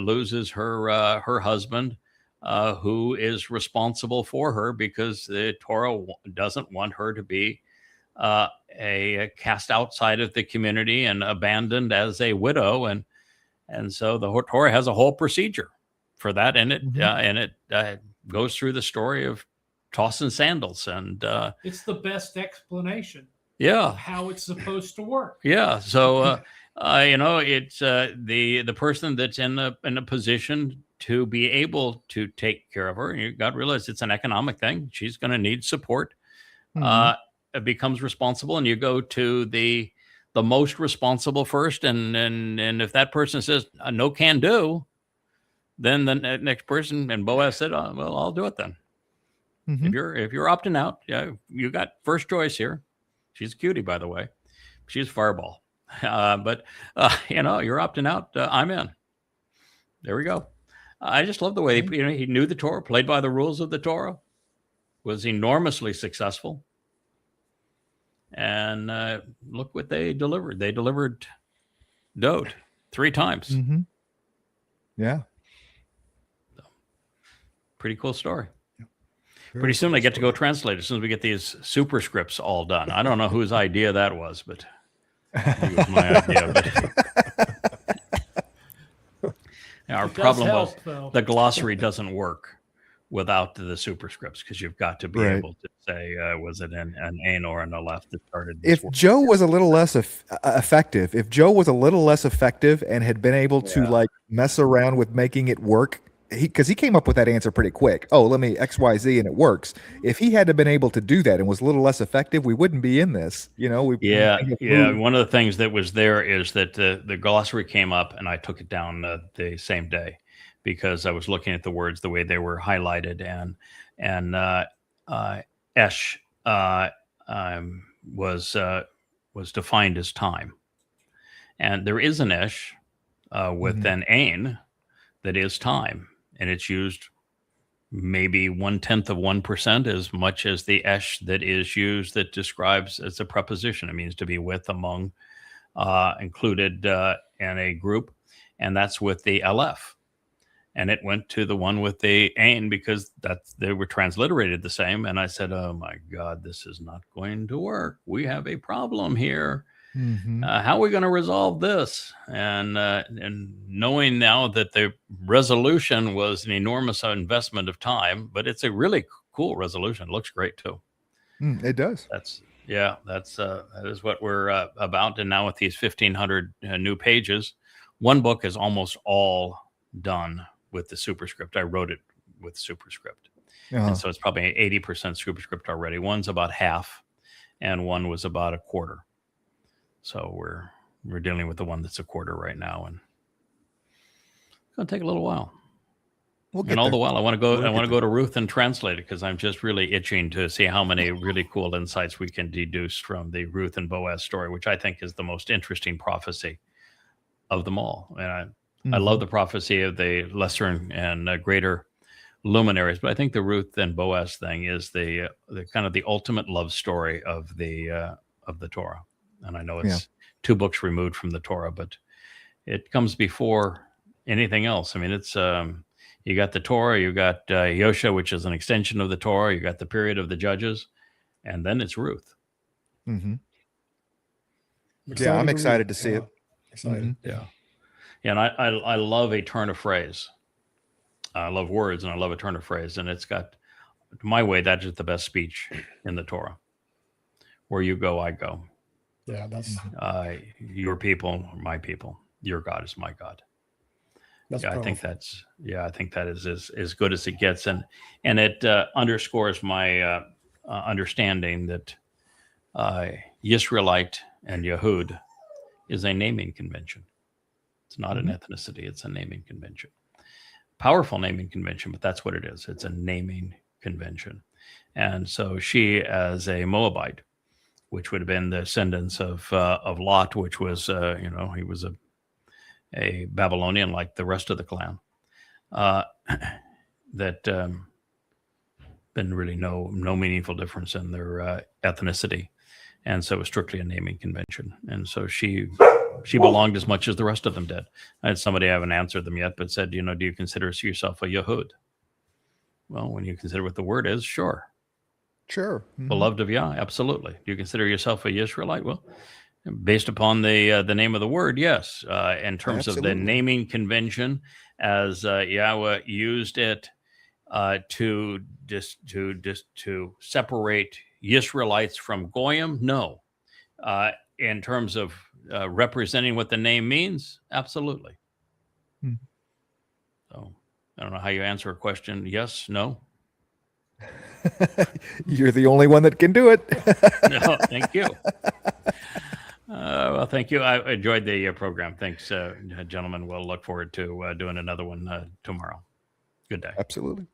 Speaker 3: loses her husband, who is responsible for her, because the Torah doesn't want her to be a cast outside of the community and abandoned as a widow, and so the Torah has a whole procedure for that, and it goes through the story of tossing sandals, and
Speaker 6: it's the best explanation.
Speaker 3: Yeah.
Speaker 6: how it's supposed to work.
Speaker 3: Yeah. So, it's the person that's in a position to be able to take care of her. And you got to realize it's an economic thing. She's going to need support.
Speaker 5: Mhm.
Speaker 3: It becomes responsible, and you go to the most responsible first. And if that person says no can do, then the next person, and Boaz said, well, I'll do it then.
Speaker 5: Mhm.
Speaker 3: If you're opting out, yeah, you got first choice here. She's a cutie, by the way. She's Fireball. But you're opting out. I'm in. There we go. I just love the way he knew the Torah, played by the rules of the Torah, was enormously successful. And look what they delivered. They delivered Dode 3 times.
Speaker 5: Mhm. Yeah.
Speaker 3: Pretty cool story.
Speaker 4: Very
Speaker 3: Pretty soon
Speaker 4: cool
Speaker 3: I get to go
Speaker 4: story.
Speaker 3: translate as soon as we get these superscripts all done. I don't know whose idea that was, but I think it was my idea. But our
Speaker 6: It does
Speaker 3: problem was
Speaker 6: help, though.
Speaker 3: the glossary doesn't work without the superscripts, because you've got to be
Speaker 5: Right.
Speaker 3: able to say, was it an ain or an aleph that started this
Speaker 5: If
Speaker 3: word?
Speaker 5: Joe was a little less effective, if Joe was a little less effective and had been able to
Speaker 3: Yeah.
Speaker 5: like mess around with making it work, because he came up with that answer pretty quick. Oh, let me XYZ and it works. If he had been able to do that and was a little less effective, we wouldn't be in this. We
Speaker 3: Yeah.
Speaker 5: moved.
Speaker 3: One of the things that was there is that the glossary came up, and I took it down the same day, because I was looking at the words the way they were highlighted, and esh was defined as time, and there is an esh with an ain that is time, and it's used maybe 1/10 of 1% as much as the esh that is used that describes as a preposition. It means to be with, among, included in a group, and that's with the aleph. And it went to the one with the ain because they were transliterated the same. And I said, "Oh my God, this is not going to work. We have a problem here.
Speaker 5: Mhm.
Speaker 3: How are we going to resolve this?" And knowing now that the resolution was an enormous investment of time, but it's a really cool resolution. It looks great too.
Speaker 5: It does.
Speaker 3: That is what we're about. And now with these 1,500 new pages, one book is almost all done with the superscript. I wrote it with superscript.
Speaker 5: Uh-huh.
Speaker 3: And so it's probably 80% superscript already. One's about half, and one was about a quarter. So we're dealing with the one that's a quarter right now, and it's going to take a little while.
Speaker 5: We'll get
Speaker 3: And all
Speaker 5: there.
Speaker 3: the while, I want to go.
Speaker 5: We'll
Speaker 3: I want
Speaker 5: get
Speaker 3: to go to Ruth and translate it, because I'm just really itching to see how many really cool insights we can deduce from the Ruth and Boaz story, which I think is the most interesting prophecy of them all. And I love the prophecy of the lesser and greater luminaries, but I think the Ruth and Boaz thing is the kind of the ultimate love story of the Torah. And I know it's 2 books removed from the Torah, but it comes before anything else. I mean, it's you got the Torah, you got Yosha, which is an extension of the Torah, you got the period of the Judges, and then it's Ruth.
Speaker 5: Mm-hmm. Yeah, I'm excited to see it.
Speaker 4: Excited.
Speaker 5: Mm-hmm.
Speaker 3: Yeah. And I love a turn of phrase. I love words, and I love a turn of phrase. And it's got, my way, that's just the best speech in the Torah. Where you go, I go.
Speaker 4: Yeah, that's
Speaker 3: Your people are my people. Your God is my God.
Speaker 4: that's
Speaker 3: I think
Speaker 4: powerful.
Speaker 3: I think that is as good as it gets. And it underscores my understanding that Yisraelite and Yehud is a naming convention. It's not an ethnicity. It's a naming convention. Powerful naming convention, but that's what it is. It's a naming convention. And so she, as a Moabite, which would have been the descendants of Lot, which was, he was a Babylonian like the rest of the clan, that been really no meaningful difference in their ethnicity. And so it was strictly a naming convention. And so she belonged as much as the rest of them did. I had somebody, I haven't answered them yet, but said, do you consider yourself a Yehud? Well, when you consider what the word is, sure.
Speaker 5: Sure. Mm-hmm.
Speaker 3: Beloved of Yah, absolutely. Do you consider yourself a Yisraelite? Well, based upon the name of the word, yes. In terms of the naming convention, as Yahweh used it to separate Yisraelites from Goyim, no. In terms of representing what the name means, absolutely.
Speaker 5: Hmm.
Speaker 3: So I don't know how you answer a question. Yes, no.
Speaker 5: You're the only one that can do it.
Speaker 3: No, thank you. Well, thank you. I enjoyed the program. Thanks, gentlemen. We'll look forward to doing another one tomorrow. Good day.
Speaker 5: Absolutely.